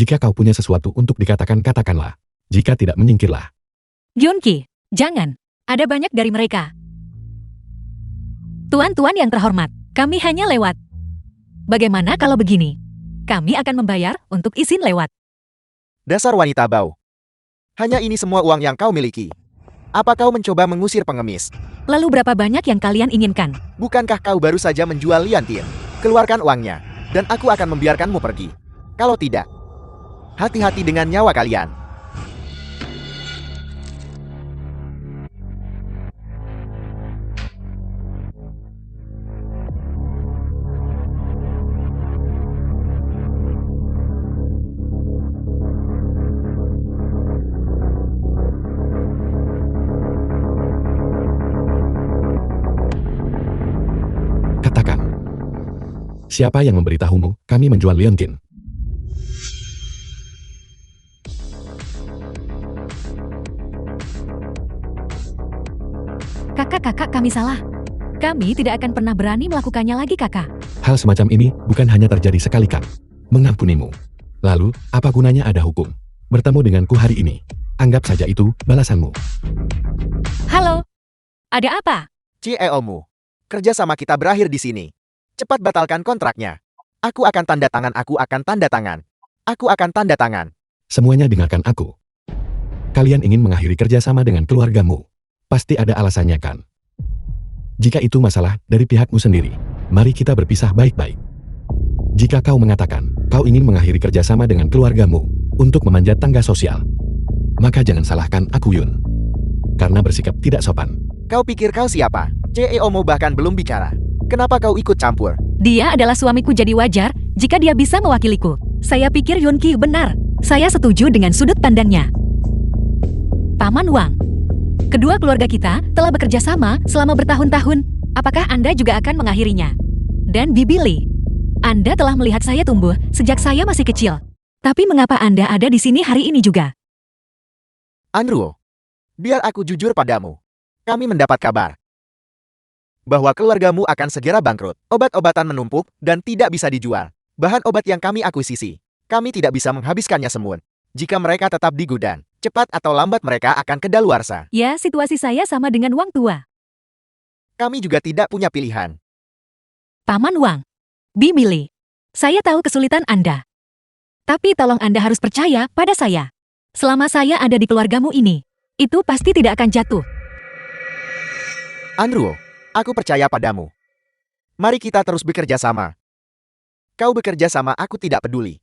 Jika kau punya sesuatu untuk dikatakan, katakanlah. Jika tidak, menyingkirlah. Yunki, jangan. Ada banyak dari mereka. Tuan-tuan yang terhormat, kami hanya lewat. Bagaimana kalau begini? Kami akan membayar untuk izin lewat. Dasar wanita bau. Hanya ini semua uang yang kau miliki. Apa kau mencoba mengusir pengemis? Lalu berapa banyak yang kalian inginkan? Bukankah kau baru saja menjual Liantin? Keluarkan uangnya, dan aku akan membiarkanmu pergi. Kalau tidak, hati-hati dengan nyawa kalian. Katakan. Siapa yang memberitahumu kami menjual Liantin? Kakak, kami salah. Kami tidak akan pernah berani melakukannya lagi, kakak. Hal semacam ini bukan hanya terjadi sekali, Kang. Mengampunimu. Lalu, apa gunanya ada hukum? Bertemu denganku hari ini. Anggap saja itu balasanmu. Halo? Ada apa? CEO-mu. Kerja sama kita berakhir di sini. Cepat batalkan kontraknya. Aku akan tanda tangan, aku akan tanda tangan. Aku akan tanda tangan. Semuanya dengarkan aku. Kalian ingin mengakhiri kerjasama dengan keluargamu. Pasti ada alasannya, kan? Jika itu masalah dari pihakmu sendiri, mari kita berpisah baik-baik. Jika kau mengatakan kau ingin mengakhiri kerjasama dengan keluargamu untuk memanjat tangga sosial, maka jangan salahkan aku, Yun. Karena bersikap tidak sopan. Kau pikir kau siapa? CEO-mu bahkan belum bicara. Kenapa kau ikut campur? Dia adalah suamiku, jadi wajar jika dia bisa mewakiliku. Saya pikir Yunki benar. Saya setuju dengan sudut pandangnya. Paman Wang, kedua keluarga kita telah bekerja sama selama bertahun-tahun. Apakah Anda juga akan mengakhirinya? Dan Bibi Li, Anda telah melihat saya tumbuh sejak saya masih kecil. Tapi mengapa Anda ada di sini hari ini juga? Andrew, biar aku jujur padamu. Kami mendapat kabar bahwa keluargamu akan segera bangkrut. Obat-obatan menumpuk dan tidak bisa dijual. Bahan obat yang kami akuisisi, kami tidak bisa menghabiskannya semua. Jika mereka tetap di gudang, cepat atau lambat mereka akan kedaluarsa. Ya, situasi saya sama dengan Wang tua. Kami juga tidak punya pilihan. Paman Wang, Bibi Li, saya tahu kesulitan Anda. Tapi tolong Anda harus percaya pada saya. Selama saya ada di keluargamu ini, itu pasti tidak akan jatuh. Andrew, aku percaya padamu. Mari kita terus bekerja sama. Kau bekerja sama, aku tidak peduli.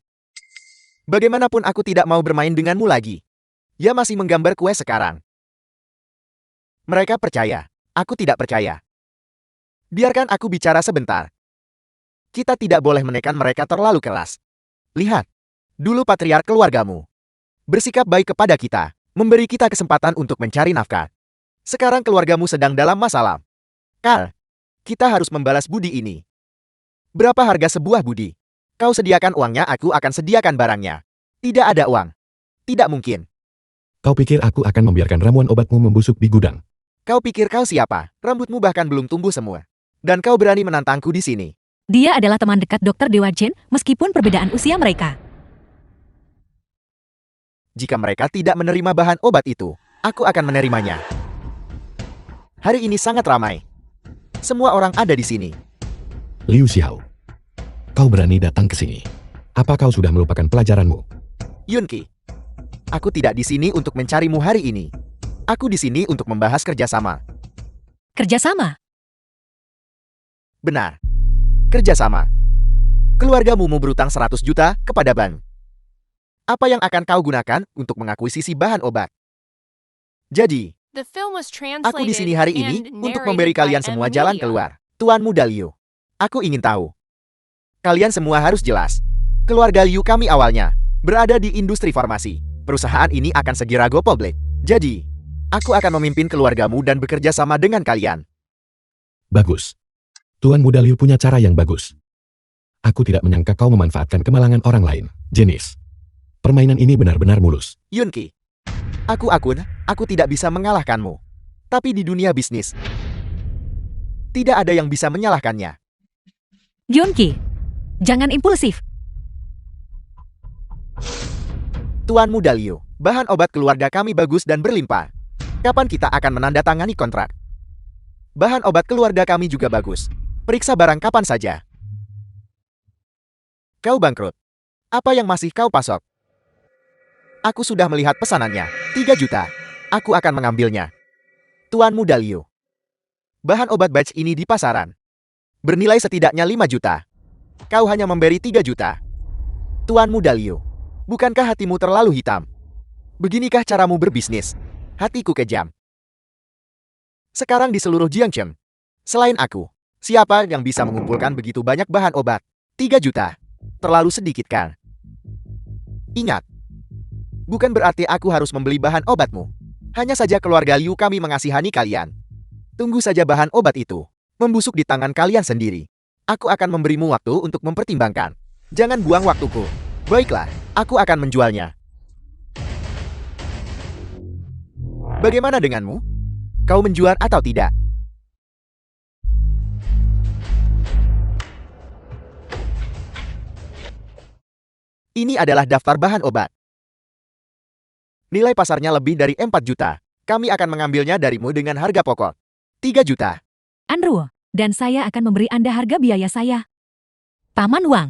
Bagaimanapun aku tidak mau bermain denganmu lagi. Dia masih menggambar kue sekarang. Mereka percaya, aku tidak percaya. Biarkan aku bicara sebentar. Kita tidak boleh menekan mereka terlalu keras. Lihat, dulu patriark keluargamu bersikap baik kepada kita, memberi kita kesempatan untuk mencari nafkah. Sekarang keluargamu sedang dalam masalah. Carl, kita harus membalas budi ini. Berapa harga sebuah budi? Kau sediakan uangnya, aku akan sediakan barangnya. Tidak ada uang. Tidak mungkin. Kau pikir aku akan membiarkan ramuan obatmu membusuk di gudang? Kau pikir kau siapa? Rambutmu bahkan belum tumbuh semua. Dan kau berani menantangku di sini. Dia adalah teman dekat Dr. Dewa Jen, meskipun perbedaan usia mereka. Jika mereka tidak menerima bahan obat itu, aku akan menerimanya. Hari ini sangat ramai. Semua orang ada di sini. Liu Xiao, kau berani datang ke sini. Apa kau sudah melupakan pelajaranmu? Yunki, aku tidak di sini untuk mencarimu hari ini. Aku di sini untuk membahas kerjasama. Kerjasama? Benar. Kerjasama. Keluargamu mau berutang 100 juta kepada bank. Apa yang akan kau gunakan untuk mengakuisisi bahan obat? Jadi, aku di sini hari ini untuk memberi kalian semua jalan keluar. Tuan Muda Liu, aku ingin tahu. Kalian semua harus jelas. Keluarga Liu kami awalnya berada di industri farmasi. Perusahaan ini akan segera go public. Jadi, aku akan memimpin keluargamu dan bekerja sama dengan kalian. Bagus. Tuan Muda Liu punya cara yang bagus. Aku tidak menyangka kau memanfaatkan kemalangan orang lain. Jenis. Permainan ini benar-benar mulus. Yunki, aku tidak bisa mengalahkanmu. Tapi di dunia bisnis, tidak ada yang bisa menyalahkannya. Yunki, jangan impulsif. Tuan Muda Liu, bahan obat keluarga kami bagus dan berlimpah. Kapan kita akan menandatangani kontrak? Bahan obat keluarga kami juga bagus. Periksa barang kapan saja. Kau bangkrut. Apa yang masih kau pasok? Aku sudah melihat pesanannya. 3 juta. Aku akan mengambilnya. Tuan Muda Liu. Bahan obat batch ini di pasaran. Bernilai setidaknya 5 juta. Kau hanya memberi 3 juta. Tuan Muda Liu. Bukankah hatimu terlalu hitam? Beginikah caramu berbisnis? Hatiku kejam. Sekarang di seluruh Jiangcheng, selain aku, siapa yang bisa mengumpulkan begitu banyak bahan obat? 3 juta. Terlalu sedikit kan? Ingat, bukan berarti aku harus membeli bahan obatmu. Hanya saja keluarga Liu kami mengasihani kalian. Tunggu saja bahan obat itu membusuk di tangan kalian sendiri. Aku akan memberimu waktu untuk mempertimbangkan. Jangan buang waktuku. Baiklah, aku akan menjualnya. Bagaimana denganmu? Kau menjual atau tidak? Ini adalah daftar bahan obat. Nilai pasarnya lebih dari 4 juta. Kami akan mengambilnya darimu dengan harga pokok 3 juta. Andrew, dan saya akan memberi Anda harga biaya saya. Paman Wang.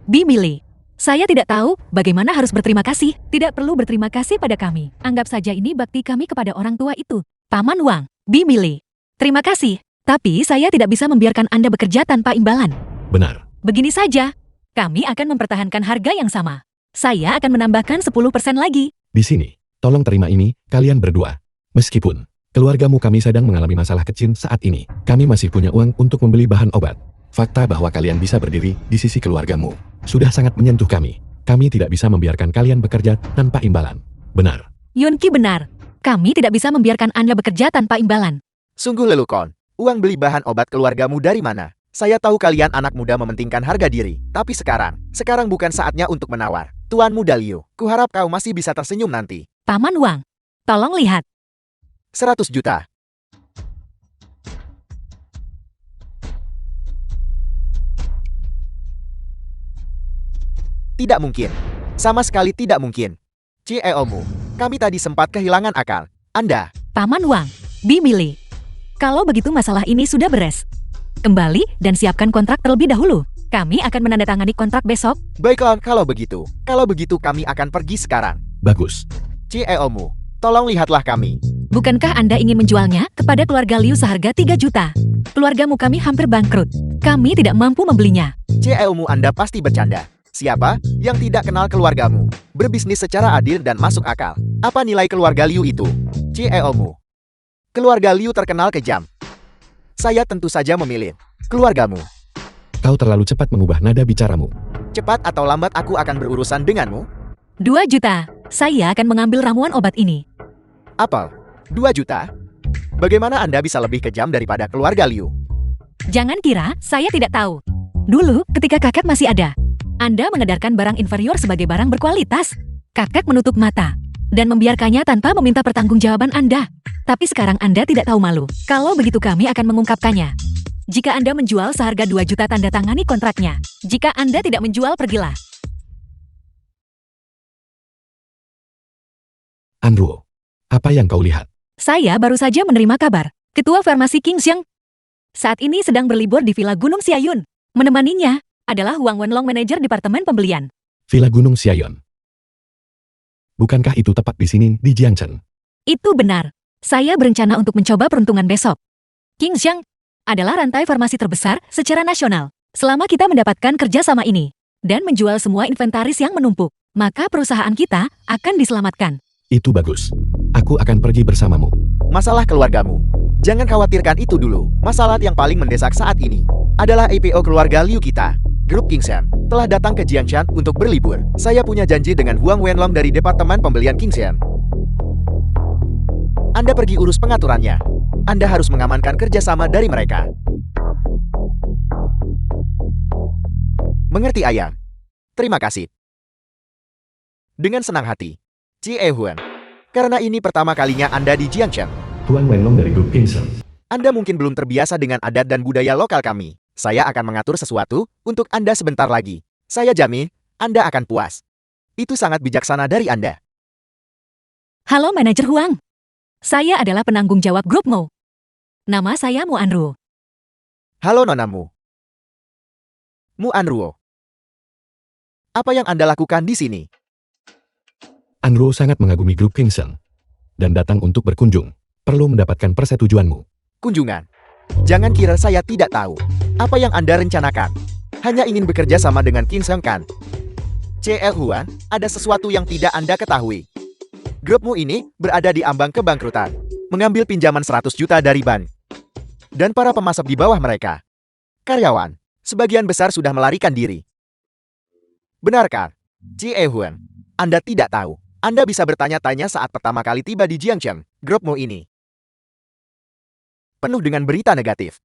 Bimili. Saya tidak tahu bagaimana harus berterima kasih. Tidak perlu berterima kasih pada kami. Anggap saja ini bakti kami kepada orang tua itu. Paman Wang. Bimili. Terima kasih. Tapi saya tidak bisa membiarkan Anda bekerja tanpa imbalan. Benar. Begini saja. Kami akan mempertahankan harga yang sama. Saya akan menambahkan 10% lagi. Di sini, tolong terima ini, kalian berdua. Meskipun keluargamu kami sedang mengalami masalah kecil saat ini, kami masih punya uang untuk membeli bahan obat. Fakta bahwa kalian bisa berdiri di sisi keluargamu sudah sangat menyentuh kami. Kami tidak bisa membiarkan kalian bekerja tanpa imbalan. Benar. Yunki benar. Kami tidak bisa membiarkan Anda bekerja tanpa imbalan. Sungguh lelucon. Uang beli bahan obat keluargamu dari mana? Saya tahu kalian anak muda mementingkan harga diri. Tapi sekarang bukan saatnya untuk menawar. Tuan Muda Liu, kuharap kau masih bisa tersenyum nanti. Paman Wang. Tolong lihat. 100 juta. Tidak mungkin. Sama sekali tidak mungkin. Cieomu, kami tadi sempat kehilangan akal. Anda. Paman Wang. Bimili. Kalau begitu masalah ini sudah beres. Kembali dan siapkan kontrak terlebih dahulu. Kami akan menandatangani kontrak besok. Baiklah, kalau begitu. Kalau begitu kami akan pergi sekarang. Bagus. Cieomu, tolong lihatlah kami. Bukankah Anda ingin menjualnya kepada keluarga Liu seharga 3 juta? Keluargamu kami hampir bangkrut. Kami tidak mampu membelinya. Cieomu, Anda pasti bercanda. Siapa yang tidak kenal keluargamu? Berbisnis secara adil dan masuk akal. Apa nilai keluarga Liu itu? Cieomu. Keluarga Liu terkenal kejam. Saya tentu saja memilih keluargamu. Kau terlalu cepat mengubah nada bicaramu. Cepat atau lambat aku akan berurusan denganmu. 2 juta. Saya akan mengambil ramuan obat ini. Apa? 2 juta? Bagaimana Anda bisa lebih kejam daripada keluarga Liu? Jangan kira saya tidak tahu. Dulu, ketika kakek masih ada, Anda mengedarkan barang inferior sebagai barang berkualitas. Kakek menutup mata dan membiarkannya tanpa meminta pertanggungjawaban Anda. Tapi sekarang Anda tidak tahu malu. Kalau begitu kami akan mengungkapkannya. Jika Anda menjual seharga 2 juta, tanda tangani kontraknya. Jika Anda tidak menjual, pergilah. Andrew, apa yang kau lihat? Saya baru saja menerima kabar. Ketua Farmasi King Xiang saat ini sedang berlibur di Villa Gunung Siayun. Menemaninya adalah Huang Wenlong, manajer Departemen Pembelian. Villa Gunung Siayun. Bukankah itu tepat di sini, di Jiangcheng? Itu benar. Saya berencana untuk mencoba peruntungan besok. King Xiang adalah rantai farmasi terbesar secara nasional. Selama kita mendapatkan kerjasama ini dan menjual semua inventaris yang menumpuk, maka perusahaan kita akan diselamatkan. Itu bagus. Aku akan pergi bersamamu. Masalah keluargamu. Jangan khawatirkan itu dulu. Masalah yang paling mendesak saat ini adalah IPO keluarga Liu kita. Grup Kingshan telah datang ke Jiangshan untuk berlibur. Saya punya janji dengan Huang Wenlong dari Departemen Pembelian Kingshan. Anda pergi urus pengaturannya. Anda harus mengamankan kerjasama dari mereka. Mengerti, Ayang? Terima kasih. Dengan senang hati, Cie Huan. Karena ini pertama kalinya Anda di Jiangshan. Huang Wenlong dari grup Kingshan. Anda mungkin belum terbiasa dengan adat dan budaya lokal kami. Saya akan mengatur sesuatu untuk Anda sebentar lagi. Saya jamin, Anda akan puas. Itu sangat bijaksana dari Anda. Halo Manajer Huang. Saya adalah penanggung jawab grup Mo. Nama saya Mu Anruo. Halo Nona Mu. Mu Anruo. Apa yang Anda lakukan di sini? Anruo sangat mengagumi grup Kingseng dan datang untuk berkunjung. Perlu mendapatkan persetujuanmu. Kunjungan. Jangan kira saya tidak tahu. Apa yang Anda rencanakan? Hanya ingin bekerja sama dengan Kingseng kan? CL Huan, ada sesuatu yang tidak Anda ketahui. Grupmu ini berada di ambang kebangkrutan. Mengambil pinjaman 100 juta dari bank. Dan para pemasok di bawah mereka. Karyawan, sebagian besar sudah melarikan diri. Benarkah? CL Huan, Anda tidak tahu. Anda bisa bertanya-tanya saat pertama kali tiba di Jiangcheng, grupmu ini penuh dengan berita negatif.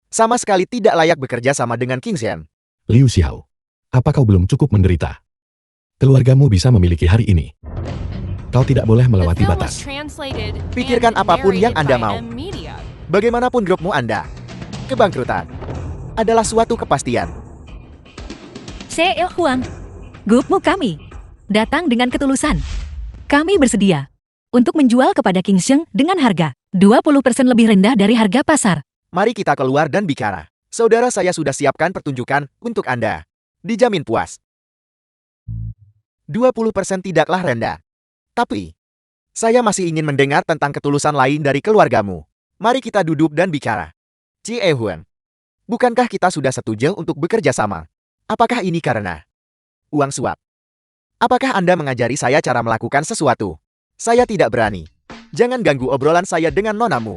Sama sekali tidak layak bekerja sama dengan Kingseng. Liu Xiao, apa kau belum cukup menderita? Keluargamu bisa memiliki hari ini. Kau tidak boleh melewati batas. Pikirkan apapun yang Anda mau. Bagaimanapun grupmu Anda, kebangkrutan adalah suatu kepastian. CEO Huang, grupmu kami datang dengan ketulusan. Kami bersedia untuk menjual kepada Kingseng dengan harga 20% lebih rendah dari harga pasar. Mari kita keluar dan bicara. Saudara saya sudah siapkan pertunjukan untuk Anda. Dijamin puas. 20% tidaklah rendah. Tapi, saya masih ingin mendengar tentang ketulusan lain dari keluargamu. Mari kita duduk dan bicara. Cie Huan, bukankah kita sudah setuju untuk bekerja sama? Apakah ini karena uang suap? Apakah Anda mengajari saya cara melakukan sesuatu? Saya tidak berani. Jangan ganggu obrolan saya dengan nonamu.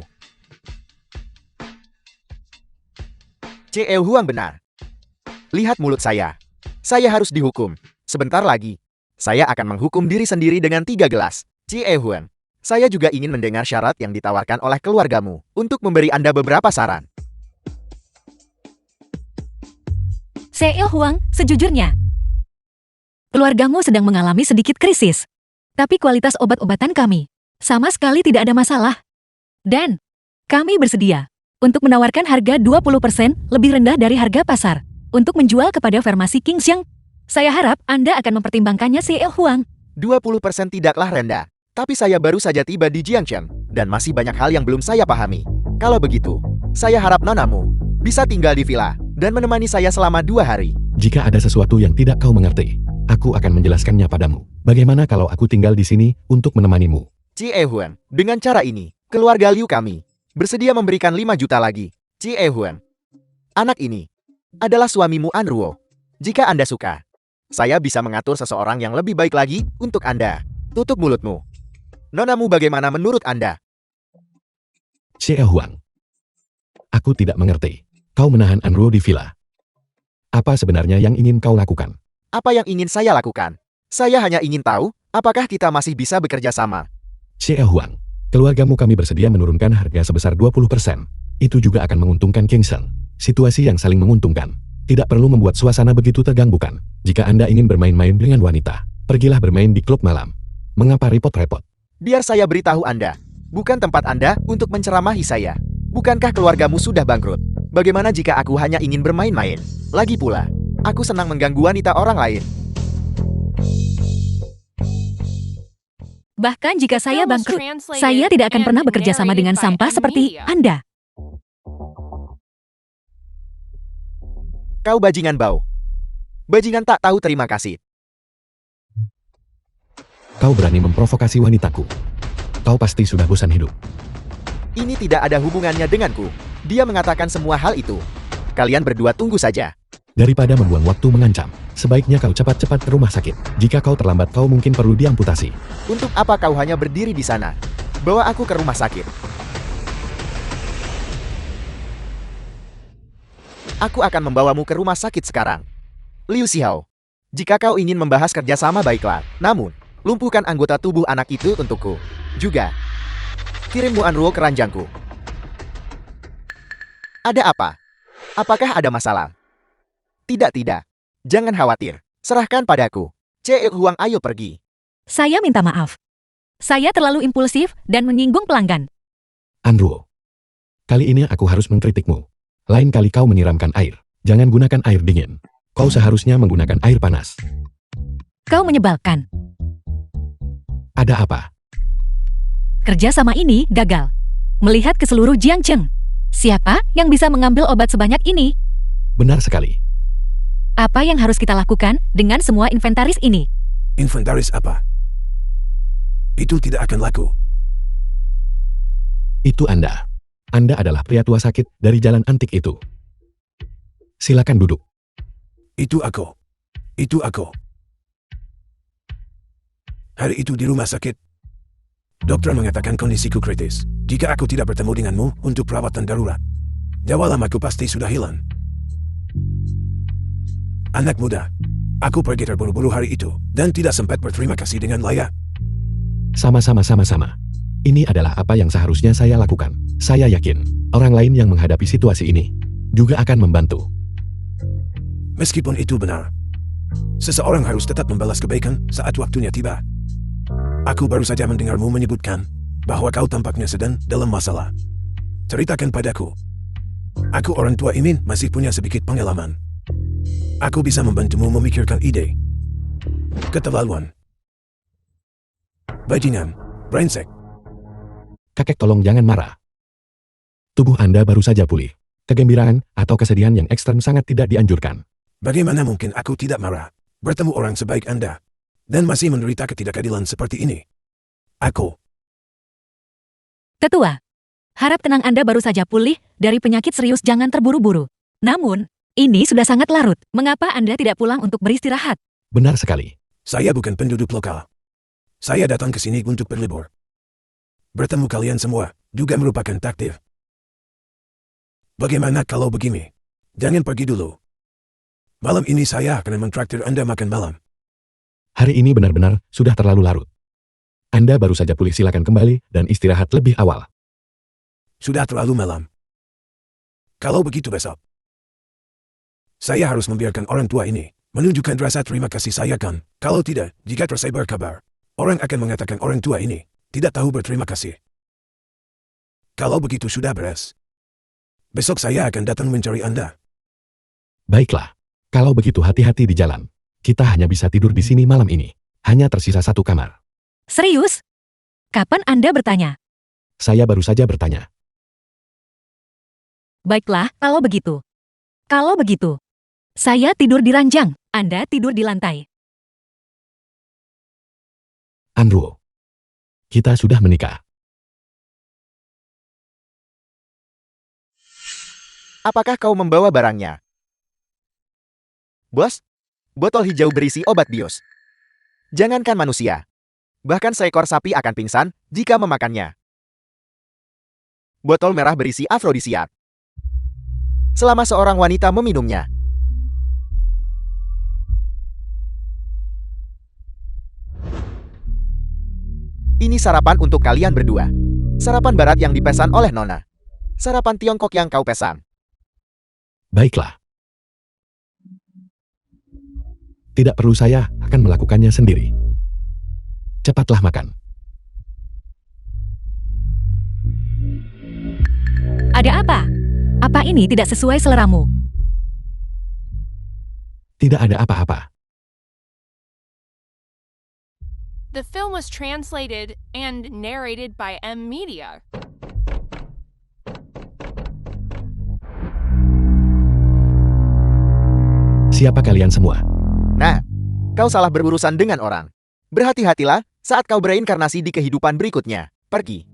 Cie Huang benar. Lihat mulut saya. Saya harus dihukum. Sebentar lagi, saya akan menghukum diri sendiri dengan 3 gelas. Cie Huang, saya juga ingin mendengar syarat yang ditawarkan oleh keluargamu untuk memberi Anda beberapa saran. CEO Huang, sejujurnya, keluargamu sedang mengalami sedikit krisis. Tapi kualitas obat-obatan kami sama sekali tidak ada masalah. Dan kami bersedia untuk menawarkan harga 20% lebih rendah dari harga pasar untuk menjual kepada farmasi Kingseng. Saya harap Anda akan mempertimbangkannya, CEO Huang. 20% tidaklah rendah. Tapi saya baru saja tiba di Jiangcheng dan masih banyak hal yang belum saya pahami. Kalau begitu, saya harap nonamu bisa tinggal di villa dan menemani saya selama 2 hari. Jika ada sesuatu yang tidak kau mengerti, aku akan menjelaskannya padamu. Bagaimana kalau aku tinggal di sini untuk menemanimu? Cie Huan, dengan cara ini, keluarga Liu kami bersedia memberikan 5 juta lagi. Cie Huan, anak ini adalah suamimu Anruo. Jika Anda suka, saya bisa mengatur seseorang yang lebih baik lagi untuk Anda. Tutup mulutmu. Nonamu bagaimana menurut Anda? Cie Huang, aku tidak mengerti. Kau menahan Anruo di villa. Apa sebenarnya yang ingin kau lakukan? Apa yang ingin saya lakukan? Saya hanya ingin tahu, apakah kita masih bisa bekerja sama? Cie Huang, keluargamu kami bersedia menurunkan harga sebesar 20%. Itu juga akan menguntungkan Kingseng. Situasi yang saling menguntungkan. Tidak perlu membuat suasana begitu tegang bukan? Jika Anda ingin bermain-main dengan wanita, pergilah bermain di klub malam. Mengapa repot-repot? Biar saya beritahu Anda, bukan tempat Anda untuk menceramahi saya. Bukankah keluargamu sudah bangkrut? Bagaimana jika aku hanya ingin bermain-main? Lagi pula, aku senang mengganggu wanita orang lain. Bahkan jika saya bangkrut, saya tidak akan pernah bekerja sama dengan sampah seperti Anda. Kau bajingan bau. Bajingan tak tahu terima kasih. Kau berani memprovokasi wanitaku. Kau pasti sudah bosan hidup. Ini tidak ada hubungannya denganku. Dia mengatakan semua hal itu. Kalian berdua tunggu saja. Daripada membuang waktu mengancam, sebaiknya kau cepat-cepat ke rumah sakit. Jika kau terlambat, kau mungkin perlu diamputasi. Untuk apa kau hanya berdiri di sana? Bawa aku ke rumah sakit. Aku akan membawamu ke rumah sakit sekarang. Liu Xiao, jika kau ingin membahas kerjasama baiklah. Namun, lumpuhkan anggota tubuh anak itu untukku. Juga, kirim Mu Anruo ke ranjangku. Ada apa? Apakah ada masalah? Tidak. Jangan khawatir. Serahkan padaku. Cie Huang, ayo pergi. Saya minta maaf. Saya terlalu impulsif dan menyinggung pelanggan. Anruo, kali ini aku harus mengkritikmu. Lain kali kau menyiramkan air, jangan gunakan air dingin. Kau seharusnya menggunakan air panas. Kau menyebalkan. Ada apa? Kerja sama ini gagal. Melihat ke seluruh Jiangcheng, siapa yang bisa mengambil obat sebanyak ini? Benar sekali. Apa yang harus kita lakukan dengan semua inventaris ini? Inventaris apa? Itu tidak akan laku. Itu Anda. Anda adalah pria tua sakit dari jalan antik itu. Silakan duduk. Itu aku. Itu aku. Hari itu di rumah sakit, dokter mengatakan kondisiku kritis. Jika aku tidak bertemu denganmu untuk perawatan darurat, nyawa lamaku pasti sudah hilang. Anak muda, aku pergi terburu-buru hari itu dan tidak sempat berterima kasih dengan layak. Sama-sama. Ini adalah apa yang seharusnya saya lakukan. Saya yakin, orang lain yang menghadapi situasi ini juga akan membantu. Meskipun itu benar, seseorang harus tetap membalas kebaikan saat waktunya tiba. Aku baru saja mendengarmu menyebutkan bahwa kau tampaknya sedang dalam masalah. Ceritakan padaku. Aku orang tua Imin masih punya sedikit pengalaman. Aku bisa membantumu memikirkan ide. Keterlaluan. Bajingan. Brengsek. Kakek tolong jangan marah. Tubuh Anda baru saja pulih. Kegembiraan atau kesedihan yang ekstrem sangat tidak dianjurkan. Bagaimana mungkin aku tidak marah bertemu orang sebaik Anda dan masih menderita ketidakadilan seperti ini? Aku. Tetua, harap tenang Anda baru saja pulih dari penyakit serius, jangan terburu-buru. Namun, ini sudah sangat larut. Mengapa Anda tidak pulang untuk beristirahat? Benar sekali. Saya bukan penduduk lokal. Saya datang ke sini untuk berlibur. Bertemu kalian semua juga merupakan takdir. Bagaimana kalau begini? Jangan pergi dulu. Malam ini saya akan mentraktir Anda makan malam. Hari ini benar-benar sudah terlalu larut. Anda baru saja pulih, silakan kembali dan istirahat lebih awal. Sudah terlalu malam. Kalau begitu besok, saya harus membiarkan orang tua ini menunjukkan rasa terima kasih saya kan. Kalau tidak, jika tersebar kabar, orang akan mengatakan orang tua ini tidak tahu berterima kasih. Kalau begitu sudah beres. Besok saya akan datang mencari Anda. Baiklah. Kalau begitu hati-hati di jalan. Kita hanya bisa tidur di sini malam ini. Hanya tersisa satu kamar. Serius? Kapan Anda bertanya? Saya baru saja bertanya. Baiklah, kalau begitu. Kalau begitu, saya tidur di ranjang, Anda tidur di lantai. Andrew, kita sudah menikah. Apakah kau membawa barangnya? Bos, botol hijau berisi obat bius. Jangankan manusia, bahkan seekor sapi akan pingsan jika memakannya. Botol merah berisi afrodisiak. Selama seorang wanita meminumnya, ini sarapan untuk kalian berdua. Sarapan barat yang dipesan oleh Nona. Sarapan Tiongkok yang kau pesan. Baiklah. Tidak perlu, saya akan melakukannya sendiri. Cepatlah makan. Ada apa? Apa ini tidak sesuai seleramu? Tidak ada apa-apa. The film was translated and narrated by M Media. Siapa kalian semua? Nah, kau salah berurusan dengan orang. Berhati-hatilah saat kau bereinkarnasi di kehidupan berikutnya. Pergi.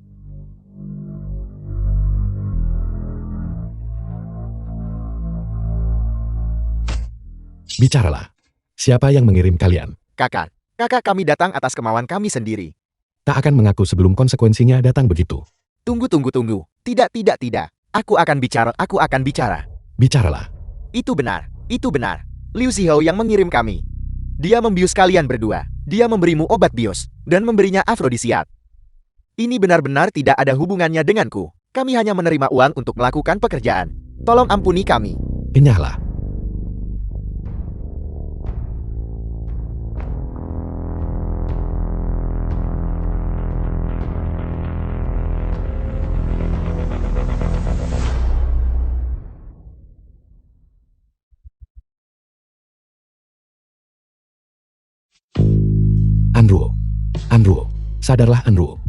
Bicaralah. Siapa yang mengirim kalian? Kakak kami datang atas kemauan kami sendiri. Tak akan mengaku sebelum konsekuensinya datang begitu. Tunggu. Tidak. Aku akan bicara. Bicaralah. Itu benar. Liu Zihou yang mengirim kami. Dia membius kalian berdua. Dia memberimu obat bius dan memberinya afrodisiak. Ini benar-benar tidak ada hubungannya denganku. Kami hanya menerima uang untuk melakukan pekerjaan. Tolong ampuni kami. Enyahlah. Anruo. Anruo. Sadarlah Anruo.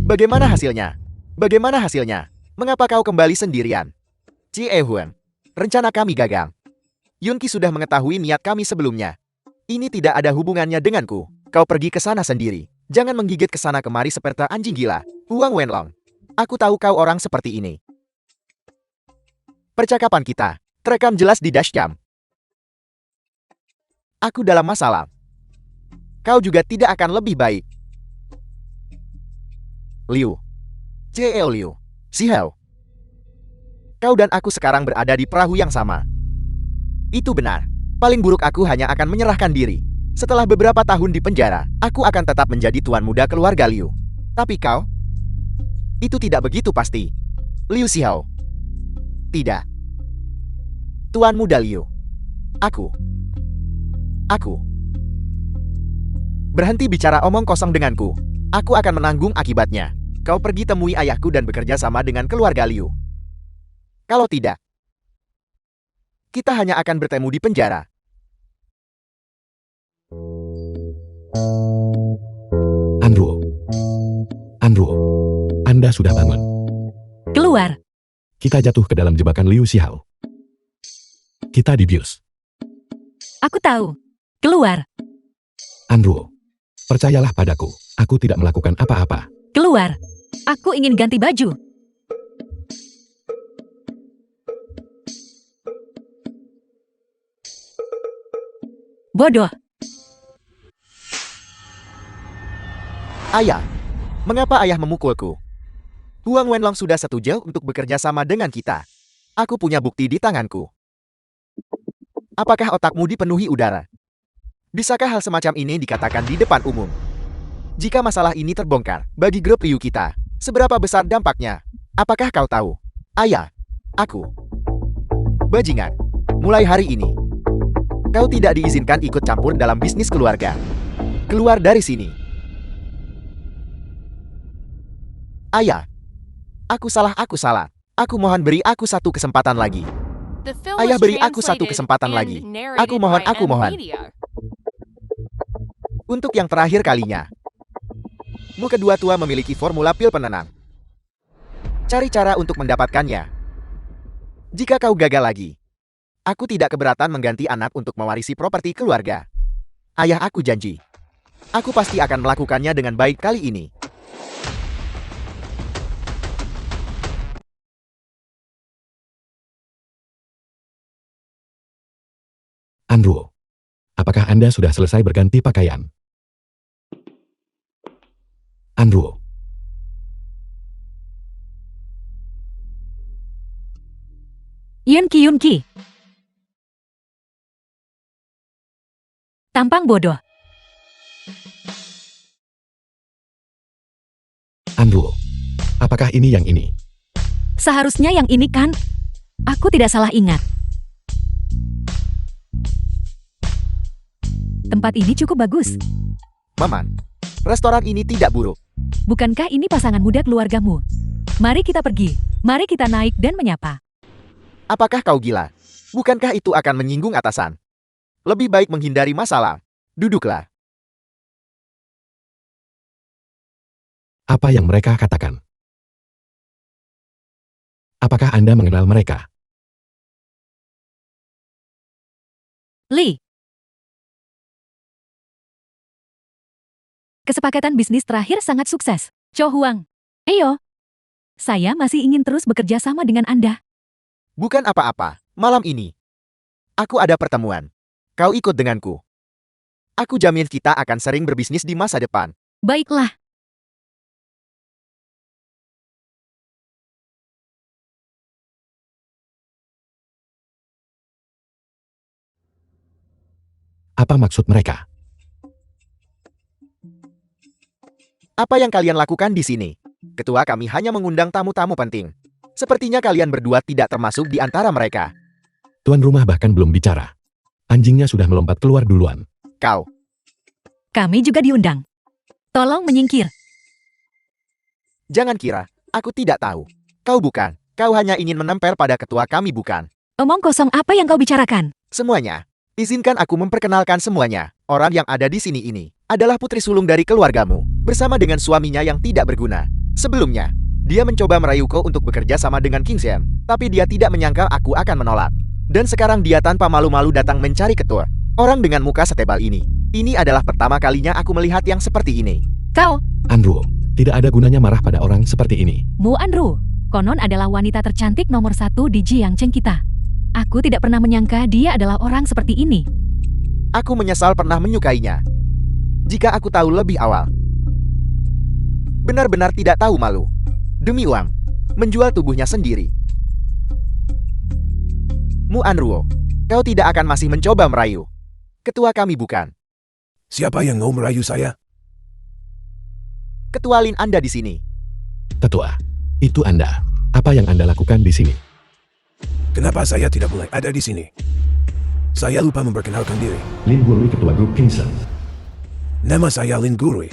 Bagaimana hasilnya? Bagaimana hasilnya? Mengapa kau kembali sendirian? Ji Ehun, rencana kami gagal. Yunki sudah mengetahui niat kami sebelumnya. Ini tidak ada hubungannya denganku. Kau pergi ke sana sendiri. Jangan menggigit ke sana kemari seperti anjing gila. Huang Wenlong. Aku tahu kau orang seperti ini. Percakapan kita terekam jelas di dashcam. Aku dalam masalah. Kau juga tidak akan lebih baik. Liu. C.E.O. Liu. Si Hao. Kau dan aku sekarang berada di perahu yang sama. Itu benar. Paling buruk aku hanya akan menyerahkan diri. Setelah beberapa tahun di penjara, aku akan tetap menjadi tuan muda keluarga Liu. Tapi kau? Itu tidak begitu pasti. Liu Xiao. Tidak. Tuan muda Liu. Aku. Berhenti bicara omong kosong denganku. Aku akan menanggung akibatnya. Kau pergi temui ayahku dan bekerja sama dengan keluarga Liu. Kalau tidak, kita hanya akan bertemu di penjara. Anruo. Anruo. Anda sudah bangun. Keluar. Kita jatuh ke dalam jebakan Liu Xiao. Kita dibius. Aku tahu. Keluar. Anruo. Percayalah padaku. Aku tidak melakukan apa-apa. Keluar. Aku ingin ganti baju. Bodoh. Ayah, mengapa ayah memukulku? Huang Wenlong sudah setuju untuk bekerja sama dengan kita. Aku punya bukti di tanganku. Apakah otakmu dipenuhi udara? Bisakah hal semacam ini dikatakan di depan umum? Jika masalah ini terbongkar bagi grup Liu kita, seberapa besar dampaknya? Apakah kau tahu? Ayah, aku. Bajingan, mulai hari ini, kau tidak diizinkan ikut campur dalam bisnis keluarga. Keluar dari sini. Ayah, aku salah. Aku mohon beri aku satu kesempatan lagi. The film Ayah, was beri aku satu translated kesempatan and lagi. narrated Aku mohon, by aku mohon. Media. Untuk yang terakhir kalinya. Mu kedua tua memiliki formula pil penenang. Cari cara untuk mendapatkannya. Jika kau gagal lagi, aku tidak keberatan mengganti anak untuk mewarisi properti keluarga. Ayah, aku janji. Aku pasti akan melakukannya dengan baik kali ini. Anruo. Apakah Anda sudah selesai berganti pakaian? Anruo. Yunki. Tampang bodoh. Anruo. Apakah ini yang ini? Seharusnya yang ini kan? Aku tidak salah ingat. Tempat ini cukup bagus. Maman, restoran ini tidak buruk. Bukankah ini pasangan muda keluargamu? Mari kita pergi. Mari kita naik dan menyapa. Apakah kau gila? Bukankah itu akan menyinggung atasan? Lebih baik menghindari masalah. Duduklah. Apa yang mereka katakan? Apakah Anda mengenal mereka? Li. Kesepakatan bisnis terakhir sangat sukses. Cho Huang. Eyo. Saya masih ingin terus bekerja sama dengan Anda. Bukan apa-apa, malam ini. Aku ada pertemuan. Kau ikut denganku. Aku jamin kita akan sering berbisnis di masa depan. Baiklah. Apa maksud mereka? Apa yang kalian lakukan di sini? Ketua kami hanya mengundang tamu-tamu penting. Sepertinya kalian berdua tidak termasuk di antara mereka. Tuan rumah bahkan belum bicara. Anjingnya sudah melompat keluar duluan. Kau. Kami juga diundang. Tolong menyingkir. Jangan kira, aku tidak tahu. Kau bukan. Kau hanya ingin menempel pada ketua kami bukan. Omong kosong apa yang kau bicarakan? Semuanya. Izinkan aku memperkenalkan semuanya. Orang yang ada di sini ini adalah putri sulung dari keluargamu, bersama dengan suaminya yang tidak berguna. Sebelumnya, dia mencoba merayuku untuk bekerja sama dengan King Xian, tapi dia tidak menyangka aku akan menolak. Dan sekarang dia tanpa malu-malu datang mencari ketua. Orang dengan muka setebal ini. Ini adalah pertama kalinya aku melihat yang seperti ini. Kau, Andrew, tidak ada gunanya marah pada orang seperti ini. Mu Andrew, konon adalah wanita tercantik nomor 1 di Jiangcheng kita. Aku tidak pernah menyangka dia adalah orang seperti ini. Aku menyesal pernah menyukainya. Jika aku tahu lebih awal. Benar-benar tidak tahu malu. Demi uang, menjual tubuhnya sendiri. Mu Anruo, kau tidak akan masih mencoba merayu. Ketua kami bukan. Siapa yang mau merayu saya? Ketua Lin Anda di sini. Tetua, itu Anda. Apa yang Anda lakukan di sini? Kenapa saya tidak boleh ada di sini? Saya lupa memperkenalkan diri. Lin Gurui, Ketua Grup Kingston. Nama saya Lin Gurui.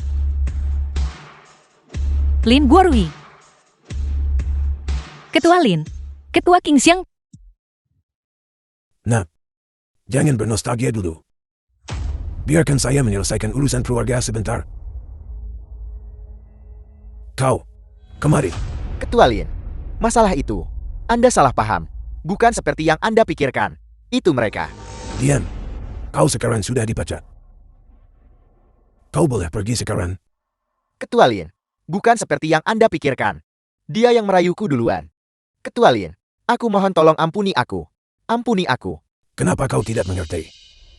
Lin Guorui. Ketua Lin. Ketua King Xiang. Nah, jangan bernostalgia dulu. Biarkan saya menyelesaikan urusan keluarga sebentar. Kau, kemari. Ketua Lin, masalah itu, Anda salah paham. Bukan seperti yang Anda pikirkan. Itu mereka. Diam. Kau sekarang sudah dipecat. Kau boleh pergi sekarang. Ketua Lin, bukan seperti yang Anda pikirkan. Dia yang merayuku duluan. Ketua Lin, aku mohon tolong ampuni aku. Ampuni aku. Kenapa kau tidak mengerti?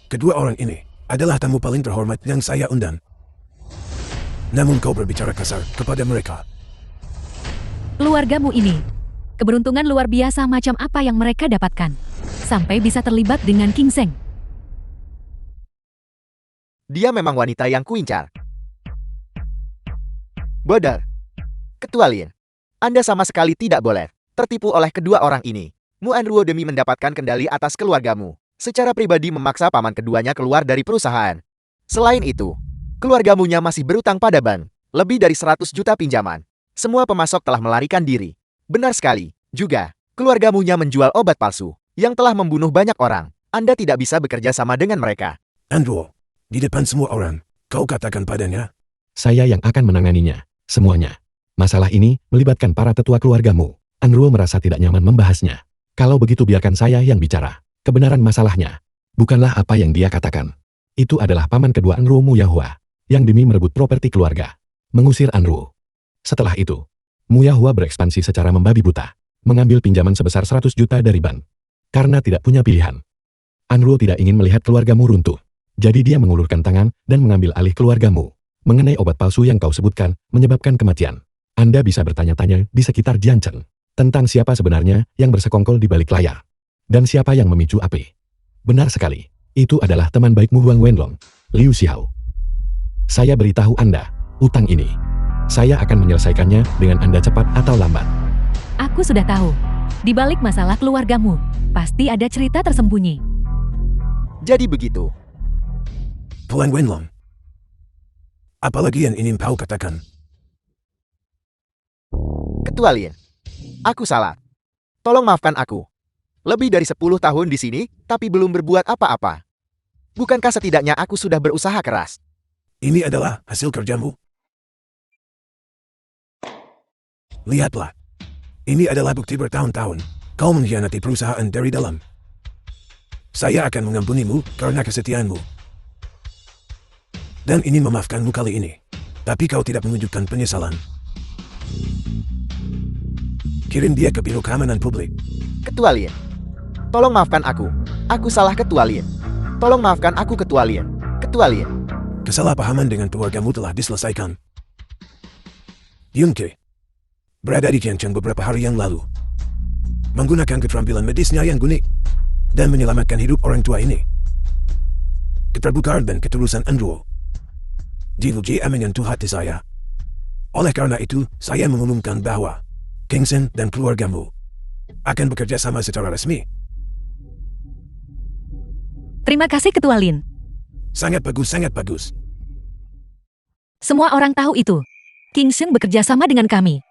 Kedua orang ini adalah tamu paling terhormat yang saya undang. Namun kau berbicara kasar kepada mereka. Keluargamu ini. Keberuntungan luar biasa macam apa yang mereka dapatkan. Sampai bisa terlibat dengan King Seng. Dia memang wanita yang kuincar. Bodoh. Ketua Lin, Anda sama sekali tidak boleh tertipu oleh kedua orang ini. Mu Anruo demi mendapatkan kendali atas keluargamu. Secara pribadi memaksa paman keduanya keluar dari perusahaan. Selain itu, keluargamunya masih berutang pada bank. Lebih dari 100 juta pinjaman. Semua pemasok telah melarikan diri. Benar sekali. Juga, keluargamunya menjual obat palsu yang telah membunuh banyak orang. Anda tidak bisa bekerja sama dengan mereka. Andrew, di depan semua orang, kau katakan padanya, Saya yang akan menanganinya. Semuanya. Masalah ini melibatkan para tetua keluargamu. Andrew merasa tidak nyaman membahasnya. Kalau begitu biarkan saya yang bicara. Kebenaran masalahnya bukanlah apa yang dia katakan. Itu adalah paman kedua Andrew, Mu Yahua, yang demi merebut properti keluarga, mengusir Andrew. Setelah itu, Mu Yahua berekspansi secara membabi buta, mengambil pinjaman sebesar 100 juta dari bank. Karena tidak punya pilihan. Andrew tidak ingin melihat keluargamu runtuh. Jadi dia mengulurkan tangan dan mengambil alih keluargamu. Mengenai obat palsu yang kau sebutkan, menyebabkan kematian. Anda bisa bertanya-tanya di sekitar Jiangcheng tentang siapa sebenarnya yang bersekongkol di balik layar. Dan siapa yang memicu api. Benar sekali. Itu adalah teman baik Mu Huang Wenlong, Liu Xiao. Saya beritahu Anda, utang ini. Saya akan menyelesaikannya dengan Anda cepat atau lambat. Aku sudah tahu. Di balik masalah keluargamu, pasti ada cerita tersembunyi. Jadi begitu. Puan Wenlong. Apalagi yang ingin kau katakan? Ketua Lin, aku salah. Tolong maafkan aku. Lebih dari 10 tahun di sini, tapi belum berbuat apa-apa. Bukankah setidaknya aku sudah berusaha keras? Ini adalah hasil kerjamu. Lihatlah. Ini adalah bukti bertahun-tahun. Kau mengkhianati perusahaan dari dalam. Saya akan mengampunimu karena kesetiaanmu. Dan ingin memaafkanmu kali ini. Tapi kau tidak menunjukkan penyesalan. Kirim dia ke Biro Keamanan Publik. Ketua Lin, tolong maafkan aku. Aku salah, Ketua Lin. Tolong maafkan aku, Ketua Lin. Ketua Lin. Kesalahpahaman dengan keluargamu telah diselesaikan. Yunke berada di Jiangcheng beberapa hari yang lalu. Menggunakan keterampilan medisnya yang unik dan menyelamatkan hidup orang tua ini. Keterbukaan dan ketulusan Andrew diuji menyentuh hati saya. Oleh karena itu, saya mengumumkan bahwa King Seng dan keluargamu akan bekerja sama secara resmi. Terima kasih Ketua Lin. Sangat bagus, sangat bagus. Semua orang tahu itu. King Seng bekerja sama dengan kami.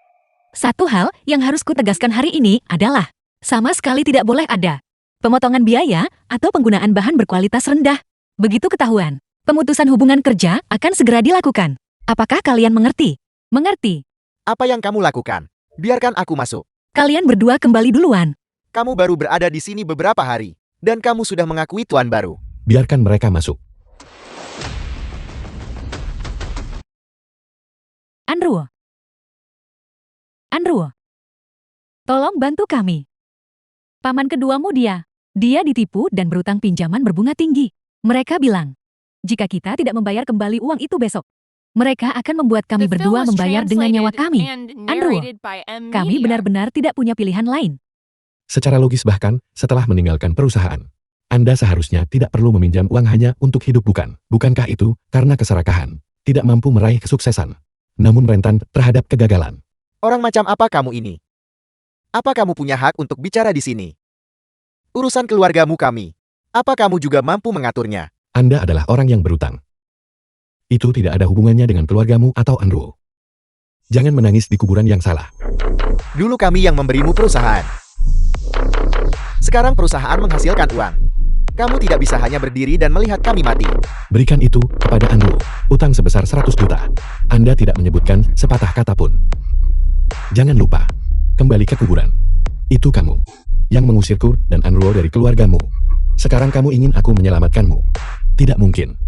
Satu hal yang harus kutegaskan hari ini adalah sama sekali tidak boleh ada pemotongan biaya, atau penggunaan bahan berkualitas rendah. Begitu ketahuan, pemutusan hubungan kerja akan segera dilakukan. Apakah kalian mengerti? Mengerti. Apa yang kamu lakukan? Biarkan aku masuk. Kalian berdua kembali duluan. Kamu baru berada di sini beberapa hari, dan kamu sudah mengakui tuan baru. Biarkan mereka masuk. Andrew. Andrew. Tolong bantu kami. Paman keduamu dia. Dia ditipu dan berutang pinjaman berbunga tinggi. Mereka bilang, jika kita tidak membayar kembali uang itu besok, mereka akan membuat kami The film berdua was membayar dengan nyawa translated kami. and Andrew, narrated by M. kami Media. benar-benar tidak punya pilihan lain. Secara logis bahkan, setelah meninggalkan perusahaan, Anda seharusnya tidak perlu meminjam uang hanya untuk hidup bukan? Bukankah itu karena keserakahan, tidak mampu meraih kesuksesan, namun rentan terhadap kegagalan? Orang macam apa kamu ini? Apa kamu punya hak untuk bicara di sini? Urusan keluargamu kami. Apa kamu juga mampu mengaturnya? Anda adalah orang yang berutang. Itu tidak ada hubungannya dengan keluargamu atau Andrew. Jangan menangis di kuburan yang salah. Dulu kami yang memberimu perusahaan. Sekarang perusahaan menghasilkan uang. Kamu tidak bisa hanya berdiri dan melihat kami mati. Berikan itu kepada Andrew. Utang sebesar 100 juta. Anda tidak menyebutkan sepatah kata pun. Jangan lupa, kembali ke kuburan. Itu kamu yang mengusirku dan Andrew dari keluargamu. Sekarang kamu ingin aku menyelamatkanmu. Tidak mungkin.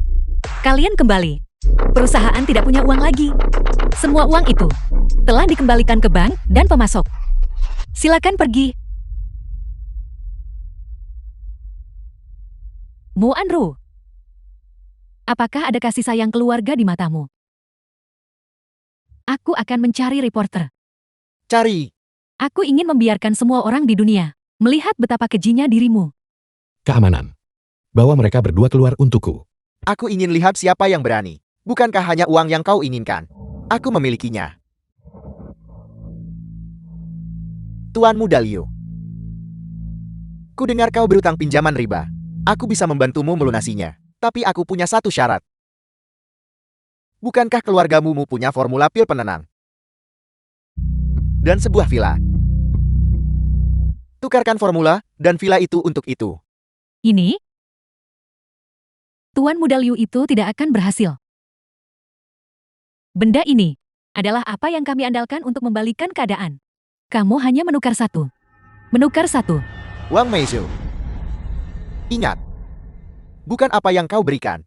Kalian kembali. Perusahaan tidak punya uang lagi. Semua uang itu telah dikembalikan ke bank dan pemasok. Silakan pergi. Mu Andrew, apakah ada kasih sayang keluarga di matamu? Aku akan mencari reporter. Cari. Aku ingin membiarkan semua orang di dunia melihat betapa kejinya dirimu. Keamanan. Bawa mereka berdua keluar untukku. Aku ingin lihat siapa yang berani. Bukankah hanya uang yang kau inginkan? Aku memilikinya. Tuan Muda Liu. Ku dengar kau berutang pinjaman riba. Aku bisa membantumu melunasinya. Tapi aku punya satu syarat. Bukankah keluargamu punya formula pil penenang? Dan sebuah villa. Tukarkan formula dan villa itu untuk itu. Ini? Tuan Muda Liu itu tidak akan berhasil. Benda ini adalah apa yang kami andalkan untuk membalikan keadaan. Kamu hanya menukar satu. Menukar satu. Wang Meizhou. Ingat. Bukan apa yang kau berikan.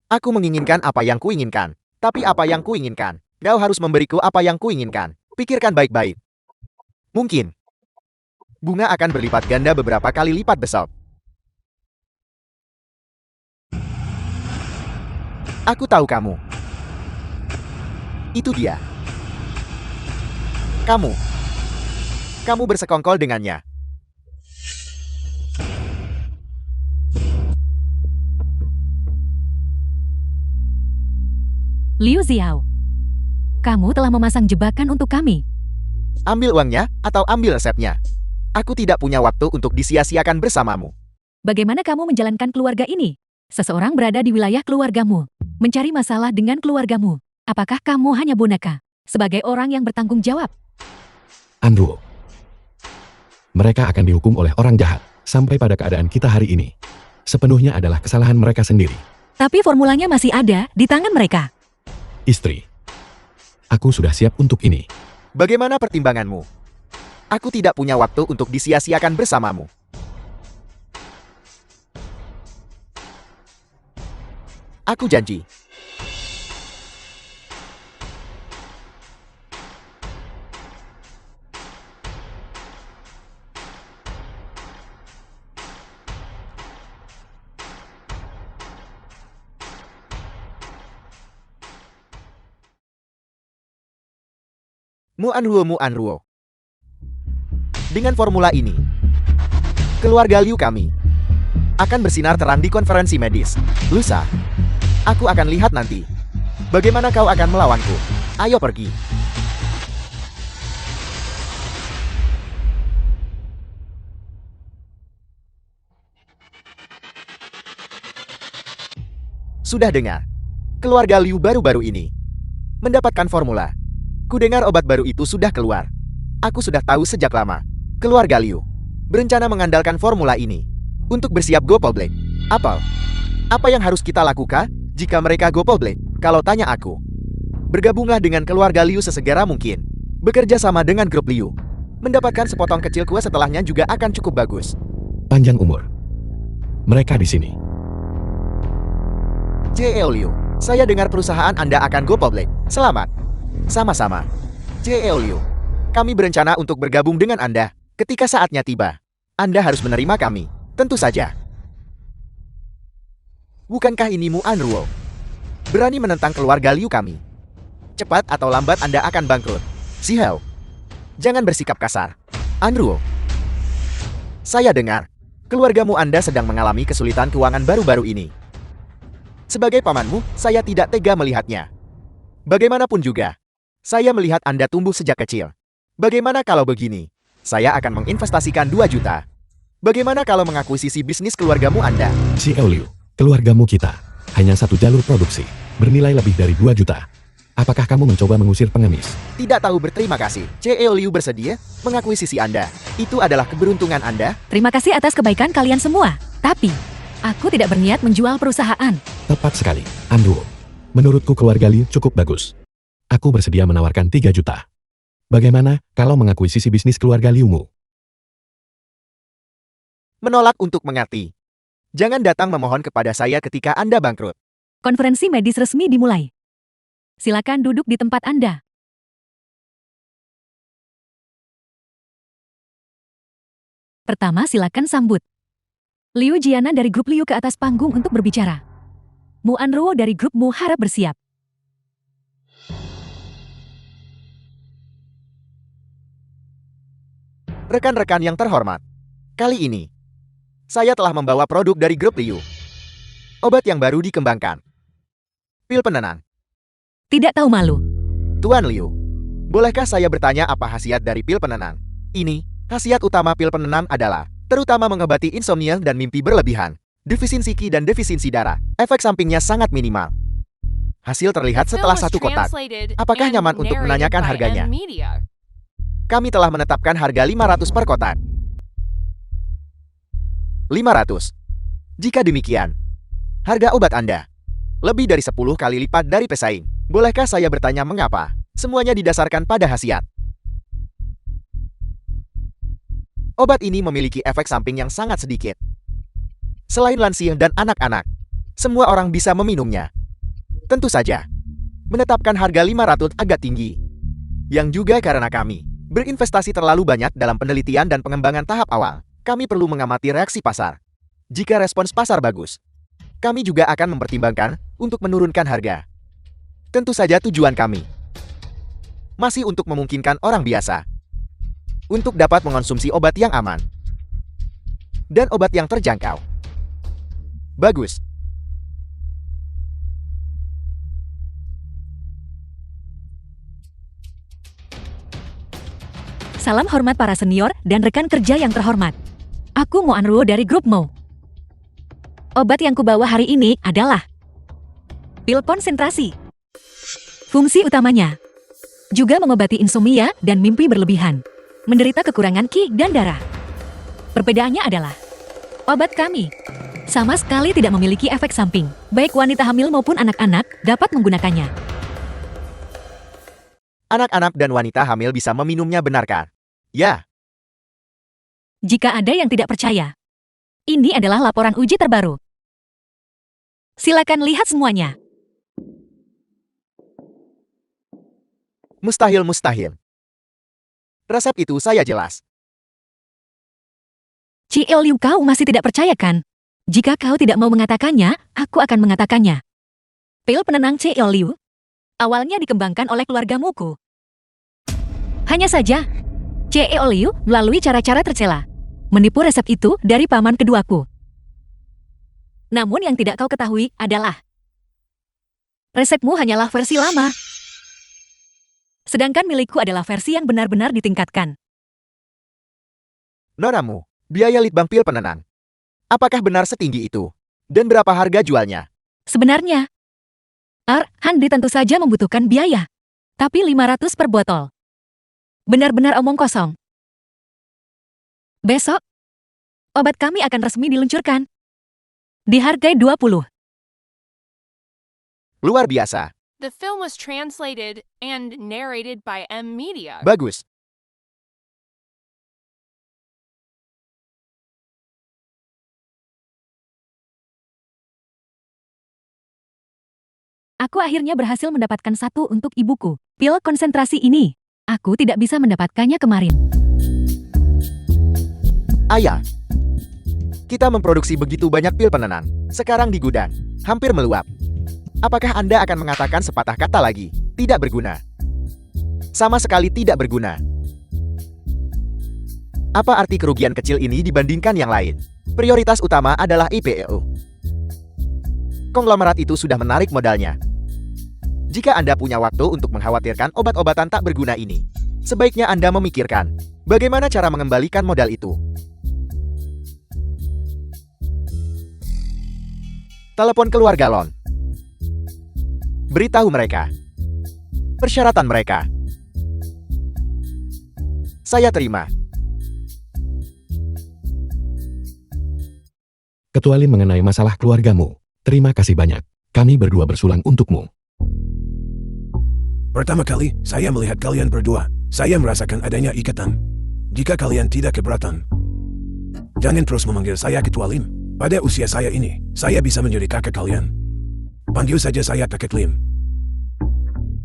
Aku menginginkan apa yang kuinginkan. Tapi apa yang kuinginkan, kau harus memberiku apa yang kuinginkan. Pikirkan baik-baik. Mungkin. Bunga akan berlipat ganda beberapa kali lipat besok. Aku tahu kamu. Itu dia. Kamu. Kamu bersekongkol dengannya. Liu Xiao. Kamu telah memasang jebakan untuk kami. Ambil uangnya atau ambil resepnya. Aku tidak punya waktu untuk disia-siakan bersamamu. Bagaimana kamu menjalankan keluarga ini? Seseorang berada di wilayah keluargamu, mencari masalah dengan keluargamu. Apakah kamu hanya boneka? Sebagai orang yang bertanggung jawab. Andrew. Mereka akan dihukum oleh orang jahat. Sampai pada keadaan kita hari ini. Sepenuhnya adalah kesalahan mereka sendiri. Tapi formulanya masih ada di tangan mereka. Istri. Aku sudah siap untuk ini. Bagaimana pertimbanganmu? Aku tidak punya waktu untuk disia-siakan bersamamu. Aku janji. Mu Anruo. Dengan formula ini, keluarga Liu kami akan bersinar terang di konferensi medis. Lusa, aku akan lihat nanti. Bagaimana kau akan melawanku? Ayo pergi. Sudah dengar? Keluarga Liu baru-baru ini mendapatkan formula. Kudengar obat baru itu sudah keluar. Aku sudah tahu sejak lama. Keluarga Liu berencana mengandalkan formula ini untuk bersiap go public. Apa yang harus kita lakukan jika mereka go public? Kalau tanya aku, bergabunglah dengan keluarga Liu sesegera mungkin. Bekerja sama dengan grup Liu. Mendapatkan sepotong kecil kue setelahnya juga akan cukup bagus. Panjang umur. Mereka di sini. CEO Liu, saya dengar perusahaan Anda akan go public. Selamat. Sama-sama. CEO Liu, kami berencana untuk bergabung dengan Anda. Ketika saatnya tiba, Anda harus menerima kami. Tentu saja. Bukankah ini Mu Anruo? Berani menentang keluarga Liu kami. Cepat atau lambat Anda akan bangkrut. Si Hao, jangan bersikap kasar. Anruo, saya dengar keluargamu Anda sedang mengalami kesulitan keuangan baru-baru ini. Sebagai pamanmu, saya tidak tega melihatnya. Bagaimanapun juga, saya melihat Anda tumbuh sejak kecil. Bagaimana kalau begini? Saya akan menginvestasikan 2 juta. Bagaimana kalau mengakuisisi bisnis keluargamu Anda? CEO Liu, keluargamu kita. Hanya satu jalur produksi. Bernilai lebih dari 2 juta. Apakah kamu mencoba mengusir pengemis? Tidak tahu berterima kasih. CEO Liu bersedia mengakuisisi Anda. Itu adalah keberuntungan Anda. Terima kasih atas kebaikan kalian semua. Tapi, aku tidak berniat menjual perusahaan. Tepat sekali, Anruo. Menurutku keluarga Liu cukup bagus. Aku bersedia menawarkan 3 juta. Bagaimana kalau mengakuisisi bisnis keluarga Liumu? Menolak untuk mengerti. Jangan datang memohon kepada saya ketika Anda bangkrut. Konferensi medis resmi dimulai. Silakan duduk di tempat Anda. Pertama, silakan sambut Liu Jiana dari grup Liu ke atas panggung untuk berbicara. Mu Anruo dari grup Mu harap bersiap. Rekan-rekan yang terhormat, kali ini, saya telah membawa produk dari grup Liu. Obat yang baru dikembangkan. Pil penenang. Tidak tahu malu. Tuan Liu, bolehkah saya bertanya apa khasiat dari pil penenang? Ini, khasiat utama pil penenang adalah, terutama mengobati insomnia dan mimpi berlebihan, defisiensi Qi dan defisiensi darah. Efek sampingnya sangat minimal. Hasil terlihat setelah 1 kotak. Apakah nyaman untuk menanyakan harganya? Kami telah menetapkan harga 500 per kotak. 500. Jika demikian, harga obat Anda lebih dari 10 kali lipat dari pesaing. Bolehkah saya bertanya mengapa? Semuanya didasarkan pada khasiat. Obat ini memiliki efek samping yang sangat sedikit. Selain lansia dan anak-anak, semua orang bisa meminumnya. Tentu saja, menetapkan harga 500 agak tinggi. Yang juga karena kami berinvestasi terlalu banyak dalam penelitian dan pengembangan tahap awal. Kami perlu mengamati reaksi pasar. Jika respons pasar bagus, kami juga akan mempertimbangkan untuk menurunkan harga. Tentu saja tujuan kami masih untuk memungkinkan orang biasa untuk dapat mengonsumsi obat yang aman dan obat yang terjangkau. Bagus. Salam hormat para senior dan rekan kerja yang terhormat. Aku Mu Anruo dari grup Mo. Obat yang kubawa hari ini adalah pil konsentrasi. Fungsi utamanya juga mengobati insomnia dan mimpi berlebihan, menderita kekurangan Qi dan darah. Perbedaannya adalah obat kami sama sekali tidak memiliki efek samping. Baik wanita hamil maupun anak-anak dapat menggunakannya. Anak-anak dan wanita hamil bisa meminumnya, benarkah? Ya. Jika ada yang tidak percaya, ini adalah laporan uji terbaru. Silakan lihat semuanya. Mustahil. Resep itu saya jelas. CEO Liu, kau masih tidak percaya kan? Jika kau tidak mau mengatakannya, aku akan mengatakannya. Pil penenang CEO Liu awalnya dikembangkan oleh keluarga Muku. Hanya saja, CEO Liu melalui cara-cara tercela menipu resep itu dari paman keduaku. Namun yang tidak kau ketahui adalah resepmu hanyalah versi lama. Sedangkan milikku adalah versi yang benar-benar ditingkatkan. Nonamu, biaya litbang pil penenang. Apakah benar setinggi itu? Dan berapa harga jualnya? Sebenarnya, Handi tentu saja membutuhkan biaya. Tapi 500 per botol. Benar-benar omong kosong. Besok, Obat kami akan resmi diluncurkan. Dihargai 20. Luar biasa. The film was translated and narrated by M Media. Bagus. Aku akhirnya berhasil mendapatkan satu untuk ibuku. Pil konsentrasi ini. Aku tidak bisa mendapatkannya kemarin. Ayah. Kita memproduksi begitu banyak pil penenang. Sekarang di gudang. Hampir meluap. Apakah Anda akan mengatakan sepatah kata lagi? Tidak berguna. Sama sekali tidak berguna. Apa arti kerugian kecil ini dibandingkan yang lain? Prioritas utama adalah IPO. Konglomerat itu sudah menarik modalnya. Jika Anda punya waktu untuk mengkhawatirkan obat-obatan tak berguna ini, sebaiknya Anda memikirkan bagaimana cara mengembalikan modal itu. Telepon keluarga Lon. Beritahu mereka persyaratan mereka. Saya terima. Ketua Lin mengenai masalah keluargamu. Terima kasih banyak. Kami berdua bersulang untukmu. Pertama kali, saya melihat kalian berdua. Saya merasakan adanya ikatan. Jika kalian tidak keberatan, jangan terus memanggil saya Ketua Lim. Pada usia saya ini, saya bisa menjadi kakak kalian. Panggil saja saya Kakek Lim.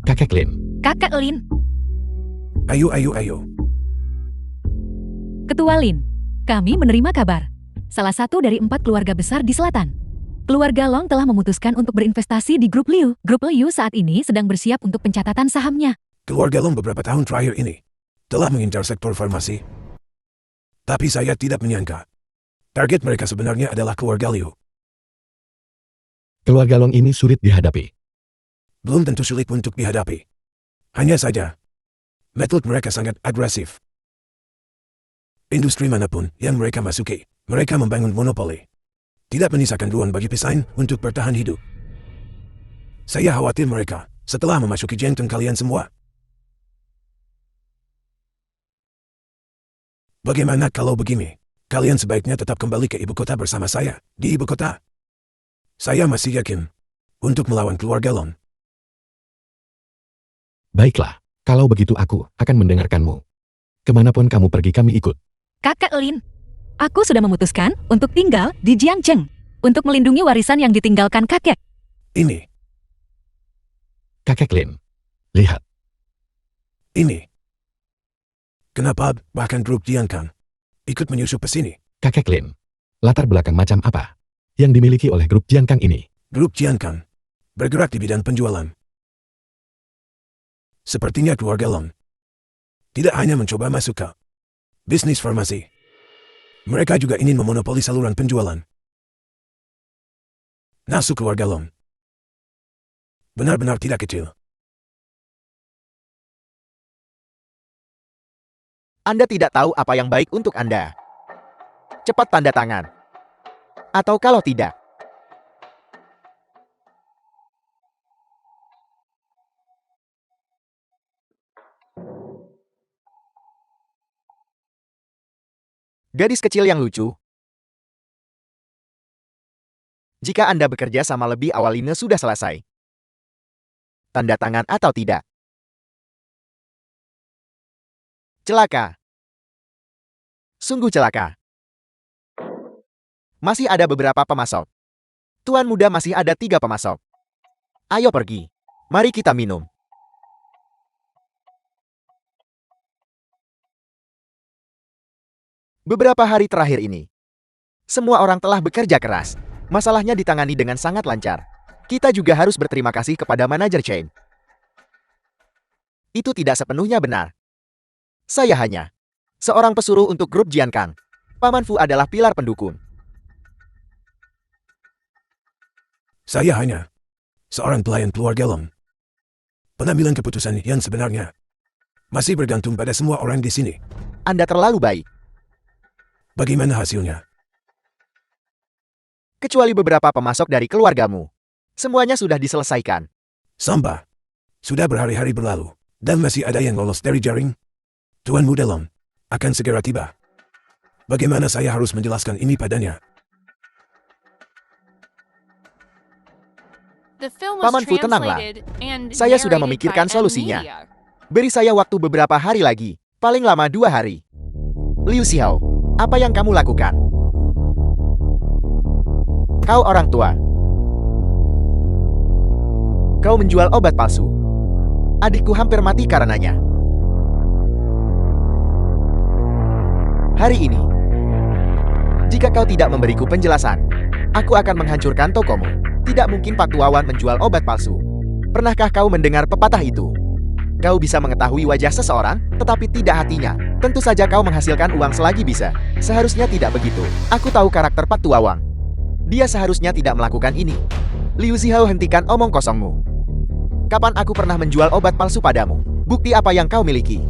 Kakek Lin. Kakak Lin. Ayo. Ketua Lin. Kami menerima kabar. Salah satu dari 4 keluarga besar di selatan. Keluarga Long telah memutuskan untuk berinvestasi di Grup Liu. Grup Liu saat ini sedang bersiap untuk pencatatan sahamnya. Keluarga Long beberapa tahun terakhir ini telah mengincar sektor farmasi. Tapi saya tidak menyangka target mereka sebenarnya adalah keluarga Liu. Keluarga Long ini sulit dihadapi. Belum tentu sulit untuk dihadapi. Hanya saja, metode mereka sangat agresif. Industri manapun yang mereka masuki, mereka membangun monopoli. Tidak menyisakan ruang bagi pesaing untuk bertahan hidup. Saya khawatir mereka setelah memasuki jantung kalian semua. Bagaimana kalau begini? Kalian sebaiknya tetap kembali ke ibu kota bersama saya, di ibu kota. Saya masih yakin untuk melawan keluarga Lon. Baiklah, kalau begitu aku akan mendengarkanmu. Kemanapun kamu pergi kami ikut. Kakak Lin. Aku sudah memutuskan untuk tinggal di Jiangcheng. Untuk melindungi warisan yang ditinggalkan kakek. Ini, Kakek Lin. Lihat. ini. Kenapa bahkan grup Jiangkan ikut menyusup ke sini? Kakek Lin. Latar belakang macam apa yang dimiliki oleh grup Jiangkang ini? Grup Jiangkan bergerak di bidang penjualan. Sepertinya keluarga Lon tidak hanya mencoba masuk ke bisnis farmasi. Mereka juga ingin memonopoli saluran penjualan. Nafsu keluarga Lon benar-benar tidak kecil. Anda tidak tahu apa yang baik untuk Anda. Cepat tanda tangan. Atau kalau tidak, gadis kecil yang lucu. Jika Anda bekerja sama lebih awal ini sudah selesai. Tanda tangan atau tidak. Celaka. Sungguh celaka. Masih ada beberapa pemasok. Tuan muda masih ada 3 pemasok. Ayo pergi. Mari kita minum. Beberapa hari terakhir ini, semua orang telah bekerja keras. Masalahnya ditangani dengan sangat lancar. Kita juga harus berterima kasih kepada manajer Chain. Itu tidak sepenuhnya benar. Saya hanya seorang pesuruh untuk grup Jiankang. Paman Fu adalah pilar pendukung. Saya hanya seorang pelayan keluarga Long. Pengambilan keputusan yang sebenarnya masih bergantung pada semua orang di sini. Anda terlalu baik. Bagaimana hasilnya? Kecuali beberapa pemasok dari keluargamu. Semuanya sudah diselesaikan. Samba, sudah berhari-hari berlalu, dan masih ada yang lolos dari jaring. Tuan Muda Long akan segera tiba. Bagaimana saya harus menjelaskan ini padanya? The film was Paman Fu, tenanglah. translated and Saya sudah narrated memikirkan by solusinya. Media. Beri saya waktu beberapa hari lagi. Paling lama 2 hari. Liu Xiao, apa yang kamu lakukan? Kau orang tua. Kau menjual obat palsu. Adikku hampir mati karenanya. Hari ini, jika kau tidak memberiku penjelasan, aku akan menghancurkan tokomu. Tidak mungkin Pak Tuawan menjual obat palsu. Pernahkah kau mendengar pepatah itu? Kau bisa mengetahui wajah seseorang, tetapi tidak hatinya. Tentu saja kau menghasilkan uang selagi bisa. Seharusnya tidak begitu. Aku tahu karakter Pak Tuawang. Dia seharusnya tidak melakukan ini. Liu Zihao, hentikan omong kosongmu. Kapan aku pernah menjual obat palsu padamu? Bukti apa yang kau miliki?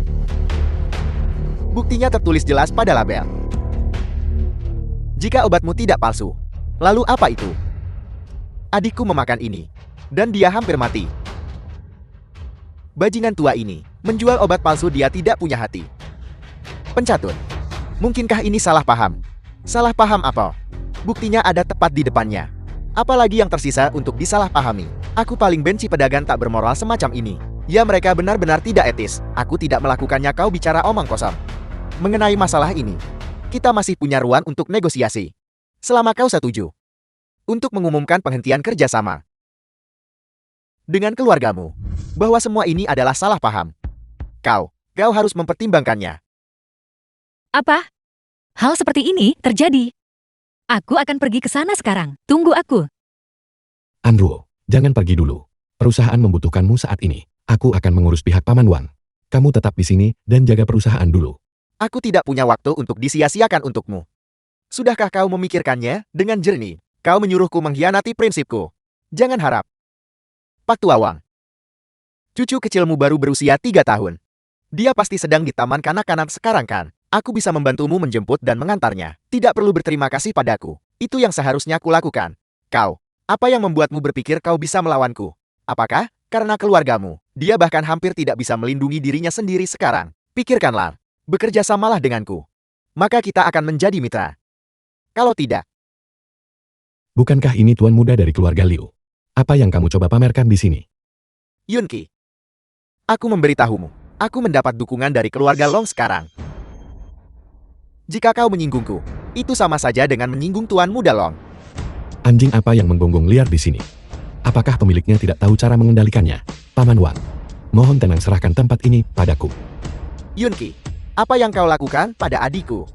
Buktinya tertulis jelas pada label. Jika obatmu tidak palsu, lalu apa itu? Adikku memakan ini, dan dia hampir mati. Bajingan tua ini menjual obat palsu, dia tidak punya hati. Pencatut. Mungkinkah ini salah paham? Salah paham apa? Buktinya ada tepat di depannya. Apalagi yang tersisa untuk disalahpahami? Aku paling benci pedagang tak bermoral semacam ini. Ya, mereka benar-benar tidak etis. Aku tidak melakukannya, kau bicara omong kosong. Mengenai masalah ini, kita masih punya ruang untuk negosiasi. Selama kau setuju untuk mengumumkan penghentian kerjasama dengan keluargamu, bahwa semua ini adalah salah paham. Kau harus mempertimbangkannya. Apa? Hal seperti ini terjadi. Aku akan pergi ke sana sekarang. Tunggu aku. Andrew, jangan pergi dulu. Perusahaan membutuhkanmu saat ini. Aku akan mengurus pihak Paman Wang. Kamu tetap di sini dan jaga perusahaan dulu. Aku tidak punya waktu untuk disia-siakan untukmu. Sudahkah kau memikirkannya dengan jernih? Kau menyuruhku mengkhianati prinsipku. Jangan harap. Pak Tuawang. Cucu kecilmu baru berusia 3 tahun. Dia pasti sedang di taman kanak-kanak sekarang kan? Aku bisa membantumu menjemput dan mengantarnya. Tidak perlu berterima kasih padaku. Itu yang seharusnya kulakukan. Kau, apa yang membuatmu berpikir kau bisa melawanku? Apakah karena keluargamu? Dia bahkan hampir tidak bisa melindungi dirinya sendiri sekarang. Pikirkanlah, bekerja samalah denganku. Maka kita akan menjadi mitra. Kalau tidak, Bukankah ini tuan muda dari keluarga Liu? Apa yang kamu coba pamerkan di sini? Yunki, aku memberitahumu. Aku mendapat dukungan dari keluarga Long sekarang. Jika kau menyinggungku, itu sama saja dengan menyinggung tuan muda Long. Anjing apa yang menggonggong liar di sini? Apakah pemiliknya tidak tahu cara mengendalikannya? Paman Wang, mohon tenang, serahkan tempat ini padaku. Yunki, apa yang kau lakukan pada adikku?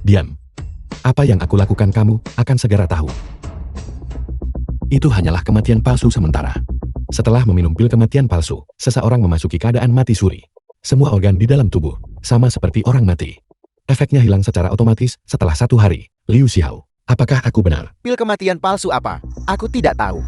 Diam. Apa yang aku lakukan kamu akan segera tahu. Itu hanyalah kematian palsu sementara. Setelah meminum pil kematian palsu, seseorang memasuki keadaan mati suri. Semua organ di dalam tubuh sama seperti orang mati. Efeknya hilang secara otomatis setelah 1 hari. Liu Xiao, apakah aku benar? Pil kematian palsu apa? Aku tidak tahu.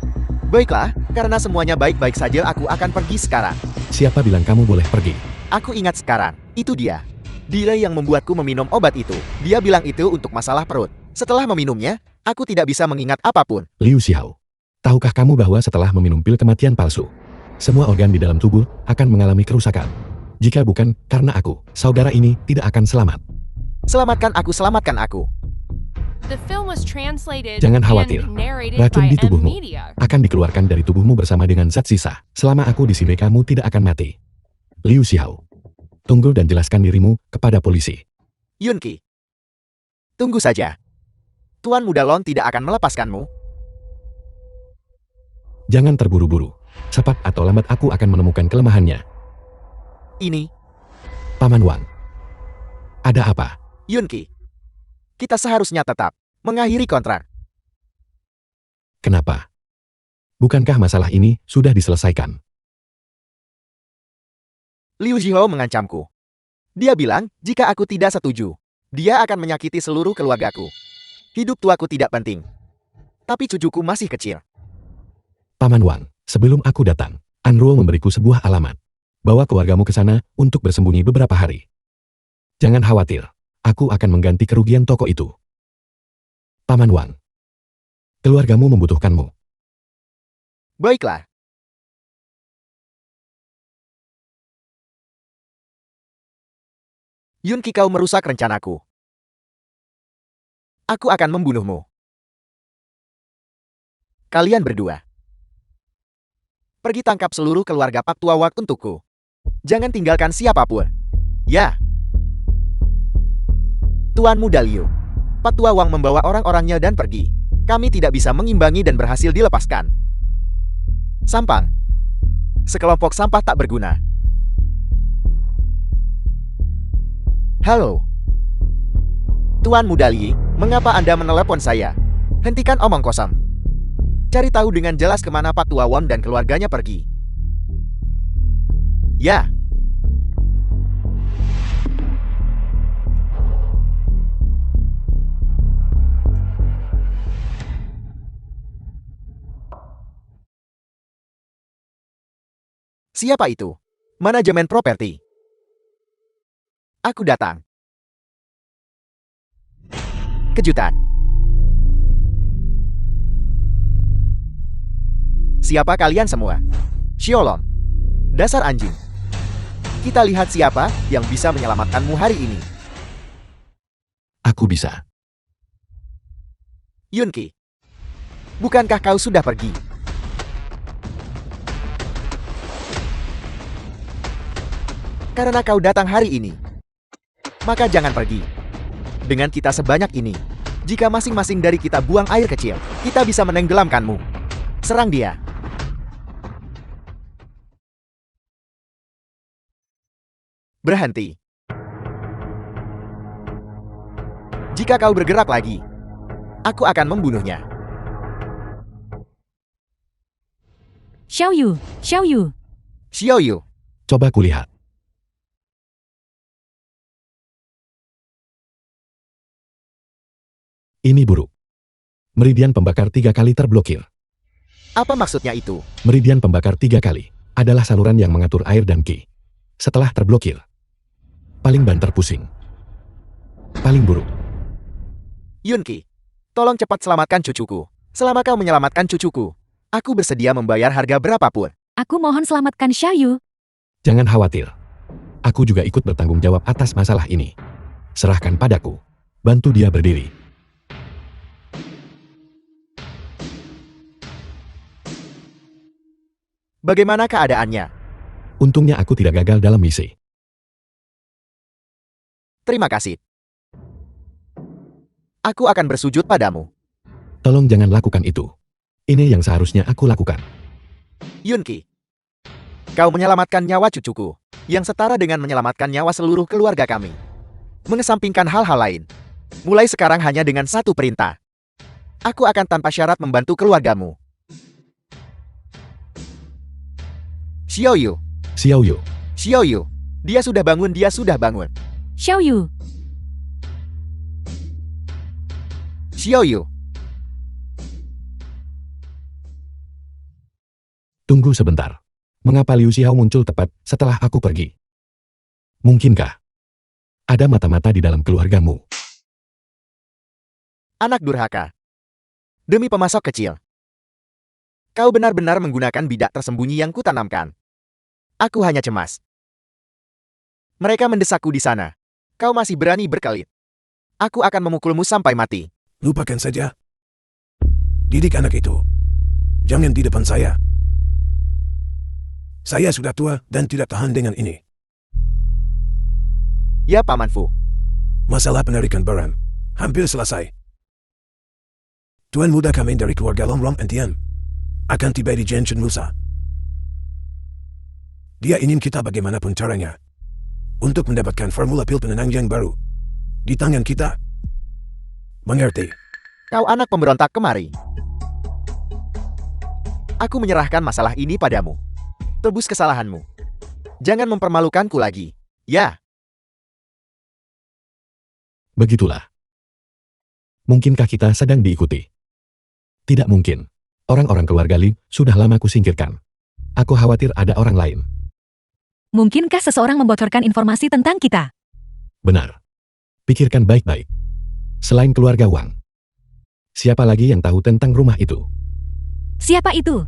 Baiklah, karena semuanya baik-baik saja, aku akan pergi sekarang. Siapa bilang kamu boleh pergi? Aku ingat sekarang, itu dia. Dia yang membuatku meminum obat itu. Dia bilang itu untuk masalah perut. Setelah meminumnya, aku tidak bisa mengingat apapun. Liu Xiao, tahukah kamu bahwa setelah meminum pil kematian palsu, semua organ di dalam tubuh akan mengalami kerusakan? Jika bukan karena aku, saudara ini tidak akan selamat. Selamatkan aku, selamatkan aku. The film was translated Jangan khawatir. and narrated Racun by di tubuhmu Media. akan dikeluarkan dari tubuhmu bersama dengan zat sisa. Selama aku di sini, kamu tidak akan mati. Liu Xiao, tunggu dan jelaskan dirimu kepada polisi. Yunki, tunggu saja. Tuan muda Long tidak akan melepaskanmu. Jangan terburu-buru. Cepat atau lambat aku akan menemukan kelemahannya. Ini, Paman Wang, ada apa? Yunki. Kita seharusnya tetap mengakhiri kontrak. Kenapa? Bukankah masalah ini sudah diselesaikan? Liu Zihao mengancamku. Dia bilang, jika aku tidak setuju, dia akan menyakiti seluruh keluargaku. Hidup tuaku tidak penting. Tapi cucuku masih kecil. Paman Wang, sebelum aku datang, Anruo memberiku sebuah alamat. Bawa keluargamu ke sana untuk bersembunyi beberapa hari. Jangan khawatir, aku akan mengganti kerugian toko itu. Paman Wang, keluargamu membutuhkanmu. Baiklah. Yunki, kau merusak rencanaku. Aku akan membunuhmu. Kalian berdua. Pergi tangkap seluruh keluarga Pak Tua Wang untukku. Jangan tinggalkan siapapun. Ya. Tuan Muda Liu. Pak Tua Wang membawa orang-orangnya dan pergi. Kami tidak bisa mengimbangi dan berhasil dilepaskan. Sampang. Sekelompok sampah tak berguna. Halo. Tuan Muda Li, mengapa Anda menelepon saya? Hentikan omong kosong. Cari tahu dengan jelas kemana Pak Tua Wang dan keluarganya pergi. Ya. Siapa itu? Manajemen properti. Aku datang. Kejutan. Siapa kalian semua? Xiaolong. Dasar anjing. Kita lihat siapa yang bisa menyelamatkanmu hari ini. Aku bisa. Yunki. Bukankah kau sudah pergi? Karena kau datang hari ini, maka jangan pergi. Dengan kita sebanyak ini, jika masing-masing dari kita buang air kecil, kita bisa menenggelamkanmu. Serang dia. Berhenti. Jika kau bergerak lagi, aku akan membunuhnya. Xiao Yu, Xiao Yu. Xiao Yu. Coba kulihat. Ini buruk. Meridian pembakar 3 kali terblokir. Apa maksudnya itu? Meridian pembakar 3 kali adalah saluran yang mengatur air dan ki. Setelah terblokir, paling banter pusing. Paling buruk. Yunki, tolong cepat selamatkan cucuku. Selama kau menyelamatkan cucuku, aku bersedia membayar harga berapapun. Aku mohon selamatkan Xiao Yu. Jangan khawatir. Aku juga ikut bertanggung jawab atas masalah ini. Serahkan padaku. Bantu dia berdiri. Bagaimana keadaannya? Untungnya aku tidak gagal dalam misi. Terima kasih. Aku akan bersujud padamu. Tolong jangan lakukan itu. Ini yang seharusnya aku lakukan. Yunki, kau menyelamatkan nyawa cucuku, yang setara dengan menyelamatkan nyawa seluruh keluarga kami. Mengesampingkan hal-hal lain. Mulai sekarang hanya dengan satu perintah. Aku akan tanpa syarat membantu keluargamu. Xiao Yu. Xiao Yu. Xiao Yu. Dia sudah bangun, dia sudah bangun. Xiao Yu. Xiao Yu. Tunggu sebentar. Mengapa Liu Xiao muncul tepat setelah aku pergi? Mungkinkah ada mata-mata di dalam keluargamu? Anak durhaka. Demi pemasok kecil. Kau benar-benar menggunakan bidak tersembunyi yang kutanamkan. Aku hanya cemas. Mereka mendesakku di sana. Kau masih berani berkelit. Aku akan memukulmu sampai mati. Lupakan saja. Didik anak itu. Jangan di depan saya. Saya sudah tua dan tidak tahan dengan ini. Ya, Paman Fu. Masalah penarikan barang hampir selesai. Tuan muda kami dari keluarga Long Rom Entian akan tiba di Genshin Musa. Dia ingin kita bagaimanapun caranya untuk mendapatkan formula pil penenang yang baru di tangan kita. Mengerti? Kau anak pemberontak kemari. Aku menyerahkan masalah ini padamu. Tebus kesalahanmu. Jangan mempermalukanku lagi. Ya. Begitulah. Mungkinkah kita sedang diikuti? Tidak mungkin. Orang-orang keluarga Li sudah lama kusingkirkan. Aku khawatir ada orang lain. Mungkinkah seseorang membocorkan informasi tentang kita? Benar. Pikirkan baik-baik. Selain keluarga Wang, siapa lagi yang tahu tentang rumah itu? Siapa itu?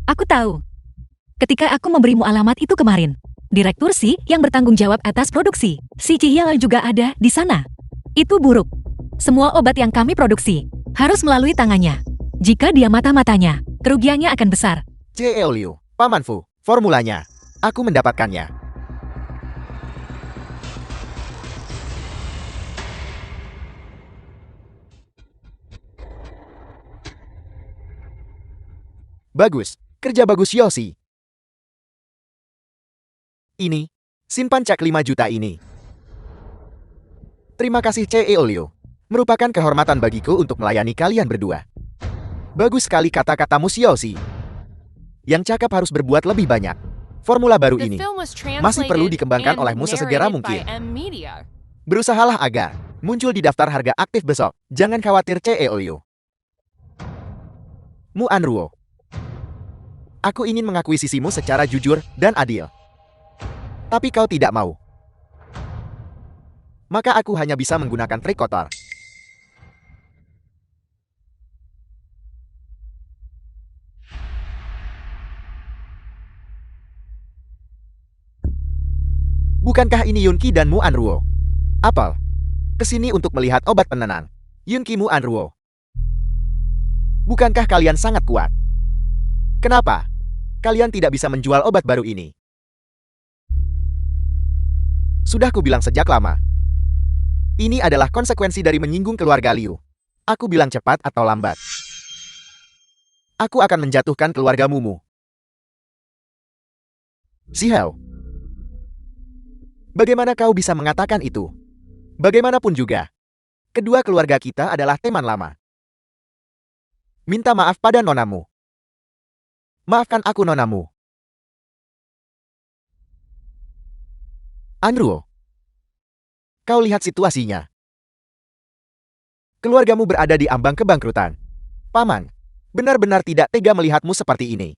Aku tahu. Ketika aku memberimu alamat itu kemarin, Direktur Si yang bertanggung jawab atas produksi, si Cihyal juga ada di sana. Itu buruk. Semua obat yang kami produksi harus melalui tangannya. Jika dia mata-matanya, kerugiannya akan besar. C.E. Liu, Paman Fu, formulanya. Aku mendapatkannya. Bagus, kerja bagus Yoshi. Ini, simpan cek 5 juta ini. Terima kasih C.E. Liu. Merupakan kehormatan bagiku untuk melayani kalian berdua. Bagus sekali kata-katamu Yoshi. Yang cakap harus berbuat lebih banyak. Formula baru The ini film was masih perlu translated dikembangkan and olehmu sesegera narrated mungkin. by M-Media. Berusahalah agar muncul di daftar harga aktif besok. Jangan khawatir C.E. Liu. Mu Anruo. Aku ingin mengakuisisimu secara jujur dan adil. Tapi kau tidak mau. Maka aku hanya bisa menggunakan trik kotor. Bukankah ini Yunki dan Mu Anruo? Apel, kesini untuk melihat obat penenang. Yunki Mu Anruo. Bukankah kalian sangat kuat? Kenapa? Kalian tidak bisa menjual obat baru ini. Sudah kubilang sejak lama. Ini adalah konsekuensi dari menyinggung keluarga Liu. Aku bilang cepat atau lambat. Aku akan menjatuhkan keluarga Mumu. Si Hao. Bagaimana kau bisa mengatakan itu? Bagaimanapun juga, kedua keluarga kita adalah teman lama. Minta maaf pada nonamu. Maafkan aku nonamu. Anruo. Kau lihat situasinya. Keluargamu berada di ambang kebangkrutan. Paman, benar-benar tidak tega melihatmu seperti ini.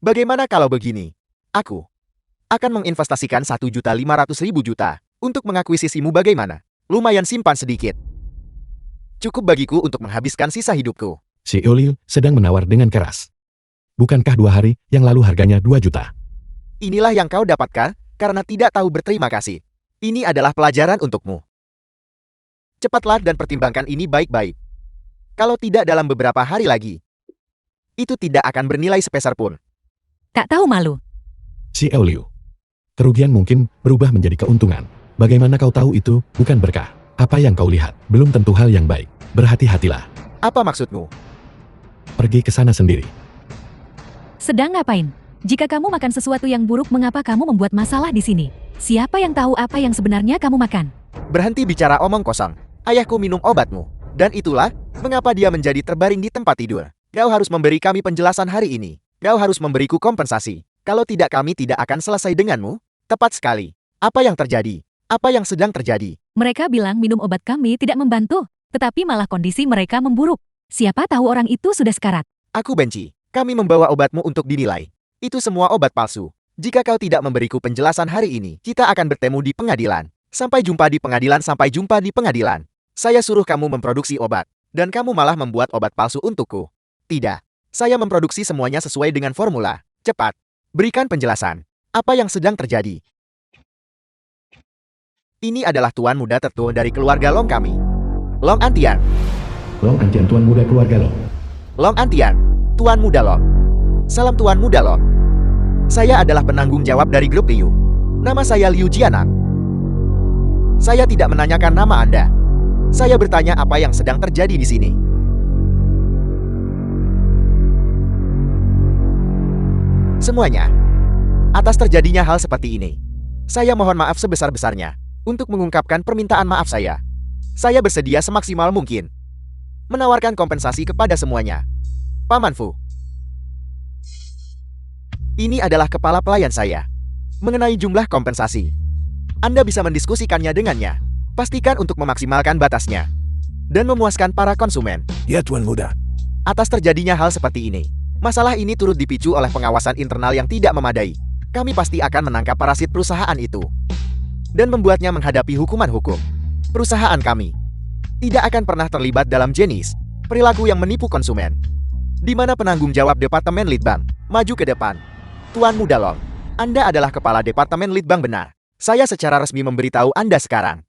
Bagaimana kalau begini? Aku akan menginvestasikan 1.500.000 juta untuk mengakuisisimu bagaimana? Lumayan simpan sedikit. Cukup bagiku untuk menghabiskan sisa hidupku. C.E. Liu sedang menawar dengan keras. Bukankah 2 hari yang lalu harganya 2 juta? Inilah yang kau dapatkan karena tidak tahu berterima kasih. Ini adalah pelajaran untukmu. Cepatlah dan pertimbangkan ini baik-baik. Kalau tidak dalam beberapa hari lagi, itu tidak akan bernilai sepeser pun. Tak tahu malu. C.E. Liu. Kerugian mungkin berubah menjadi keuntungan. Bagaimana kau tahu itu bukan berkah? Apa yang kau lihat belum tentu hal yang baik. Berhati-hatilah. Apa maksudmu? Pergi ke sana sendiri. Sedang ngapain? Jika kamu makan sesuatu yang buruk, mengapa kamu membuat masalah di sini? Siapa yang tahu apa yang sebenarnya kamu makan? Berhenti bicara omong kosong. Ayahku minum obatmu. Dan itulah mengapa dia menjadi terbaring di tempat tidur. Kau harus memberi kami penjelasan hari ini. Kau harus memberiku kompensasi. Kalau tidak, kami tidak akan selesai denganmu. Tepat sekali. Apa yang terjadi? Apa yang sedang terjadi? Mereka bilang minum obat kami tidak membantu, tetapi malah kondisi mereka memburuk. Siapa tahu orang itu sudah sekarat. Aku benci. Kami membawa obatmu untuk dinilai. Itu semua obat palsu. Jika kau tidak memberiku penjelasan hari ini, kita akan bertemu di pengadilan. Sampai jumpa di pengadilan, sampai jumpa di pengadilan. Saya suruh kamu memproduksi obat, dan kamu malah membuat obat palsu untukku. Tidak. Saya memproduksi semuanya sesuai dengan formula. Cepat. Berikan penjelasan. Apa yang sedang terjadi? Ini adalah tuan muda tertua dari keluarga Long kami. Long Antian. Long Antian, tuan muda keluarga Long. Long Antian. Tuan muda Long. Salam tuan muda Long. Saya adalah penanggung jawab dari grup Liu. Nama saya Liu Jianang. Saya tidak menanyakan nama Anda. Saya bertanya apa yang sedang terjadi di sini. Semuanya. Atas terjadinya hal seperti ini, saya mohon maaf sebesar-besarnya untuk mengungkapkan permintaan maaf saya. Saya bersedia semaksimal mungkin menawarkan kompensasi kepada semuanya. Paman Fu. Ini adalah kepala pelayan saya. Mengenai jumlah kompensasi, Anda bisa mendiskusikannya dengannya. Pastikan untuk memaksimalkan batasnya dan memuaskan para konsumen. Ya, Tuan Muda. Atas terjadinya hal seperti ini, masalah ini turut dipicu oleh pengawasan internal yang tidak memadai. Kami pasti akan menangkap parasit perusahaan itu dan membuatnya menghadapi hukuman hukum. Perusahaan kami tidak akan pernah terlibat dalam jenis perilaku yang menipu konsumen. Di mana penanggung jawab Departemen Litbang maju ke depan. Tuan Muda Long, Anda adalah kepala Departemen Litbang benar. Saya secara resmi memberitahu Anda sekarang.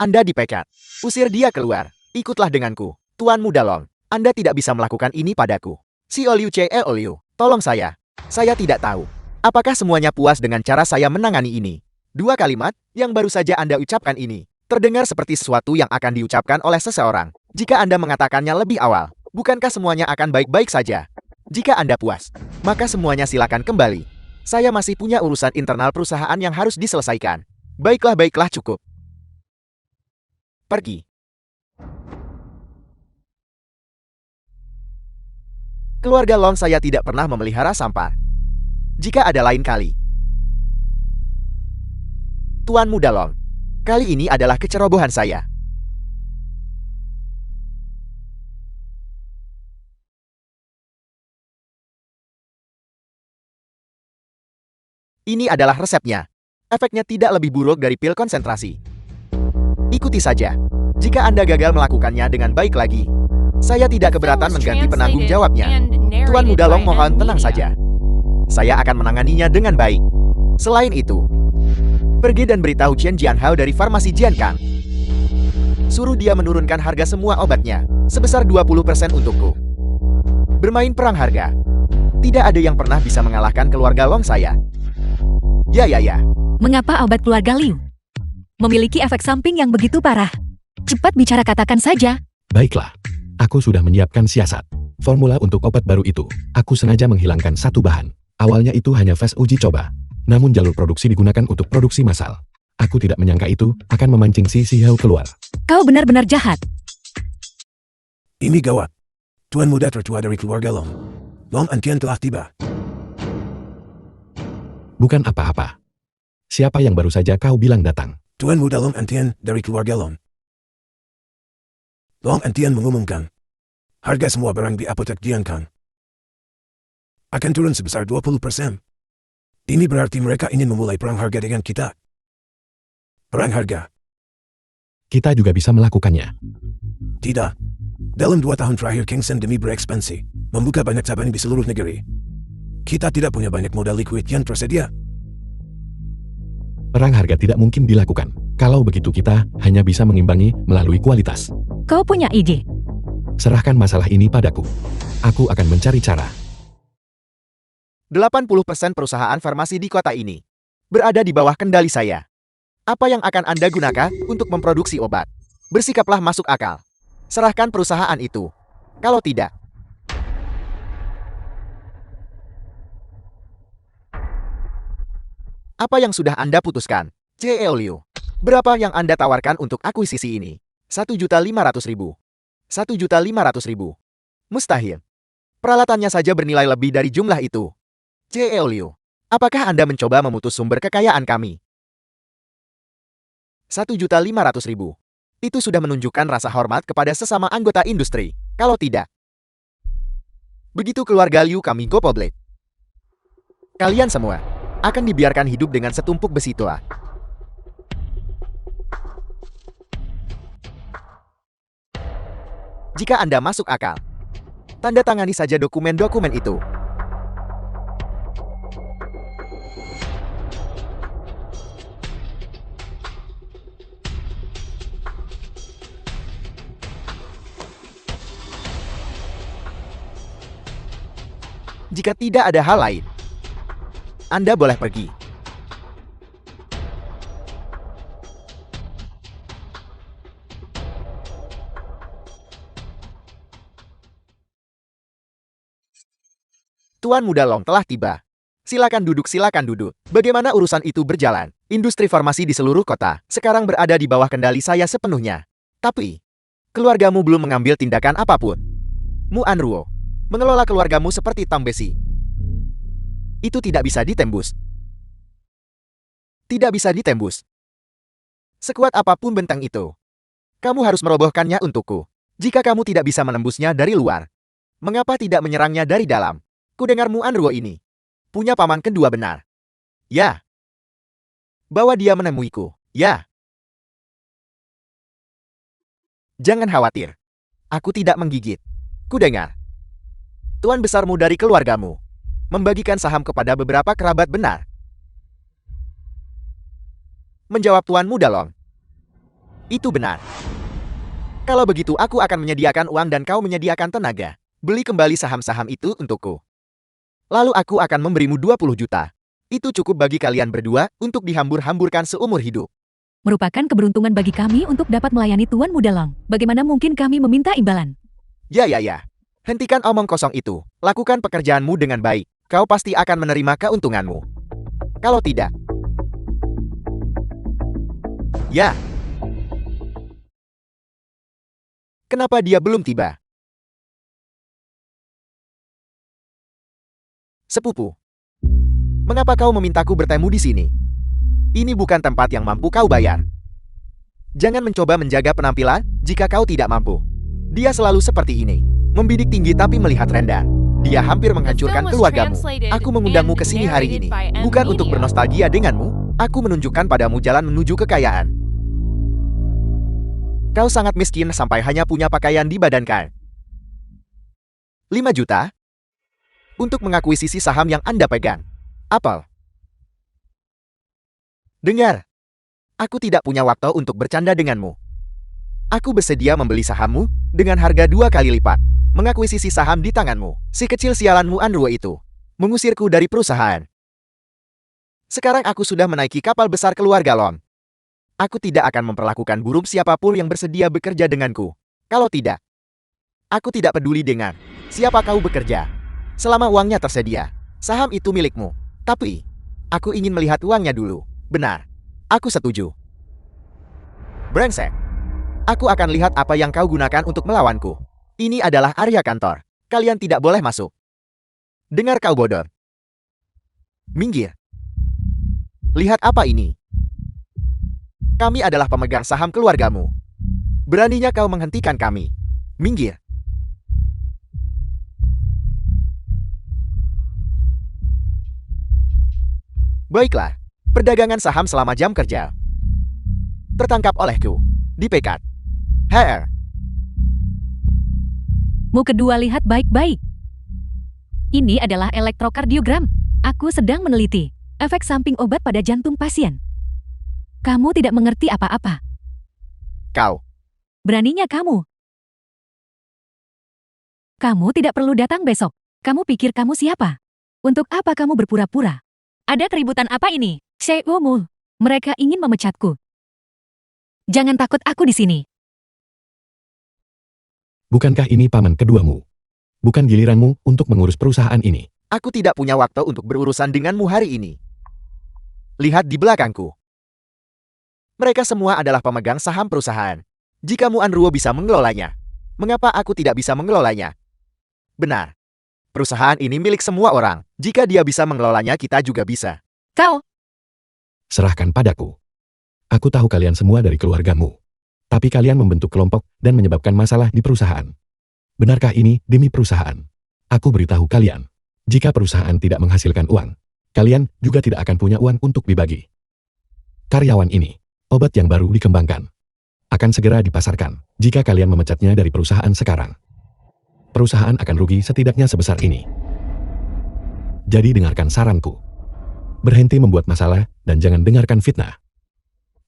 Anda dipecat. Usir dia keluar. Ikutlah denganku. Tuan Muda Long, Anda tidak bisa melakukan ini padaku. Si Oliu Oliu, tolong saya. Saya tidak tahu. Apakah semuanya puas dengan cara saya menangani ini? Dua kalimat yang baru saja Anda ucapkan ini terdengar seperti sesuatu yang akan diucapkan oleh seseorang. Jika Anda mengatakannya lebih awal, bukankah semuanya akan baik-baik saja? Jika Anda puas, maka semuanya silakan kembali. Saya masih punya urusan internal perusahaan yang harus diselesaikan. Baiklah, cukup. Pergi. Keluarga Long saya tidak pernah memelihara sampah. Jika ada lain kali. Tuan Muda Long, kali ini adalah kecerobohan saya. Ini adalah resepnya. Efeknya tidak lebih buruk dari pil konsentrasi. Ikuti saja. Jika Anda gagal melakukannya dengan baik lagi, saya tidak keberatan mengganti penanggung jawabnya. Tuan Muda Long mohon tenang saja. Saya akan menanganinya dengan baik. Selain itu, pergi dan beritahu Chen Jianhao dari farmasi Jiankang. Suruh dia menurunkan harga semua obatnya, sebesar 20% untukku. Bermain perang harga. Tidak ada yang pernah bisa mengalahkan keluarga Long saya. Ya. Mengapa obat keluarga Liu memiliki efek samping yang begitu parah? Cepat bicara, katakan saja. Baiklah, aku sudah menyiapkan siasat. Formula untuk obat baru itu, aku sengaja menghilangkan satu bahan. Awalnya itu hanya fase uji coba. Namun jalur produksi digunakan untuk produksi massal. Aku tidak menyangka itu akan memancing si Xiao keluar. Kau benar-benar jahat. Ini gawat. Tuan muda tertua dari keluarga Long. Long Antian telah tiba. Bukan apa-apa. Siapa yang baru saja kau bilang datang? Tuan muda Long Antian dari keluarga Long. Long Antian mengumumkan, harga semua barang di apotek Jiankang akan turun sebesar 20%. Ini berarti mereka ingin memulai perang harga dengan kita. Perang harga. Kita juga bisa melakukannya. Tidak. Dalam 2 tahun terakhir Kingston demi berekspansi, membuka banyak cabang di seluruh negeri. Kita tidak punya banyak modal liquid yang tersedia. Perang harga tidak mungkin dilakukan. Kalau begitu kita hanya bisa mengimbangi melalui kualitas. Kau punya ide? Serahkan masalah ini padaku. Aku akan mencari cara. 80% perusahaan farmasi di kota ini berada di bawah kendali saya. Apa yang akan Anda gunakan untuk memproduksi obat? Bersikaplah masuk akal. Serahkan perusahaan itu. Kalau tidak, apa yang sudah Anda putuskan? Liu, berapa yang Anda tawarkan untuk akuisisi ini? 1.500.000. 1.500.000. Mustahil. Peralatannya saja bernilai lebih dari jumlah itu. Liu, apakah Anda mencoba memutus sumber kekayaan kami? 1.500.000. Itu sudah menunjukkan rasa hormat kepada sesama anggota industri. Kalau tidak, begitu keluarga Liu kami go public, kalian semua akan dibiarkan hidup dengan setumpuk besi tua. Jika Anda masuk akal, tanda tangani saja dokumen-dokumen itu. Jika tidak ada hal lain, Anda boleh pergi. Tuan Muda Long telah tiba. Silakan duduk. Bagaimana urusan itu berjalan? Industri farmasi di seluruh kota sekarang berada di bawah kendali saya sepenuhnya. Tapi, keluargamu belum mengambil tindakan apapun. Mu Anruo, mengelola keluargamu seperti tang besi. Itu tidak bisa ditembus. Tidak bisa ditembus. Sekuat apapun bentang itu, kamu harus merobohkannya untukku. Jika kamu tidak bisa menembusnya dari luar, mengapa tidak menyerangnya dari dalam? Kudengar Mu Anruo ini punya paman kedua benar. Ya. Bawa dia menemuiku. Ya. Jangan khawatir. Aku tidak menggigit. Kudengar. Tuan besarmu dari keluargamu membagikan saham kepada beberapa kerabat benar. Menjawab Tuan Muda Long. Itu benar. Kalau begitu aku akan menyediakan uang dan kau menyediakan tenaga. Beli kembali saham-saham itu untukku. Lalu aku akan memberimu 20 juta. Itu cukup bagi kalian berdua untuk dihambur-hamburkan seumur hidup. Merupakan keberuntungan bagi kami untuk dapat melayani Tuan Muda Long. Bagaimana mungkin kami meminta imbalan? Ya. Hentikan omong kosong itu. Lakukan pekerjaanmu dengan baik. Kau pasti akan menerima keuntunganmu. Kalau tidak, ya. Kenapa dia belum tiba? Sepupu, mengapa kau memintaku bertemu di sini? Ini bukan tempat yang mampu kau bayar. Jangan mencoba menjaga penampilan jika kau tidak mampu. Dia selalu seperti ini, membidik tinggi tapi melihat rendah. Dia hampir menghancurkan keluargamu. Aku mengundangmu ke sini hari ini, bukan untuk bernostalgia denganmu. Aku menunjukkan padamu jalan menuju kekayaan. Kau sangat miskin sampai hanya punya pakaian di badan kau. 5 juta? Untuk mengakuisisi saham yang Anda pegang. Apel. Dengar. Aku tidak punya waktu untuk bercanda denganmu. Aku bersedia membeli sahammu dengan harga 2 kali lipat. Mengakuisisi saham di tanganmu. Si kecil sialanmu Anruo itu mengusirku dari perusahaan. Sekarang aku sudah menaiki kapal besar keluarga Long. Aku tidak akan memperlakukan buruk siapapun yang bersedia bekerja denganku. Kalau tidak, aku tidak peduli dengan siapa kau bekerja. Selama uangnya tersedia, saham itu milikmu. Tapi, aku ingin melihat uangnya dulu. Benar, aku setuju. Brengsek. Aku akan lihat apa yang kau gunakan untuk melawanku. Ini adalah area kantor. Kalian tidak boleh masuk. Dengar kau bodoh. Minggir. Lihat apa ini. Kami adalah pemegang saham keluargamu. Beraninya kau menghentikan kami. Minggir. Baiklah. Perdagangan saham selama jam kerja. Tertangkap olehku. Dipecat. HR. Mu kedua lihat baik-baik. Ini adalah elektrokardiogram. Aku sedang meneliti efek samping obat pada jantung pasien. Kamu tidak mengerti apa-apa. Kau. Beraninya kamu. Kamu tidak perlu datang besok. Kamu pikir kamu siapa? Untuk apa kamu berpura-pura? Ada keributan apa ini? CEO-mu. Mereka ingin memecatku. Jangan takut aku di sini. Bukankah ini paman keduamu? Bukan giliranmu untuk mengurus perusahaan ini. Aku tidak punya waktu untuk berurusan denganmu hari ini. Lihat di belakangku. Mereka semua adalah pemegang saham perusahaan. Jika Mu Anruo bisa mengelolanya, mengapa aku tidak bisa mengelolanya? Benar. Perusahaan ini milik semua orang. Jika dia bisa mengelolanya, kita juga bisa. Kau. Serahkan padaku. Aku tahu kalian semua dari keluargamu. Tapi kalian membentuk kelompok dan menyebabkan masalah di perusahaan. Benarkah ini demi perusahaan? Aku beritahu kalian. Jika perusahaan tidak menghasilkan uang, kalian juga tidak akan punya uang untuk dibagi. Karyawan ini, obat yang baru dikembangkan, akan segera dipasarkan jika kalian memecatnya dari perusahaan sekarang. Perusahaan akan rugi setidaknya sebesar ini. Jadi dengarkan saranku. Berhenti membuat masalah dan jangan dengarkan fitnah.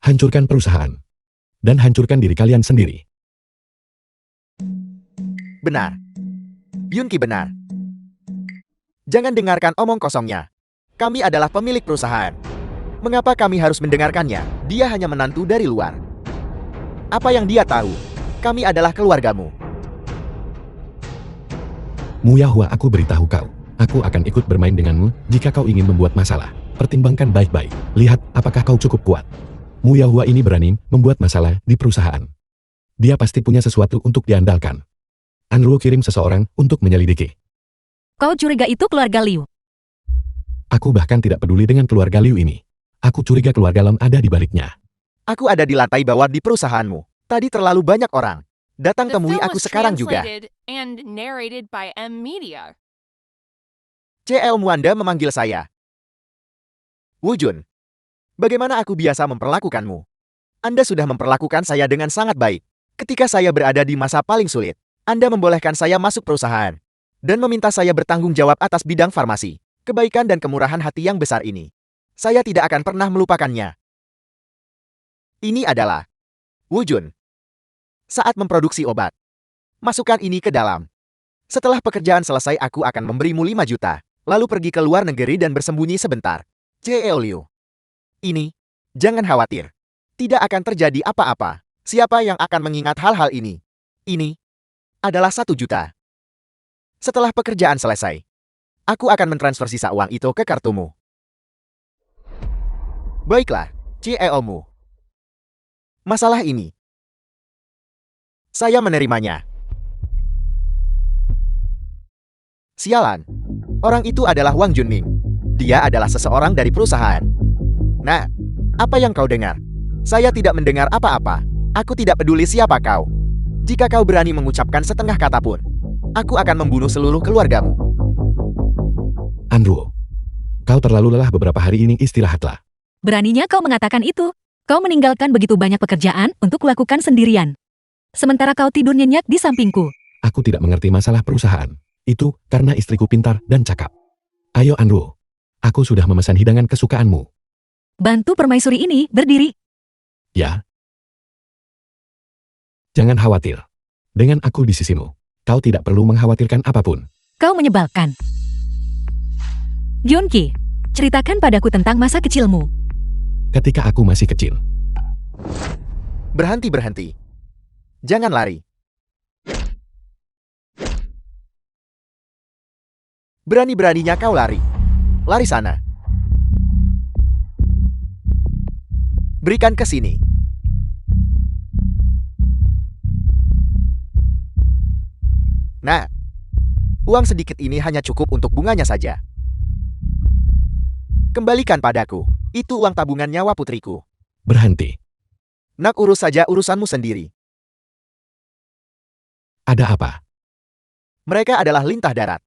Hancurkan perusahaan. Dan hancurkan diri kalian sendiri. Benar. Yunki benar. Jangan dengarkan omong kosongnya. Kami adalah pemilik perusahaan. Mengapa kami harus mendengarkannya? Dia hanya menantu dari luar. Apa yang dia tahu? Kami adalah keluargamu. Mu Yahua, aku beritahu kau. Aku akan ikut bermain denganmu jika kau ingin membuat masalah. Pertimbangkan baik-baik. Lihat apakah kau cukup kuat. Mu Yahua ini berani membuat masalah di perusahaan. Dia pasti punya sesuatu untuk diandalkan. Anruo kirim seseorang untuk menyelidiki. Kau curiga itu keluarga Liu. Aku bahkan tidak peduli dengan keluarga Liu ini. Aku curiga keluarga Long ada di baliknya. Aku ada di lantai bawah di perusahaanmu. Tadi terlalu banyak orang. Datang The temui film aku was sekarang juga. translated and narrated by M Media. CL Muanda memanggil saya. Wujun. Bagaimana aku biasa memperlakukanmu? Anda sudah memperlakukan saya dengan sangat baik. Ketika saya berada di masa paling sulit, Anda membolehkan saya masuk perusahaan. Dan meminta saya bertanggung jawab atas bidang farmasi. Kebaikan dan kemurahan hati yang besar ini. Saya tidak akan pernah melupakannya. Ini adalah Wujun. Saat memproduksi obat. Masukkan ini ke dalam. Setelah pekerjaan selesai aku akan memberimu 5 juta. Lalu pergi ke luar negeri dan bersembunyi sebentar. C.E.O. Liu. Ini, jangan khawatir. Tidak akan terjadi apa-apa. Siapa yang akan mengingat hal-hal ini? Ini adalah 1 juta. Setelah pekerjaan selesai, aku akan mentransfer sisa uang itu ke kartumu. Baiklah, CEO-mu. Masalah ini, saya menerimanya. Sialan. Orang itu adalah Wang Junming. Dia adalah seseorang dari perusahaan. Nah, apa yang kau dengar? Saya tidak mendengar apa-apa. Aku tidak peduli siapa kau. Jika kau berani mengucapkan setengah kata pun, aku akan membunuh seluruh keluargamu. Andrew, kau terlalu lelah beberapa hari ini, istirahatlah. Beraninya kau mengatakan itu. Kau meninggalkan begitu banyak pekerjaan untuk lakukan sendirian. Sementara kau tidur nyenyak di sampingku. Aku tidak mengerti masalah perusahaan. Itu karena istriku pintar dan cakap. Ayo Andrew, aku sudah memesan hidangan kesukaanmu. Bantu permaisuri ini berdiri. Ya. Jangan khawatir. Dengan aku di sisimu, kau tidak perlu mengkhawatirkan apapun. Kau menyebalkan. Yunki, ceritakan padaku tentang masa kecilmu. Ketika aku masih kecil, Berhenti. Jangan lari. Berani-beraninya kau lari. Lari sana. Berikan ke sini. Nah, uang sedikit ini hanya cukup untuk bunganya saja. Kembalikan padaku. Itu uang tabungan nyawa putriku. berhenti. Nak, urus saja urusanmu sendiri. Ada apa? Mereka adalah lintah darat.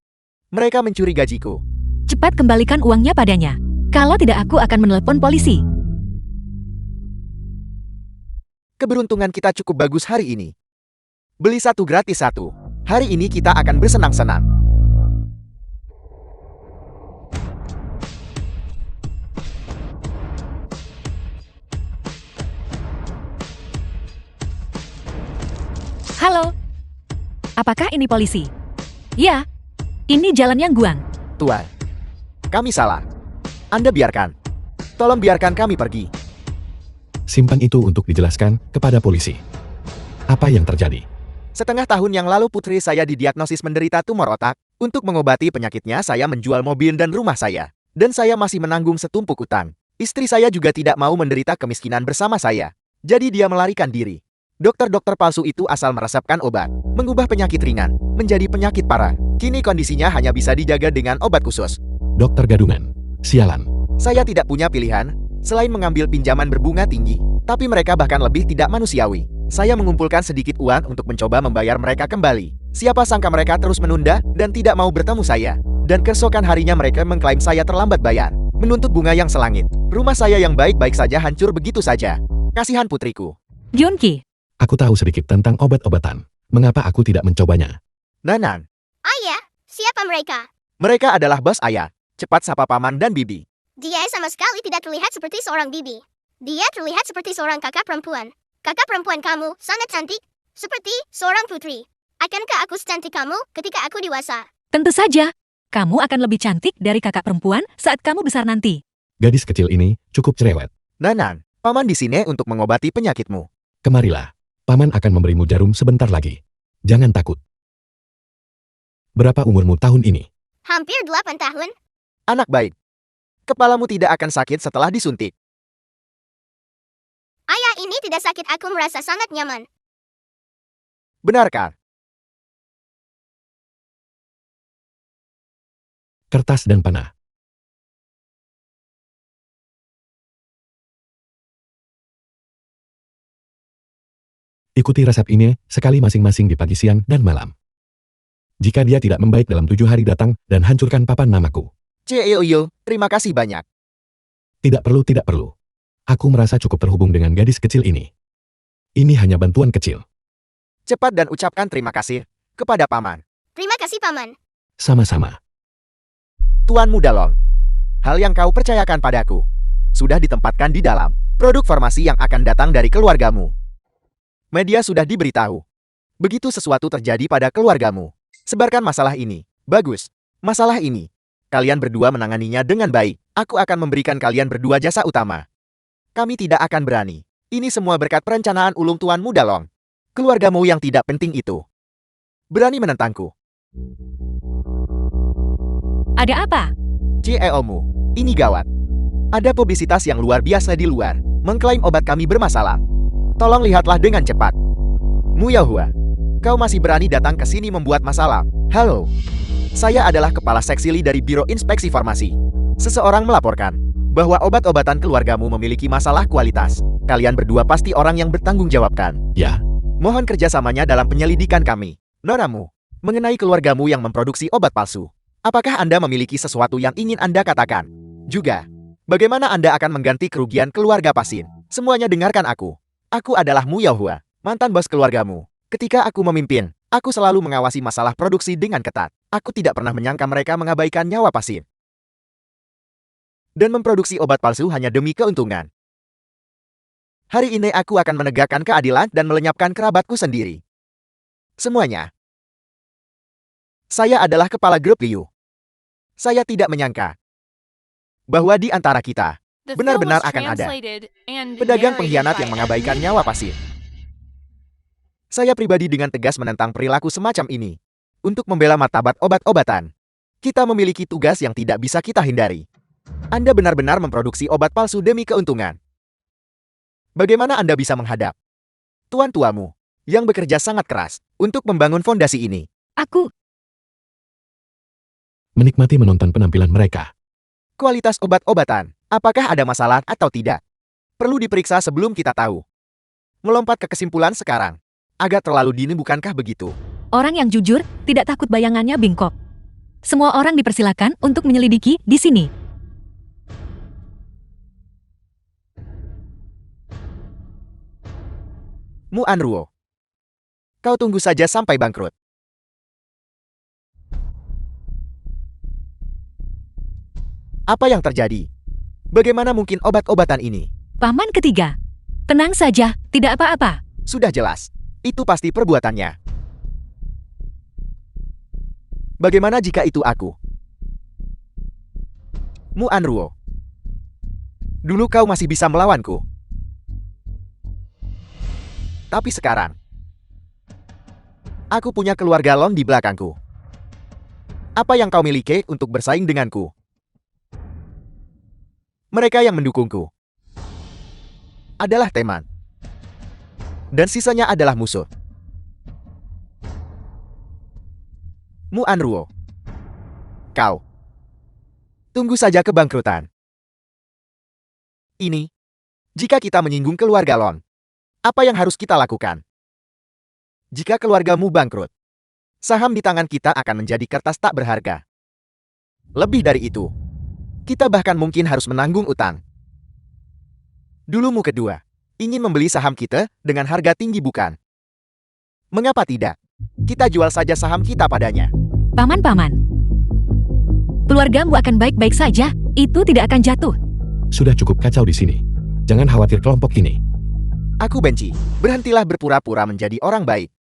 Mereka mencuri gajiku. Cepat kembalikan uangnya padanya. Kalau tidak aku akan menelepon polisi. Keberuntungan kita cukup bagus hari ini. Beli 1 gratis 1. Hari ini kita akan bersenang-senang. Halo. Apakah ini polisi? Ya. Ini jalan yang guang. Tuan, kami salah. Anda biarkan. Tolong biarkan kami pergi. Simpan itu untuk dijelaskan kepada polisi. Apa yang terjadi? Setengah tahun yang lalu putri saya didiagnosis menderita tumor otak. Untuk mengobati penyakitnya saya menjual mobil dan rumah saya. Dan saya masih menanggung setumpuk utang. Istri saya juga tidak mau menderita kemiskinan bersama saya. Jadi dia melarikan diri. Dokter-dokter palsu itu asal meresepkan obat, mengubah penyakit ringan menjadi penyakit parah. Kini kondisinya hanya bisa dijaga dengan obat khusus. Dokter gadungan. Sialan. Saya tidak punya pilihan selain mengambil pinjaman berbunga tinggi, tapi mereka bahkan lebih tidak manusiawi. Saya mengumpulkan sedikit uang untuk mencoba membayar mereka kembali. Siapa sangka mereka terus menunda dan tidak mau bertemu saya. Dan keesokan harinya mereka mengklaim saya terlambat bayar, menuntut bunga yang selangit. Rumah saya yang baik-baik saja hancur begitu saja. Kasihan putriku. Yunki, Aku tahu sedikit tentang obat-obatan. Mengapa aku tidak mencobanya? Nanan, Ayah, siapa mereka? mereka adalah bos ayah. Cepat sapa paman dan bibi. Dia sama sekali tidak terlihat seperti seorang bibi. Dia terlihat seperti seorang kakak perempuan. Kakak perempuan kamu sangat cantik, seperti seorang putri. Akankah aku secantik kamu ketika aku dewasa? tentu saja. Kamu akan lebih cantik dari kakak perempuan saat kamu besar nanti. Gadis kecil ini cukup cerewet. Nanan, paman di sini untuk mengobati penyakitmu. Kemarilah. Paman akan memberimu jarum sebentar lagi. Jangan takut. Berapa umurmu tahun ini? Hampir 8 tahun. Anak baik. Kepalamu tidak akan sakit setelah disuntik. Ayah, ini tidak sakit, aku merasa sangat nyaman. Benarkah? Kertas dan panah. Ikuti resep ini sekali masing-masing di pagi, siang, dan malam. Jika dia tidak membaik dalam 7 hari datang dan hancurkan papan namaku. CEO, terima kasih banyak. Tidak perlu. Aku merasa cukup terhubung dengan gadis kecil ini. Ini hanya bantuan kecil. Cepat dan ucapkan terima kasih kepada paman. Terima kasih, Paman. Sama-sama. Tuan Muda Long, hal yang kau percayakan padaku sudah ditempatkan di dalam produk farmasi yang akan datang dari keluargamu. Media sudah diberitahu. Begitu sesuatu terjadi pada keluargamu, sebarkan masalah ini. Bagus. Masalah ini, kalian berdua menanganinya dengan baik. Aku akan memberikan kalian berdua jasa utama. Kami tidak akan berani. Ini semua berkat perencanaan ulung Tuan Muda Long. Keluargamu yang tidak penting itu berani menentangku. Ada apa? CEO-mu, ini gawat. Ada publisitas yang luar biasa di luar, mengklaim obat kami bermasalah. Tolong lihatlah dengan cepat. Mu Yahua, kau masih berani datang ke sini membuat masalah. Halo, saya adalah Kepala Seksili dari Biro Inspeksi Farmasi. Seseorang melaporkan bahwa obat-obatan keluargamu memiliki masalah kualitas. Kalian berdua pasti orang yang bertanggung jawabkan. Ya, Mohon kerjasamanya dalam penyelidikan kami. Nonamu, mengenai keluargamu yang memproduksi obat palsu. Apakah Anda memiliki sesuatu yang ingin Anda katakan? Juga, bagaimana Anda akan mengganti kerugian keluarga pasien? Semuanya dengarkan aku. Aku adalah Mu Yahua, mantan bos keluargamu. Ketika aku memimpin, aku selalu mengawasi masalah produksi dengan ketat. Aku tidak pernah menyangka mereka mengabaikan nyawa pasien dan memproduksi obat palsu hanya demi keuntungan. Hari ini aku akan menegakkan keadilan dan melenyapkan kerabatku sendiri. Semuanya. Saya adalah kepala grup Liu. Saya tidak menyangka bahwa di antara kita The benar-benar film was akan ada translated and pedagang narrated pengkhianat by yang mengabaikan Edmund nyawa pasien. Saya pribadi dengan tegas menentang perilaku semacam ini. Untuk membela martabat obat-obatan, kita memiliki tugas yang tidak bisa kita hindari. Anda benar-benar memproduksi obat palsu demi keuntungan. Bagaimana Anda bisa menghadap tuan tuamu yang bekerja sangat keras untuk membangun fondasi ini? Aku, menikmati menonton penampilan mereka. Kualitas obat-obatan, apakah ada masalah atau tidak? Perlu diperiksa sebelum kita tahu. Melompat ke kesimpulan sekarang, agak terlalu dini bukankah begitu? orang yang jujur, tidak takut bayangannya bingkok. Semua orang dipersilakan untuk menyelidiki di sini. Mu Anruo, kau tunggu saja sampai bangkrut. Apa yang terjadi? Bagaimana mungkin obat-obatan ini? Paman ketiga. Tenang saja, tidak apa-apa. Sudah jelas, itu pasti perbuatannya. Bagaimana jika itu aku? Mu Anruo, dulu kau masih bisa melawanku. Tapi sekarang, aku punya keluarga Lon di belakangku. Apa yang kau miliki untuk bersaing denganku? Mereka yang mendukungku adalah teman, dan sisanya adalah musuh. Mu Anruo, kau tunggu saja kebangkrutan ini. Jika kita menyinggung keluarga Lon, apa yang harus kita lakukan? Jika keluargamu bangkrut, saham di tangan kita akan menjadi kertas tak berharga. Lebih dari itu, kita bahkan mungkin harus menanggung utang. Dulu Mu kedua ingin membeli saham kita dengan harga tinggi, bukan? Mengapa tidak? Kita jual saja saham kita padanya. Paman-paman. Keluargamu akan baik-baik saja, itu tidak akan jatuh. Sudah cukup kacau di sini. Jangan khawatir kelompok ini. Aku benci. Berhentilah berpura-pura menjadi orang baik.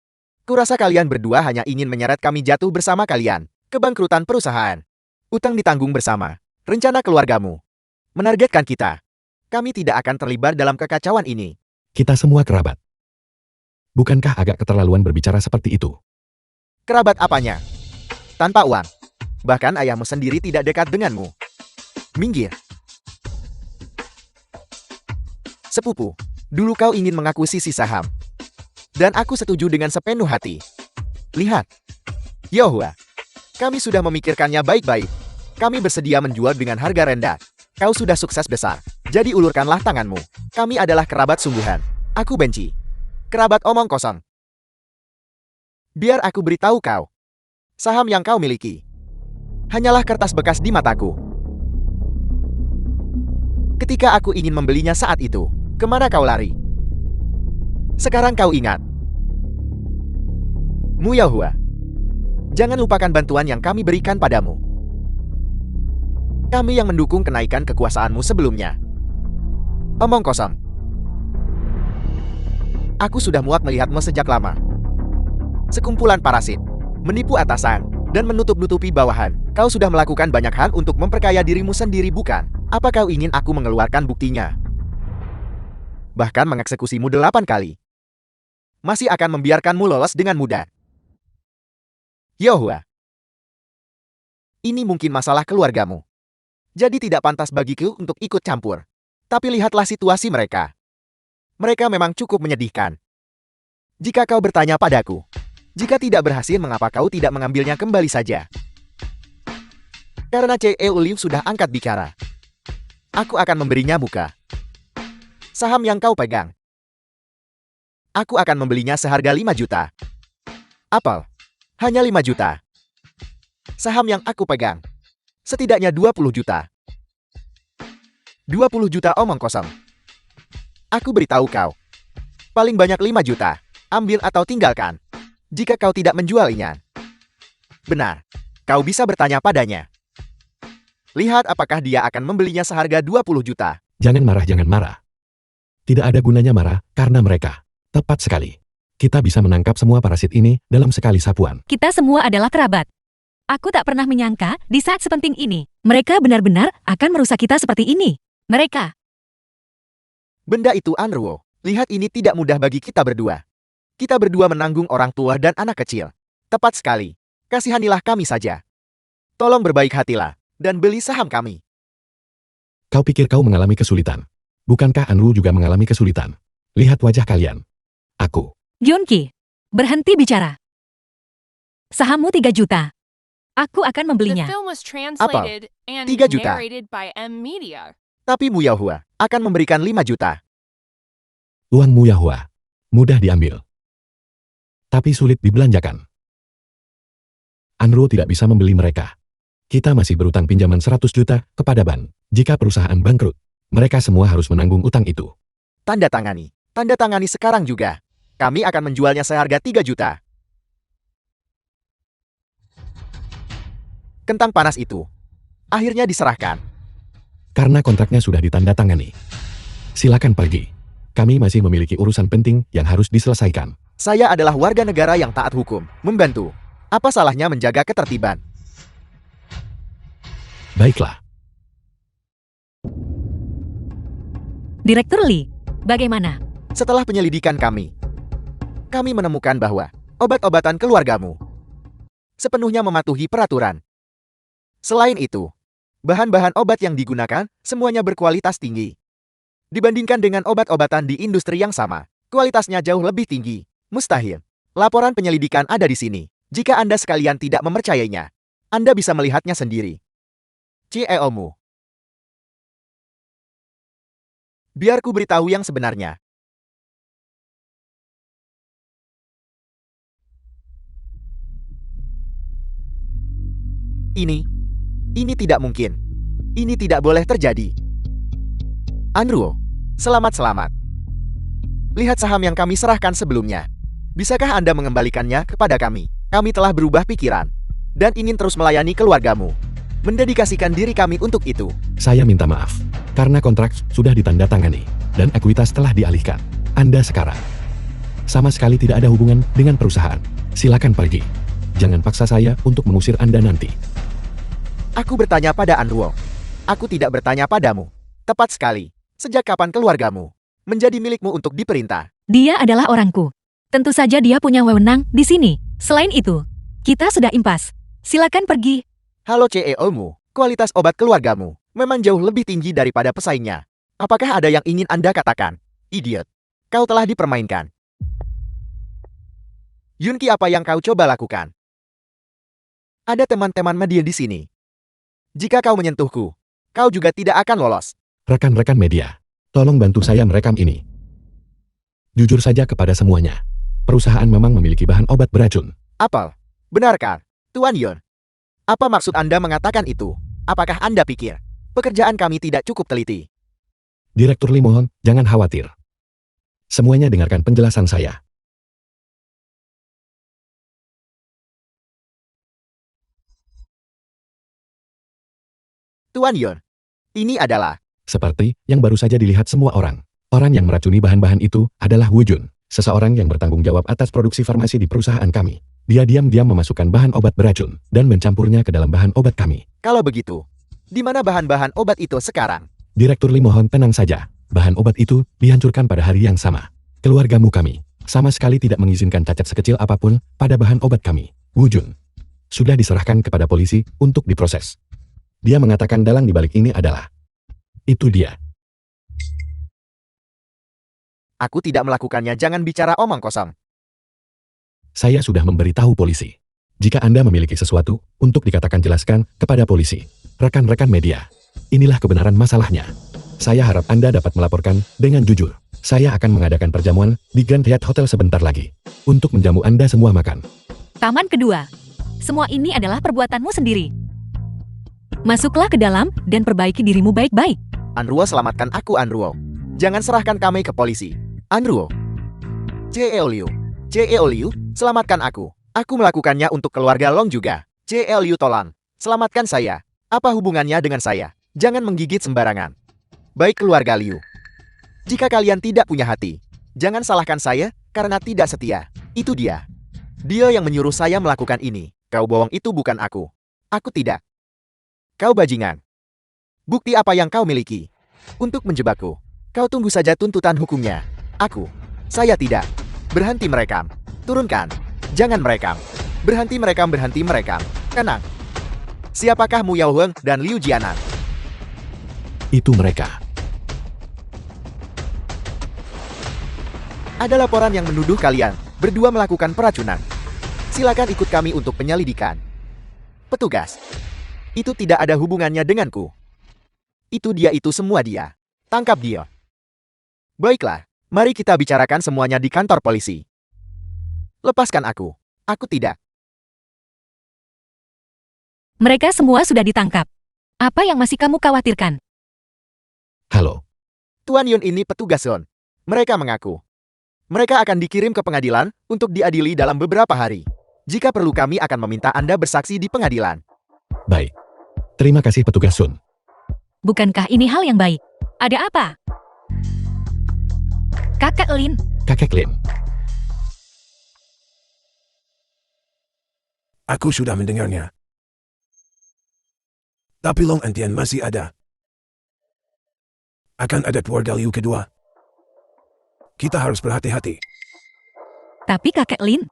Kurasa kalian berdua hanya ingin menyeret kami jatuh bersama kalian. Kebangkrutan perusahaan. Utang ditanggung bersama. Rencana keluargamu menargetkan kita. Kami tidak akan terlibat dalam kekacauan ini. Kita semua kerabat. Bukankah agak keterlaluan berbicara seperti itu? Kerabat apanya? Tanpa uang. Bahkan ayahmu sendiri tidak dekat denganmu. Minggir. Sepupu, dulu kau ingin mengakuisisi saham. Dan aku setuju dengan sepenuh hati. Lihat. Yahua, kami sudah memikirkannya baik-baik. Kami bersedia menjual dengan harga rendah. Kau sudah sukses besar. Jadi ulurkanlah tanganmu. Kami adalah kerabat sungguhan. Aku benci kerabat omong kosong. Biar aku beritahu kau. Saham yang kau miliki hanyalah kertas bekas di mataku. Ketika aku ingin membelinya saat itu, kemana kau lari? Sekarang kau ingat. Mu Yahua, jangan lupakan bantuan yang kami berikan padamu. Kami yang mendukung kenaikan kekuasaanmu sebelumnya. Omong kosong. Aku sudah muak melihatmu sejak lama. Sekumpulan parasit, menipu atasan, dan menutup-nutupi bawahan. Kau sudah melakukan banyak hal untuk memperkaya dirimu sendiri, bukan? Apa kau ingin aku mengeluarkan buktinya? Bahkan mengeksekusimu 8 kali. Masih akan membiarkanmu lolos dengan mudah. Yohua, ini mungkin masalah keluargamu. Jadi tidak pantas bagiku untuk ikut campur. Tapi lihatlah situasi mereka. Mereka memang cukup menyedihkan. Jika kau bertanya padaku, jika tidak berhasil mengapa kau tidak mengambilnya kembali saja? Karena C.E. Liu sudah angkat bicara. Aku akan memberinya muka. Saham yang kau pegang. Aku akan membelinya seharga 5 juta. Apel, hanya 5 juta. Saham yang aku pegang. Setidaknya 20 juta. 20 juta omong kosong. Aku beritahu kau. Paling banyak 5 juta. Ambil atau tinggalkan. Jika kau tidak menjualnya. Benar. Kau bisa bertanya padanya. Lihat apakah dia akan membelinya seharga 20 juta. Jangan marah, jangan marah. Tidak ada gunanya marah, karena mereka. Tepat sekali. Kita bisa menangkap semua parasit ini dalam sekali sapuan. Kita semua adalah kerabat. Aku tak pernah menyangka di saat sepenting ini, mereka benar-benar akan merusak kita seperti ini. Mereka. Benda itu Anruo. Lihat, ini tidak mudah bagi kita berdua. Kita berdua menanggung orang tua dan anak kecil. Tepat sekali. Kasihanilah kami saja. Tolong berbaik hatilah dan beli saham kami. Kau pikir kau mengalami kesulitan? Bukankah Anru juga mengalami kesulitan? Lihat wajah kalian. Aku. Yunki, berhenti bicara. Sahammu 3 juta. Aku akan The membelinya. film was translated and 3 juta. narrated by M Media. Tapi Mu Yaohua akan memberikan 5 juta. Uangmu Yahua. Mudah diambil. Tapi sulit dibelanjakan. Anru tidak bisa membeli mereka. Kita masih berutang pinjaman 100 juta kepada bank. Jika perusahaan bangkrut, mereka semua harus menanggung utang itu. Tanda tangani. Tanda tangani sekarang juga. Kami akan menjualnya seharga 3 juta. Kentang panas itu akhirnya diserahkan. Karena kontraknya sudah ditandatangani. Silakan pergi. Kami masih memiliki urusan penting yang harus diselesaikan. Saya adalah warga negara yang taat hukum. Membantu. Apa salahnya menjaga ketertiban? Baiklah. Direktur Lee, bagaimana? Setelah penyelidikan kami menemukan bahwa obat-obatan keluargamu sepenuhnya mematuhi peraturan. Selain itu, bahan-bahan obat yang digunakan semuanya berkualitas tinggi. Dibandingkan dengan obat-obatan di industri yang sama, kualitasnya jauh lebih tinggi. Mustahil. Laporan penyelidikan ada di sini. Jika Anda sekalian tidak mempercayainya, Anda bisa melihatnya sendiri. CEO-mu. Biar ku beritahu yang sebenarnya. Ini tidak mungkin. Ini tidak boleh terjadi. Anruo, selamat-selamat. Lihat saham yang kami serahkan sebelumnya. Bisakah Anda mengembalikannya kepada kami? Kami telah berubah pikiran dan ingin terus melayani keluargamu. Mendedikasikan diri kami untuk itu. Saya minta maaf. Karena kontrak sudah ditandatangani dan ekuitas telah dialihkan. Anda sekarang sama sekali tidak ada hubungan dengan perusahaan. Silakan pergi. Jangan paksa saya untuk mengusir Anda nanti. Aku bertanya pada Anruo. Aku tidak bertanya padamu. Tepat sekali. Sejak kapan keluargamu menjadi milikmu untuk diperintah? Dia adalah orangku. Tentu saja dia punya wewenang di sini. Selain itu, kita sudah impas. Silakan pergi. Halo CEO-mu, kualitas obat keluargamu memang jauh lebih tinggi daripada pesaingnya. Apakah ada yang ingin Anda katakan? Idiot. Kau telah dipermainkan. Yunki, apa yang kau coba lakukan? Ada teman-teman media di sini. Jika kau menyentuhku, kau juga tidak akan lolos. Rekan-rekan media, tolong bantu saya merekam ini. Jujur saja kepada semuanya. Perusahaan memang memiliki bahan obat beracun. Apel, benarkah, Tuan Yun? Apa maksud Anda mengatakan itu? Apakah Anda pikir pekerjaan kami tidak cukup teliti? Direktur Lee, mohon, jangan khawatir. Semuanya dengarkan penjelasan saya. Tuan Yun, ini adalah Seperti yang baru saja dilihat semua orang. Orang yang meracuni bahan-bahan itu adalah Wu Jun. Seseorang yang bertanggung jawab atas produksi farmasi di perusahaan kami. Dia diam-diam memasukkan bahan obat beracun dan mencampurnya ke dalam bahan obat kami. Kalau begitu, di mana bahan-bahan obat itu sekarang? Direktur Lee, mohon tenang saja. Bahan obat itu dihancurkan pada hari yang sama. Keluargamu kami sama sekali tidak mengizinkan cacat sekecil apapun pada bahan obat kami. Wu Jun sudah diserahkan kepada polisi untuk diproses. Dia mengatakan dalang di balik ini adalah itu dia. Aku tidak melakukannya, jangan bicara omong kosong. Saya sudah memberitahu polisi. Jika Anda memiliki sesuatu untuk dikatakan, jelaskan kepada polisi. Rekan-rekan media, inilah kebenaran masalahnya. Saya harap Anda dapat melaporkan dengan jujur. Saya akan mengadakan perjamuan di Grand Hyatt Hotel sebentar lagi untuk menjamu Anda semua makan. Taman kedua. Semua ini adalah perbuatanmu sendiri. Masuklah ke dalam dan perbaiki dirimu baik-baik. Anruo, selamatkan aku, Anruo. Jangan serahkan kami ke polisi. Anruo. Liu. Liu, selamatkan aku. Aku melakukannya untuk keluarga Long juga. Liu, tolong. Selamatkan saya. Apa hubungannya dengan saya? Jangan menggigit sembarangan. Baik keluarga Liu. Jika kalian tidak punya hati, jangan salahkan saya karena tidak setia. Itu dia. Dia yang menyuruh saya melakukan ini. Kau bohong, itu bukan aku. Aku tidak. Kau bajingan. Bukti apa yang kau miliki untuk menjebakku? Kau tunggu saja tuntutan hukumnya. Saya tidak. Berhenti merekam. Turunkan. Jangan merekam. Berhenti merekam, berhenti merekam. Tenang. Siapakah Mu Yao Huang dan Liu Jianan? Itu mereka. Ada laporan yang menuduh kalian berdua melakukan peracunan. Silakan ikut kami untuk penyelidikan. Petugas. Itu tidak ada hubungannya denganku. Itu dia, itu semua dia. Tangkap dia. Baiklah, mari kita bicarakan semuanya di kantor polisi. Lepaskan aku. Aku tidak. Mereka semua sudah ditangkap. Apa yang masih kamu khawatirkan? Halo. Tuan Yun, ini petugas Zon. Mereka mengaku mereka akan dikirim ke pengadilan untuk diadili dalam beberapa hari. Jika perlu, kami akan meminta Anda bersaksi di pengadilan. Baik. Terima kasih petugas Sun. Bukankah ini hal yang baik? Ada apa? Kakak Lin. Kakek Lin. Aku sudah mendengarnya. Tapi Long Antian masih ada. Akan ada keluarga Liu kedua. Kita harus berhati-hati. Tapi Kakek Lin,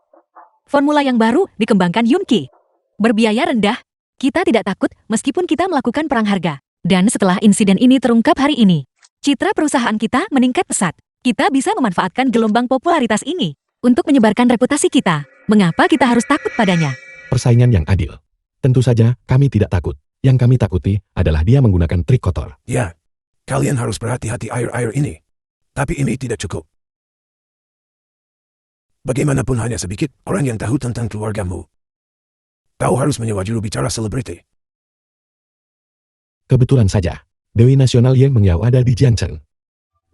formula yang baru dikembangkan Yunki. Berbiaya rendah. Kita tidak takut meskipun kita melakukan perang harga. Dan setelah insiden ini terungkap hari ini, citra perusahaan kita meningkat pesat. Kita bisa memanfaatkan gelombang popularitas ini untuk menyebarkan reputasi kita. Mengapa kita harus takut padanya? Persaingan yang adil. Tentu saja kami tidak takut. Yang kami takuti adalah dia menggunakan trik kotor. Ya, kalian harus berhati-hati air-air ini. Tapi ini tidak cukup. Bagaimanapun hanya sedikit orang yang tahu tentang keluargamu. Kau harus menyewa juru bicara selebriti. Kebetulan saja, Dewi Nasional Yang Mengyao ada di Jiangcheng.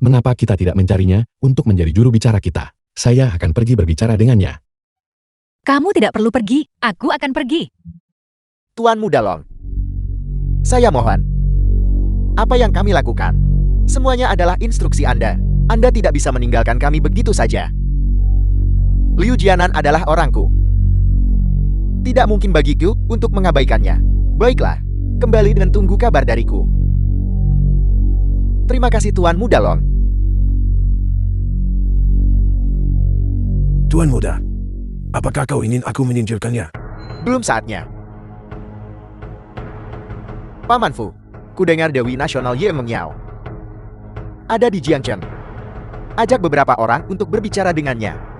Mengapa kita tidak mencarinya untuk menjadi juru bicara kita? Saya akan pergi berbicara dengannya. Kamu tidak perlu pergi, aku akan pergi. Tuan Muda Long. Saya mohon. Apa yang kami lakukan? Semuanya adalah instruksi Anda. Anda tidak bisa meninggalkan kami begitu saja. Liu Jianan adalah orangku. Tidak mungkin bagiku untuk mengabaikannya. Baiklah, kembali dan tunggu kabar dariku. Terima kasih Tuan Muda Long. Tuan Muda, apakah kau ingin aku menyingkirkannya? Belum saatnya. Paman Fu, ku dengar Dewi Nasional Ye Mengyao ada di Jiangcheng. Ajak beberapa orang untuk berbicara dengannya.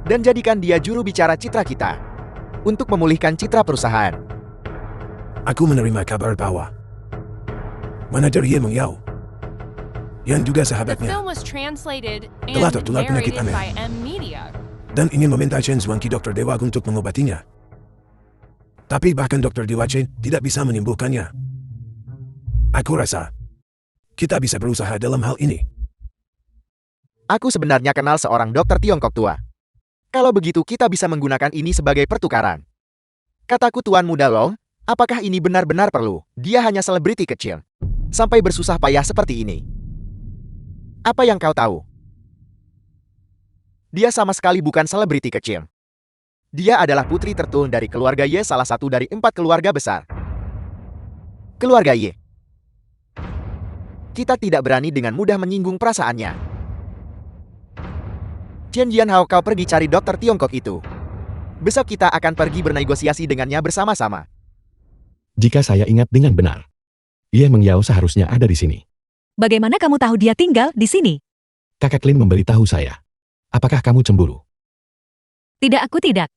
Dan jadikan dia juru bicara citra kita. Untuk memulihkan citra perusahaan. Aku menerima kabar bahwa manajer Ye Mengyao yang juga The sahabatnya film was translated and telah tertular penyakit narrated aneh by M Media. dan ingin meminta Chen Zhuangqi Dr. Dewa untuk mengobatinya. Tapi bahkan Dr. Dewa Chen tidak bisa menyembuhkannya. Aku rasa kita bisa berusaha dalam hal ini. Aku sebenarnya kenal seorang dokter Tiongkok tua. Kalau begitu kita bisa menggunakan ini sebagai pertukaran. Kataku Tuan Muda Long, apakah ini benar-benar perlu? Dia hanya selebriti kecil. Sampai bersusah payah seperti ini. Apa yang kau tahu? Dia sama sekali bukan selebriti kecil. Dia adalah putri tertul dari keluarga Ye, salah satu dari 4 keluarga besar. Keluarga Ye. Kita tidak berani dengan mudah menyinggung perasaannya. Chen Jianhao, kau pergi cari dokter Tiongkok itu. Besok kita akan pergi bernegosiasi dengannya bersama-sama. Jika saya ingat dengan benar, Ye Mengyao seharusnya ada di sini. Bagaimana kamu tahu dia tinggal di sini? Kakak Lin memberitahu saya. Apakah kamu cemburu? Tidak, aku tidak.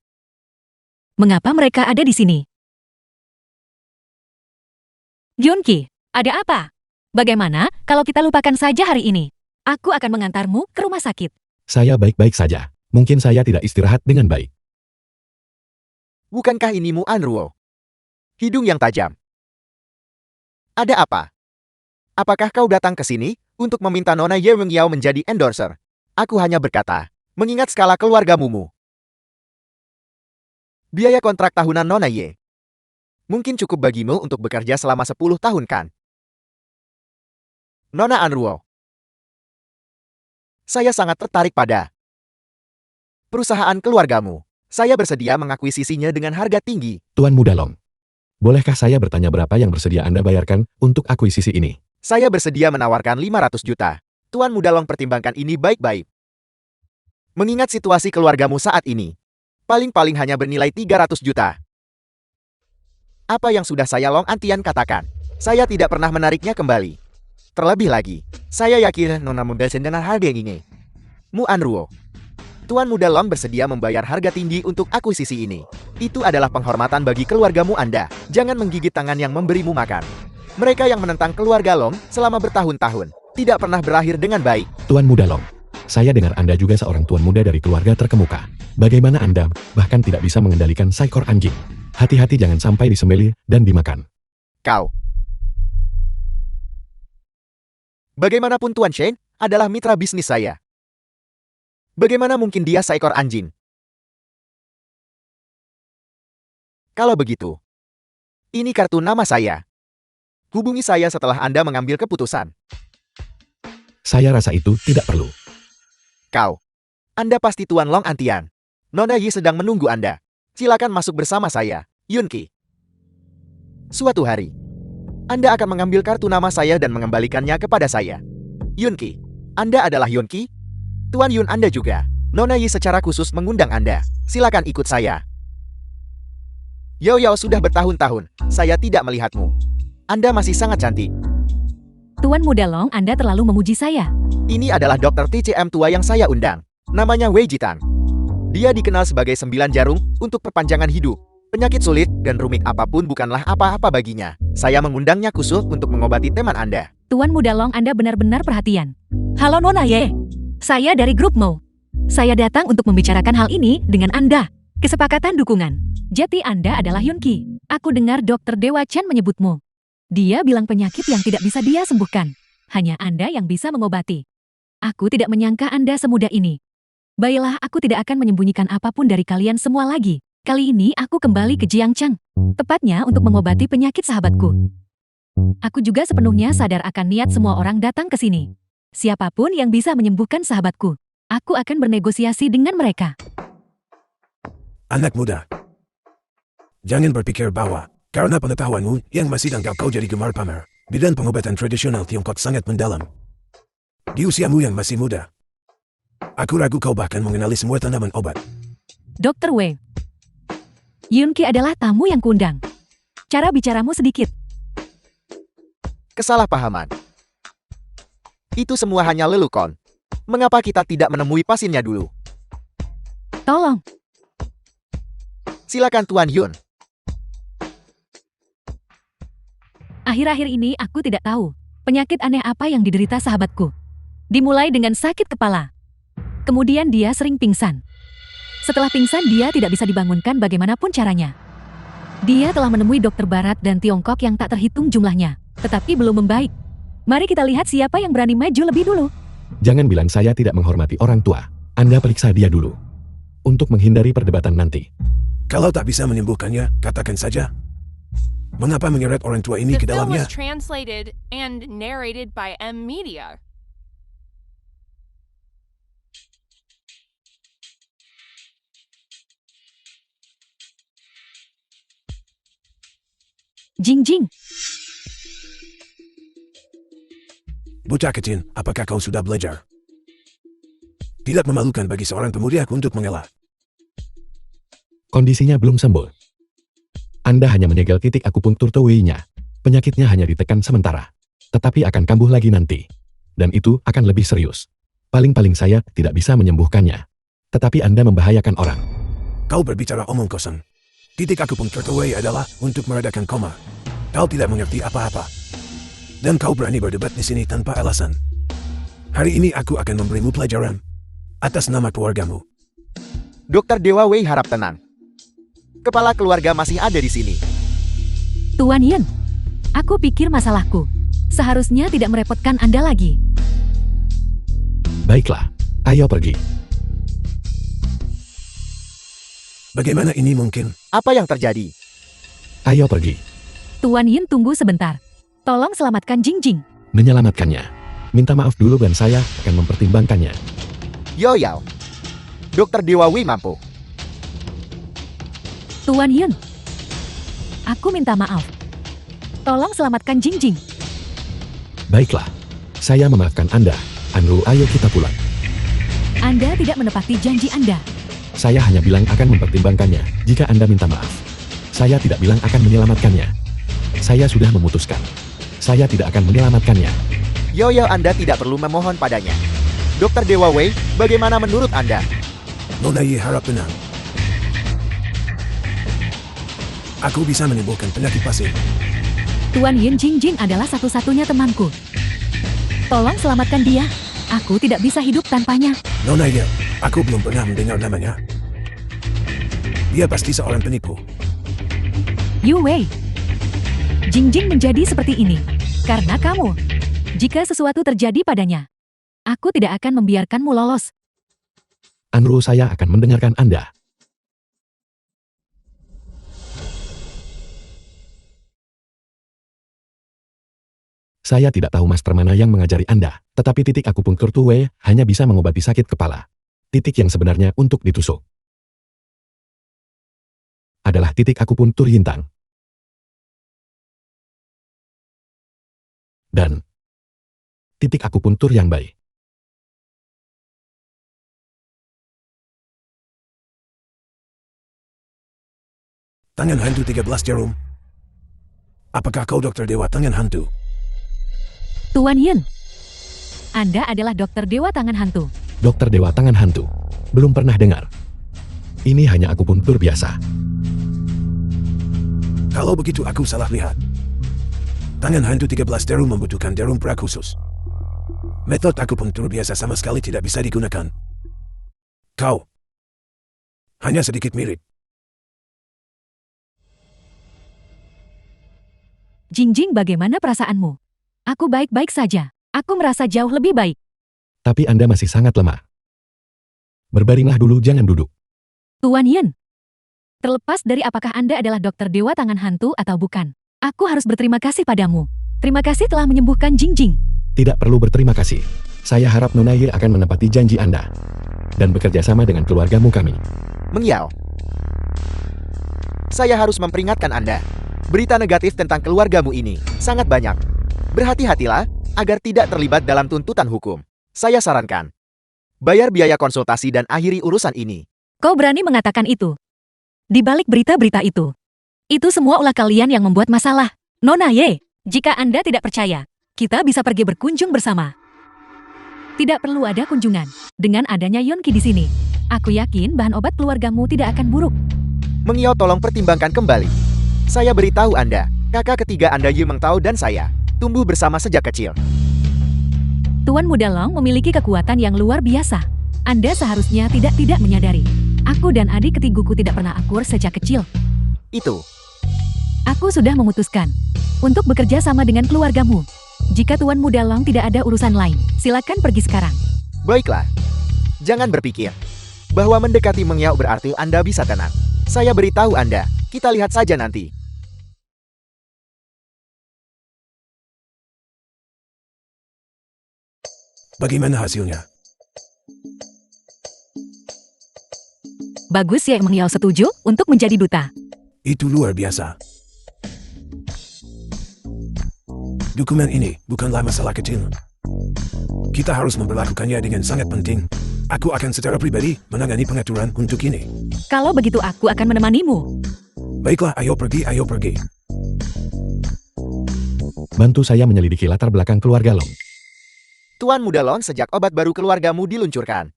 Mengapa mereka ada di sini? Yunki, ada apa? Bagaimana kalau kita lupakan saja hari ini? Aku akan mengantarmu ke rumah sakit. Saya baik-baik saja. Mungkin saya tidak istirahat dengan baik. Bukankah ini Mu Anruo? Hidung yang tajam. Ada apa? Apakah kau datang ke sini untuk meminta Nona Ye Mengyao menjadi endorser? Aku hanya berkata, mengingat skala keluarga Mumu. Biaya kontrak tahunan Nona Ye mungkin cukup bagimu untuk bekerja selama 10 tahun, kan? Nona Anruo, saya sangat tertarik pada perusahaan keluargamu. Saya bersedia mengakuisisinya dengan harga tinggi. Tuan Muda Long, bolehkah saya bertanya berapa yang bersedia Anda bayarkan untuk akuisisi ini? Saya bersedia menawarkan 500 juta. Tuan Muda Long, pertimbangkan ini baik-baik. Mengingat situasi keluargamu saat ini, paling-paling hanya bernilai 300 juta. Apa yang sudah saya Long Antian katakan, saya tidak pernah menariknya kembali. Terlebih lagi, saya yakin Nona Muda dengan harga yang ini. Mu Anruo, Tuan Muda Long bersedia membayar harga tinggi untuk akuisisi ini. Itu adalah penghormatan bagi keluargamu Anda. Jangan menggigit tangan yang memberimu makan. Mereka yang menentang keluarga Long selama bertahun-tahun tidak pernah berakhir dengan baik. Tuan Muda Long, saya dengar Anda juga seorang tuan muda dari keluarga terkemuka. Bagaimana Anda bahkan tidak bisa mengendalikan seekor anjing? Hati-hati jangan sampai disembelih dan dimakan. Kau. Bagaimanapun Tuan Shen adalah mitra bisnis saya. Bagaimana mungkin dia seekor anjing? Kalau begitu, ini kartu nama saya. Hubungi saya setelah Anda mengambil keputusan. Saya rasa itu tidak perlu. Kau. Anda pasti Tuan Long Antian. Nona Yi sedang menunggu Anda. Silakan masuk bersama saya, Yunki. Suatu hari, Anda akan mengambil kartu nama saya dan mengembalikannya kepada saya. Yunki, Anda adalah Yunki? Tuan Yun, Anda juga. Nona Yi secara khusus mengundang Anda. Silakan ikut saya. Yao Yao, sudah bertahun-tahun saya tidak melihatmu. Anda masih sangat cantik. Tuan Muda Long, Anda terlalu memuji saya. Ini adalah dokter TCM tua yang saya undang. Namanya Wei Jitang. Dia dikenal sebagai 9 jarum untuk perpanjangan hidup. Penyakit sulit dan rumit apapun bukanlah apa-apa baginya. Saya mengundangnya khusus untuk mengobati teman Anda. Tuan Muda Long, Anda benar-benar perhatian. Halo Nona Ye. Saya dari grup Mo. Saya datang untuk membicarakan hal ini dengan Anda. Kesepakatan dukungan. Jati Anda adalah Yunki. Aku dengar Dr. Dewa Chen menyebutmu. Dia bilang penyakit yang tidak bisa dia sembuhkan. Hanya Anda yang bisa mengobati. Aku tidak menyangka Anda semudah ini. Baiklah, aku tidak akan menyembunyikan apapun dari kalian semua lagi. Kali ini aku kembali ke Jiangcheng. Tepatnya untuk mengobati penyakit sahabatku. Aku juga sepenuhnya sadar akan niat semua orang datang ke sini. Siapapun yang bisa menyembuhkan sahabatku, aku akan bernegosiasi dengan mereka. Anak muda, jangan berpikir bahwa karena pengetahuanmu yang masih dan kau jadi gemar pamer, bidang pengobatan tradisional Tiongkok sangat mendalam. Di usiamu yang masih muda, aku ragu kau bahkan mengenali semua tanaman obat. Dr. Wei, Yunki adalah tamu yang kuundang. Cara bicaramu sedikit. Kesalahpahaman. Itu semua hanya lelukon. Mengapa kita tidak menemui pasiennya dulu? Tolong. Silakan Tuan Yun. Akhir-akhir ini aku tidak tahu penyakit aneh apa yang diderita sahabatku. Dimulai dengan sakit kepala. Kemudian dia sering pingsan. Setelah pingsan dia tidak bisa dibangunkan bagaimanapun caranya. Dia telah menemui dokter barat dan Tiongkok yang tak terhitung jumlahnya, tetapi belum membaik. Mari kita lihat siapa yang berani maju lebih dulu. Jangan bilang saya tidak menghormati orang tua. Anda periksa dia dulu. Untuk menghindari perdebatan nanti. Kalau tak bisa menyembuhkannya, katakan saja. Mengapa menyeret orang tua ini The ke film dalamnya? was translated and narrated by M Media. Jingjing, Bocah kecil, apakah kau sudah belajar? Tidak memalukan bagi seorang pemuda untuk mengelak. Kondisinya belum sembuh. Anda hanya menyegel titik akupunktur Toei-nya. Penyakitnya hanya ditekan sementara. Tetapi akan kambuh lagi nanti. Dan itu akan lebih serius. Paling-paling saya tidak bisa menyembuhkannya. Tetapi Anda membahayakan orang. Kau berbicara omong kosong. Titik akupunktur Toei adalah untuk meredakan koma. Kau tidak mengerti apa-apa. Dan kau berani berdebat di sini tanpa alasan. Hari ini aku akan memberimu pelajaran. Atas nama keluargamu. Dokter Dewa Wei harap tenang. Kepala keluarga masih ada di sini. Tuan Yin. Aku pikir masalahku seharusnya tidak merepotkan Anda lagi. Baiklah, ayo pergi. Bagaimana ini mungkin? Apa yang terjadi? Ayo pergi. Tuan Yin tunggu sebentar. Tolong selamatkan Jingjing. Menyelamatkannya. Minta maaf dulu dan saya akan mempertimbangkannya. Yo Yao. Dokter Dewa Wei mampu. Tuan Yin. Aku minta maaf. Tolong selamatkan Jingjing. Baiklah, saya memaafkan Anda. Anru, ayo kita pulang. Anda tidak menepati janji Anda. Saya hanya bilang akan mempertimbangkannya jika Anda minta maaf. Saya tidak bilang akan menyelamatkannya. Saya sudah memutuskan. Saya tidak akan menyelamatkannya. Yo Yao, Anda tidak perlu memohon padanya. Dokter Dewa Wei, bagaimana menurut Anda? Nona Ye harap tenang. Aku bisa menyembuhkan penyakit pasir. Tuan Yin Jingjing adalah satu-satunya temanku. Tolong selamatkan dia. Aku tidak bisa hidup tanpanya. Nona Ye, aku belum pernah mendengar namanya. Dia pasti seorang penipu. Yu Wei. Jingjing menjadi seperti ini karena kamu. Jika sesuatu terjadi padanya, aku tidak akan membiarkanmu lolos. Anru, saya akan mendengarkan Anda. Saya tidak tahu master mana yang mengajari Anda, tetapi titik akupunktur Toei hanya bisa mengobati sakit kepala. Titik yang sebenarnya untuk ditusuk adalah titik akupunktur Yintang. Dan titik akupunktur yang baik. Tangan hantu 13 jarum. Apakah kau dokter dewa tangan hantu? Tuan Yin, Anda adalah dokter dewa tangan hantu. Dokter Dewa Tangan Hantu. Belum pernah dengar. Ini hanya akupunktur biasa. Kalau begitu aku salah lihat. Tangan hantu 13 jarum membutuhkan jarum perak khusus. Metode akupunktur biasa sama sekali tidak bisa digunakan. Kau hanya sedikit mirip. Jingjing, bagaimana perasaanmu? Aku baik-baik saja. Aku merasa jauh lebih baik. Tapi Anda masih sangat lemah. Berbaringlah dulu, jangan duduk. Tuan Yin, terlepas dari apakah Anda adalah dokter dewa tangan hantu atau bukan, aku harus berterima kasih padamu. Terima kasih telah menyembuhkan Jingjing. Tidak perlu berterima kasih. Saya harap Nona Ye akan menepati janji Anda. Dan bekerja sama dengan keluargamu kami. Meng Yao. Saya harus memperingatkan Anda. Berita negatif tentang keluargamu ini sangat banyak. Berhati-hatilah agar tidak terlibat dalam tuntutan hukum. Saya sarankan, bayar biaya konsultasi dan akhiri urusan ini. Kau berani mengatakan itu? Di balik berita-berita itu semua ulah kalian yang membuat masalah. Nona Ye, jika Anda tidak percaya, kita bisa pergi berkunjung bersama. Tidak perlu ada kunjungan. Dengan adanya Yonki di sini, aku yakin bahan obat keluargamu tidak akan buruk. Meng Yao, tolong pertimbangkan kembali. Saya beritahu Anda, kakak ketiga Anda Yu Meng Tao dan saya tumbuh bersama sejak kecil. Tuan Muda Long memiliki kekuatan yang luar biasa. Anda seharusnya tidak menyadari. Aku dan adik ketiguku tidak pernah akur sejak kecil. Itu. Aku sudah memutuskan untuk bekerja sama dengan keluargamu. Jika Tuan Muda Long tidak ada urusan lain, silakan pergi sekarang. Baiklah. Jangan berpikir bahwa mendekati Meng Yao berarti Anda bisa tenang. Saya beritahu Anda, kita lihat saja nanti. Bagaimana hasilnya? Bagus ya, Meng Yao setuju untuk menjadi duta. Itu luar biasa. Dokumen ini bukanlah masalah kecil. Kita harus memperlakukannya dengan sangat penting. Aku akan secara pribadi menangani pengaturan untuk ini. Kalau begitu aku akan menemanimu. Baiklah, ayo pergi, ayo pergi. Bantu saya menyelidiki latar belakang keluarga Long. Tuan Muda Long, sejak obat baru keluargamu diluncurkan.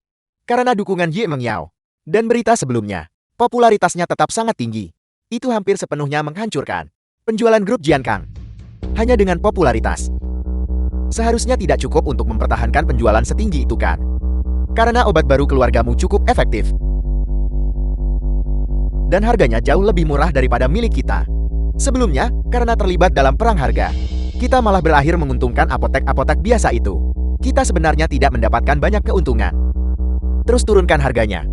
Karena dukungan Ye Mengyao dan berita sebelumnya, popularitasnya tetap sangat tinggi. Itu hampir sepenuhnya menghancurkan penjualan grup Jiankang. Hanya dengan popularitas. Seharusnya tidak cukup untuk mempertahankan penjualan setinggi itu kan? Karena obat baru keluargamu cukup efektif. Dan harganya jauh lebih murah daripada milik kita. Sebelumnya, karena terlibat dalam perang harga, kita malah berakhir menguntungkan apotek-apotek biasa itu. Kita sebenarnya tidak mendapatkan banyak keuntungan. Terus turunkan harganya.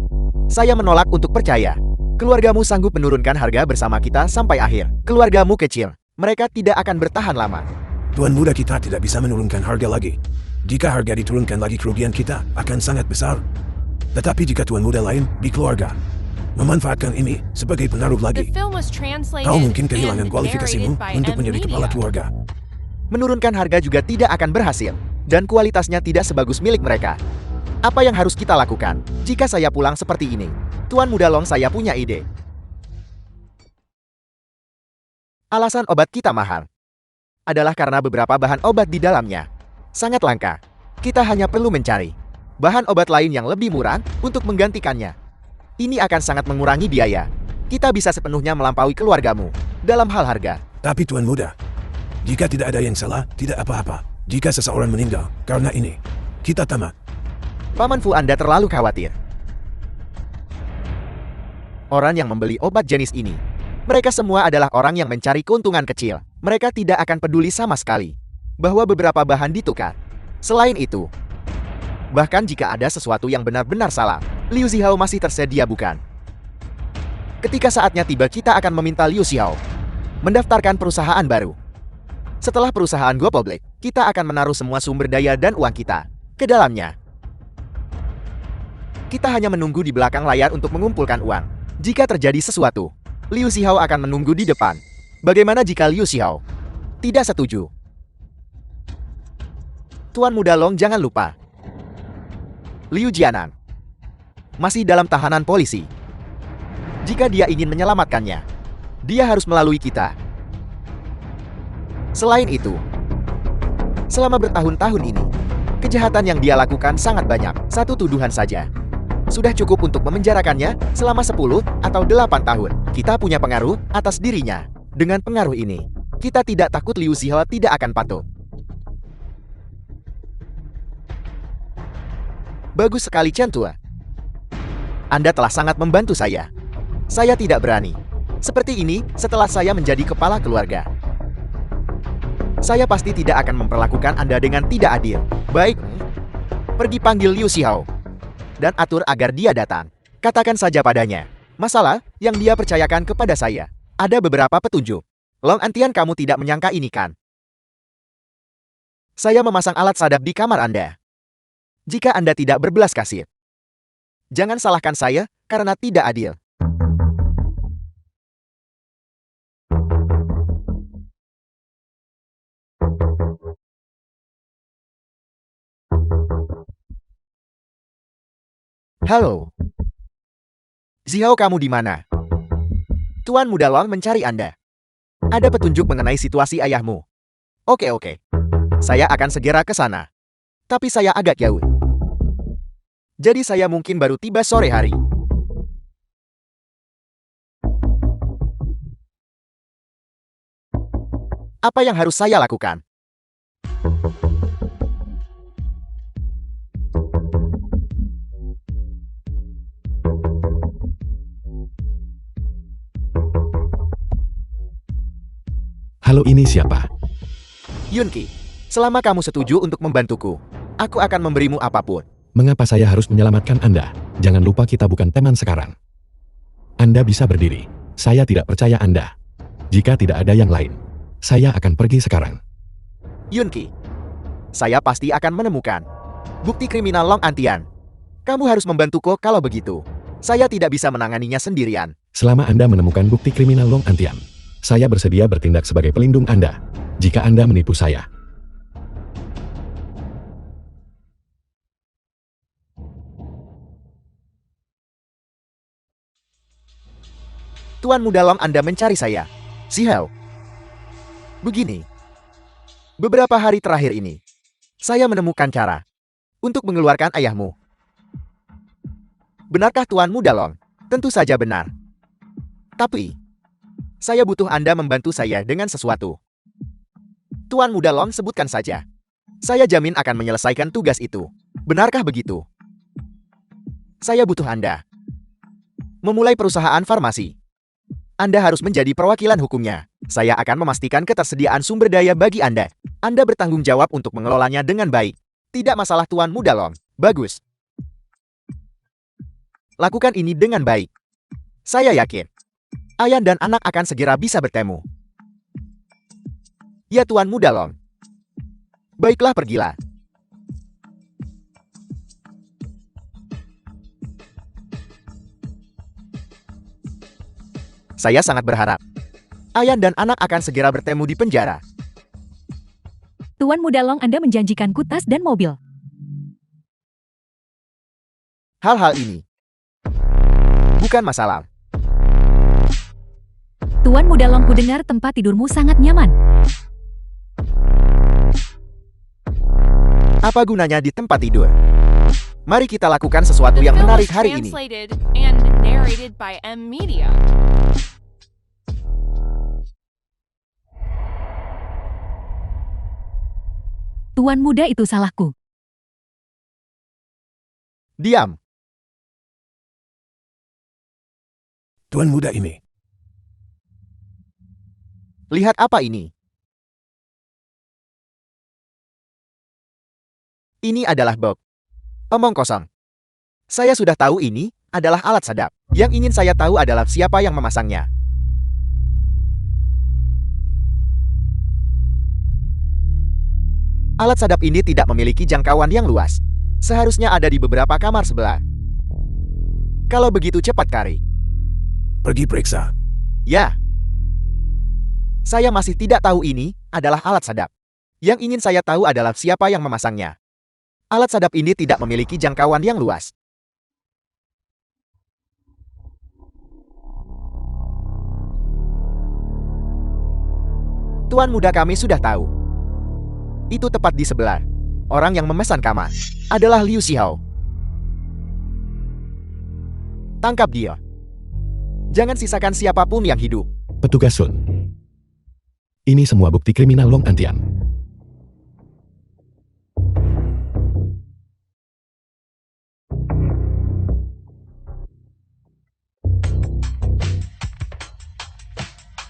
Saya menolak untuk percaya. Keluargamu sanggup menurunkan harga bersama kita sampai akhir. Keluargamu kecil. Mereka tidak akan bertahan lama. Tuan muda kita tidak bisa menurunkan harga lagi. Jika harga diturunkan lagi, kerugian kita akan sangat besar. Tetapi jika tuan muda lain di keluarga memanfaatkan ini sebagai penaruh The lagi, film was translated kau mungkin kehilangan and kualifikasimu narrated by untuk M menjadi kepala Media. keluarga. Menurunkan harga juga tidak akan berhasil. Dan kualitasnya tidak sebagus milik mereka. Apa yang harus kita lakukan jika saya pulang seperti ini? Tuan Muda Long, saya punya ide. Alasan obat kita mahal adalah karena beberapa bahan obat di dalamnya sangat langka. Kita hanya perlu mencari bahan obat lain yang lebih murah untuk menggantikannya. Ini akan sangat mengurangi biaya. Kita bisa sepenuhnya melampaui keluargamu dalam hal harga. Tapi tuan muda, jika tidak ada yang salah, tidak apa-apa. Jika seseorang meninggal karena ini, kita tamat. Paman Fu, Anda terlalu khawatir. Orang yang membeli obat jenis ini, mereka semua adalah orang yang mencari keuntungan kecil. Mereka tidak akan peduli sama sekali bahwa beberapa bahan ditukar. Selain itu, bahkan jika ada sesuatu yang benar-benar salah, Liu Zihao masih tersedia, bukan? Ketika saatnya tiba, kita akan meminta Liu Zihao mendaftarkan perusahaan baru. Setelah perusahaan go public, kita akan menaruh semua sumber daya dan uang kita ke dalamnya. Kita hanya menunggu di belakang layar untuk mengumpulkan uang. Jika terjadi sesuatu, Liu Zihao akan menunggu di depan. Bagaimana jika Liu Zihao tidak setuju? Tuan Muda Long, jangan lupa, Liu Jianan masih dalam tahanan polisi. Jika dia ingin menyelamatkannya, dia harus melalui kita. Selain itu, selama bertahun-tahun ini, kejahatan yang dia lakukan sangat banyak. Satu tuduhan saja sudah cukup untuk memenjarakannya selama 10 atau 8 tahun. Kita punya pengaruh atas dirinya. Dengan pengaruh ini, kita tidak takut Liu Zihao tidak akan patuh. Bagus sekali, Chen Tua. Anda telah sangat membantu saya. Saya tidak berani seperti ini setelah saya menjadi kepala keluarga. Saya pasti tidak akan memperlakukan Anda dengan tidak adil. Baik, pergi panggil Liu Zihao dan atur agar dia datang. Katakan saja padanya masalah yang dia percayakan kepada saya. Ada beberapa petunjuk. Long Antian, kamu tidak menyangka ini kan? Saya memasang alat sadap di kamar Anda. Jika Anda tidak berbelas kasih, jangan salahkan saya karena tidak adil. Halo. Zihao, kamu di mana? Tuan Muda Long mencari Anda. Ada petunjuk mengenai situasi ayahmu. Oke. Saya akan segera ke sana. Tapi saya agak jauh. Jadi saya mungkin baru tiba sore hari. Apa yang harus saya lakukan? Halo, ini siapa? Yunki, selama kamu setuju untuk membantuku, aku akan memberimu apapun. Mengapa saya harus menyelamatkan Anda? Jangan lupa kita bukan teman sekarang. Anda bisa berdiri. Saya tidak percaya Anda. Jika tidak ada yang lain, saya akan pergi sekarang. Yunki, saya pasti akan menemukan bukti kriminal Long Antian. Kamu harus membantuku kalau begitu. Saya tidak bisa menanganinya sendirian. Selama Anda menemukan bukti kriminal Long Antian, saya bersedia bertindak sebagai pelindung Anda. Jika Anda menipu saya, Tuan Muda Long, Anda mencari saya. Si Hao. Begini. Beberapa hari terakhir ini, saya menemukan cara untuk mengeluarkan ayahmu. Benarkah Tuan Muda Long? Tentu saja benar. Tapi, saya butuh Anda membantu saya dengan sesuatu. Tuan Muda Long, sebutkan saja. Saya jamin akan menyelesaikan tugas itu. Benarkah begitu? Saya butuh Anda. Memulai perusahaan farmasi. Anda harus menjadi perwakilan hukumnya. Saya akan memastikan ketersediaan sumber daya bagi Anda. Anda bertanggung jawab untuk mengelolanya dengan baik. Tidak masalah Tuan Muda Long. Bagus. Lakukan ini dengan baik. Saya yakin Ayan dan anak akan segera bisa bertemu. Ya Tuan Muda Long. Baiklah, pergilah. Saya sangat berharap Ayan dan anak akan segera bertemu di penjara. Tuan Muda Long, Anda menjanjikanku tas dan mobil. Hal-hal ini bukan masalah. Tuan Muda Long, ku dengar tempat tidurmu sangat nyaman. Apa gunanya di tempat tidur? Mari kita lakukan sesuatu The yang film menarik was hari ini. translated and narrated by M Media. Tuan Muda, itu salahku. Diam. Tuan Muda ini. Lihat apa ini. Ini adalah box. Omong kosong. Saya sudah tahu ini adalah alat sadap. Yang ingin saya tahu adalah siapa yang memasangnya. Alat sadap ini tidak memiliki jangkauan yang luas. Seharusnya ada di beberapa kamar sebelah. Kalau begitu cepat, Kari. Pergi periksa. Ya. Saya masih tidak tahu ini adalah alat sadap. Yang ingin saya tahu adalah siapa yang memasangnya. Alat sadap ini tidak memiliki jangkauan yang luas. Tuan Muda, kami sudah tahu. Itu tepat di sebelah. Orang yang memesan kamar adalah Liu Xiao. Tangkap dia. Jangan sisakan siapapun yang hidup. Petugas Sun. Ini semua bukti kriminal Long Antian.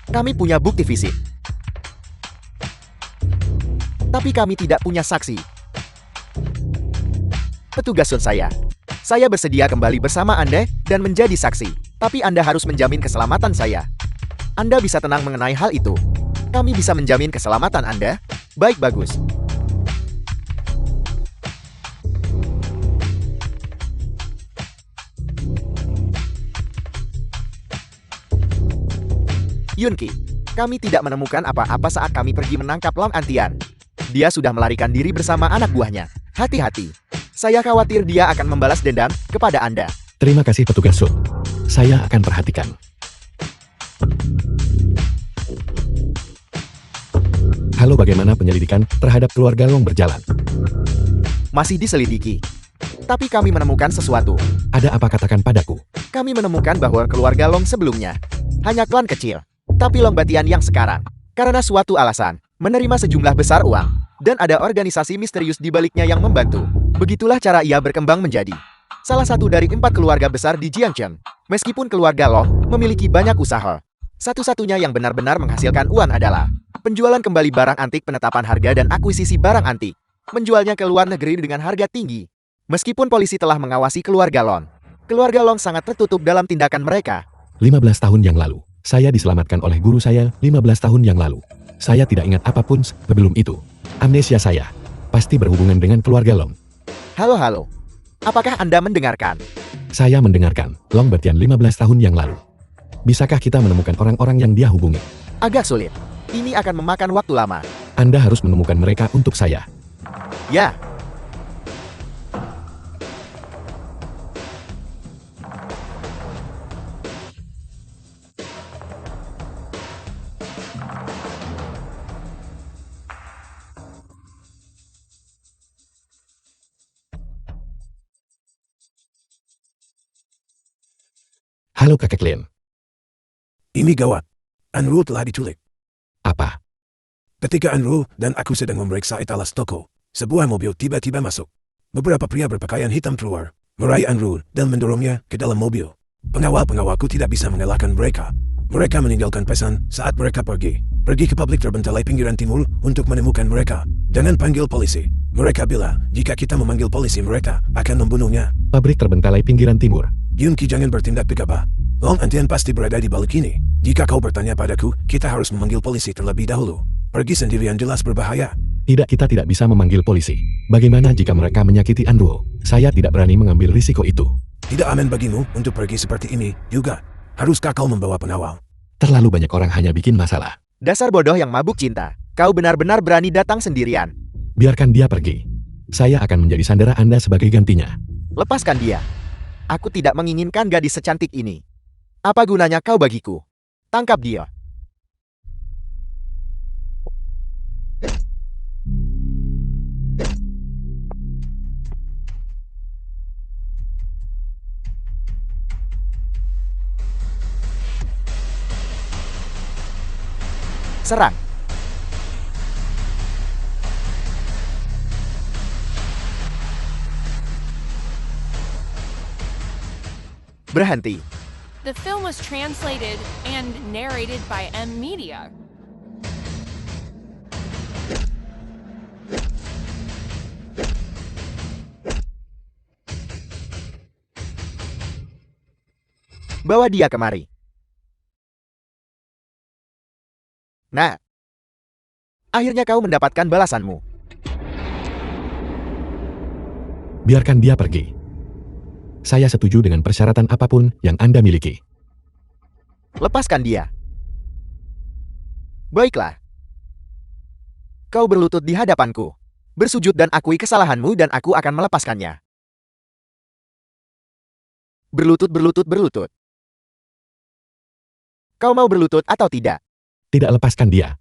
Kami punya bukti fisik. Tapi kami tidak punya saksi. Petugas Sun, saya bersedia kembali bersama Anda dan menjadi saksi. Tapi Anda harus menjamin keselamatan saya. Anda bisa tenang mengenai hal itu. Kami bisa menjamin keselamatan Anda. Baik, bagus. Yunki, kami tidak menemukan apa-apa saat kami pergi menangkap Long Antian. Dia sudah melarikan diri bersama anak buahnya. Hati-hati. Saya khawatir dia akan membalas dendam kepada Anda. Terima kasih petugas Sun. Saya akan perhatikan. Halo, bagaimana penyelidikan terhadap keluarga Long berjalan? Masih diselidiki. Tapi kami menemukan sesuatu. Ada apa, katakan padaku. Kami menemukan bahwa keluarga Long sebelumnya hanya klan kecil. Tapi Long Batian yang sekarang, karena suatu alasan, menerima sejumlah besar uang. Dan ada organisasi misterius di baliknya yang membantu. Begitulah cara ia berkembang menjadi salah satu dari 4 keluarga besar di Jiangchen. Meskipun keluarga Long memiliki banyak usaha, satu-satunya yang benar-benar menghasilkan uang adalah penjualan kembali barang antik, penetapan harga, dan akuisisi barang antik. Menjualnya ke luar negeri dengan harga tinggi. Meskipun polisi telah mengawasi keluarga Long sangat tertutup dalam tindakan mereka. 15 tahun yang lalu, saya diselamatkan oleh guru saya 15 tahun yang lalu. Saya tidak ingat apapun sebelum itu. Amnesia saya pasti berhubungan dengan keluarga Long. Halo. Apakah Anda mendengarkan? Saya mendengarkan Long Batian 15 tahun yang lalu. Bisakah kita menemukan orang-orang yang dia hubungi? Agak sulit. Ini akan memakan waktu lama. Anda harus menemukan mereka untuk saya. Ya. Halo kakek Lin. Ini gawat. Anru telah diculik. Apa? Ketika Anru dan aku sedang memeriksa etalas toko, sebuah mobil tiba-tiba masuk. Beberapa pria berpakaian hitam keluar, meraih Anru dan mendorongnya ke dalam mobil. Pengawal-pengawalku tidak bisa mengelakkan mereka. Mereka meninggalkan pesan saat mereka pergi ke pabrik terbengkalai pinggiran timur untuk menemukan mereka. Jangan panggil polisi. Mereka bilang, jika kita memanggil polisi mereka akan membunuhnya. Pabrik terbengkalai pinggiran timur. Yunki, jangan bertindak gegabah. Long Antian pasti berada di balik ini. Jika kau bertanya padaku, kita harus memanggil polisi terlebih dahulu. Pergi sendirian jelas berbahaya. Tidak, kita tidak bisa memanggil polisi. Bagaimana jika mereka menyakiti Anru? Saya tidak berani mengambil risiko itu. Tidak aman bagimu untuk pergi seperti ini juga. Haruskah kau membawa pengawal? Terlalu banyak orang hanya bikin masalah. Dasar bodoh yang mabuk cinta. Kau benar-benar berani datang sendirian. Biarkan dia pergi. Saya akan menjadi sandera Anda sebagai gantinya. Lepaskan dia. Aku tidak menginginkan gadis secantik ini. Apa gunanya kau bagiku? Tangkap dia. Serang. Berhenti. The film was translated and narrated by M Media. Bawa dia kemari. Nah, akhirnya kau mendapatkan balasanmu. Biarkan dia pergi. Saya setuju dengan persyaratan apapun yang Anda miliki. Lepaskan dia. Baiklah. Kau berlutut di hadapanku. Bersujud dan akui kesalahanmu dan aku akan melepaskannya. Berlutut, berlutut, berlutut. Kau mau berlutut atau tidak? Tidak, lepaskan dia.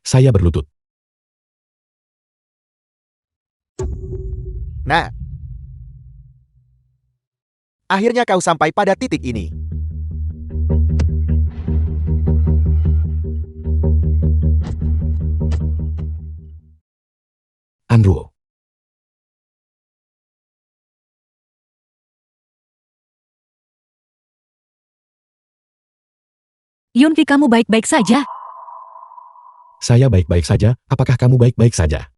Saya berlutut. Nah. Akhirnya kau sampai pada titik ini. Anru. Yunki, kamu baik-baik saja? Saya baik-baik saja, apakah kamu baik-baik saja?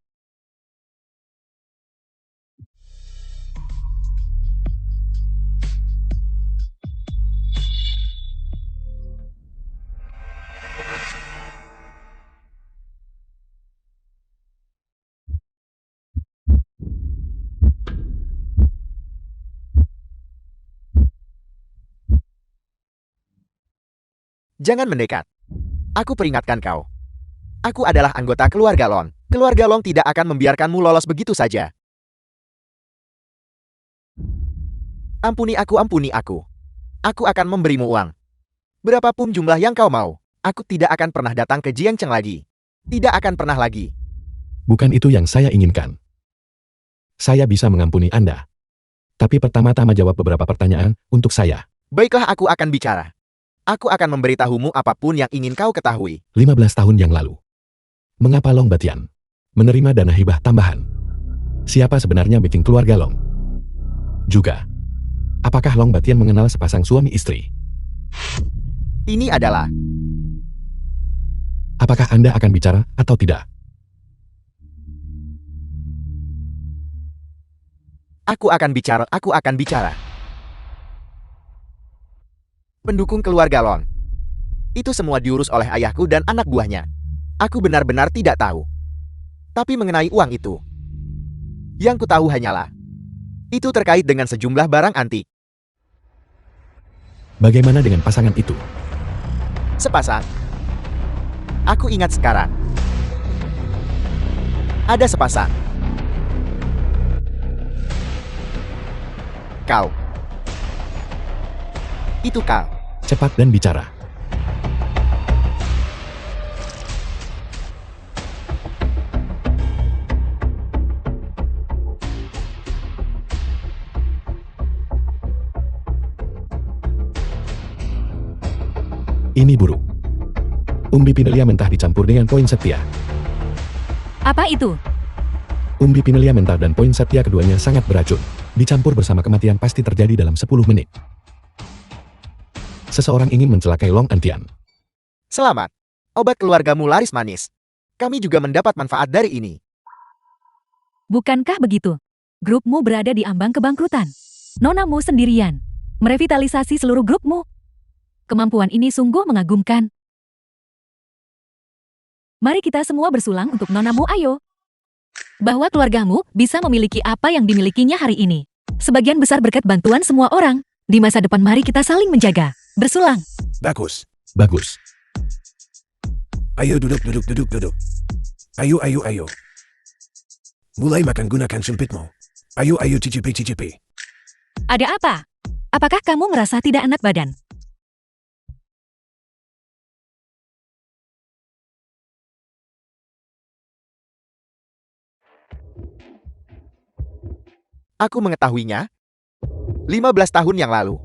Jangan mendekat. Aku peringatkan kau. Aku adalah anggota keluarga Long. Keluarga Long tidak akan membiarkanmu lolos begitu saja. Ampuni aku, ampuni aku. Aku akan memberimu uang. Berapapun jumlah yang kau mau. Aku tidak akan pernah datang ke Jiangcheng lagi. Tidak akan pernah lagi. Bukan itu yang saya inginkan. Saya bisa mengampuni Anda. Tapi pertama-tama jawab beberapa pertanyaan untuk saya. Baiklah, aku akan bicara. Aku akan memberitahumu apapun yang ingin kau ketahui. 15 tahun yang lalu. Mengapa Long Batian menerima dana hibah tambahan? Siapa sebenarnya bikin keluarga Long? Juga, apakah Long Batian mengenal sepasang suami istri? Ini adalah... Apakah Anda akan bicara atau tidak? Aku akan bicara, aku akan bicara. Pendukung keluarga Long. Itu semua diurus oleh ayahku dan anak buahnya. Aku benar-benar tidak tahu. Tapi mengenai uang itu, yang ku tahu hanyalah, itu terkait dengan sejumlah barang antik. Bagaimana dengan pasangan itu? Sepasang. Aku ingat sekarang. Ada sepasang. Kau. Itu kau. Cepat dan bicara. Ini buruk. Umbi Pinelia mentah dicampur dengan poin setia. Apa itu? Umbi Pinelia mentah dan poin setia keduanya sangat beracun. Dicampur bersama kematian pasti terjadi dalam 10 menit. Seseorang ingin mencelakai Long Antian. Selamat. Obat keluargamu laris manis. Kami juga mendapat manfaat dari ini. Bukankah begitu? Grupmu berada di ambang kebangkrutan. Nonamu sendirian merevitalisasi seluruh grupmu. Kemampuan ini sungguh mengagumkan. Mari kita semua bersulang untuk nonamu, ayo. Bahwa keluargamu bisa memiliki apa yang dimilikinya hari ini. Sebagian besar berkat bantuan semua orang. Di masa depan mari kita saling menjaga. Bersulang. Bagus. Bagus. Ayo duduk. Ayo. Mulai makan gunakan sumpitmu. Ayo cicipi. Ada apa? Apakah kamu merasa tidak enak badan? Aku mengetahuinya 15 tahun yang lalu.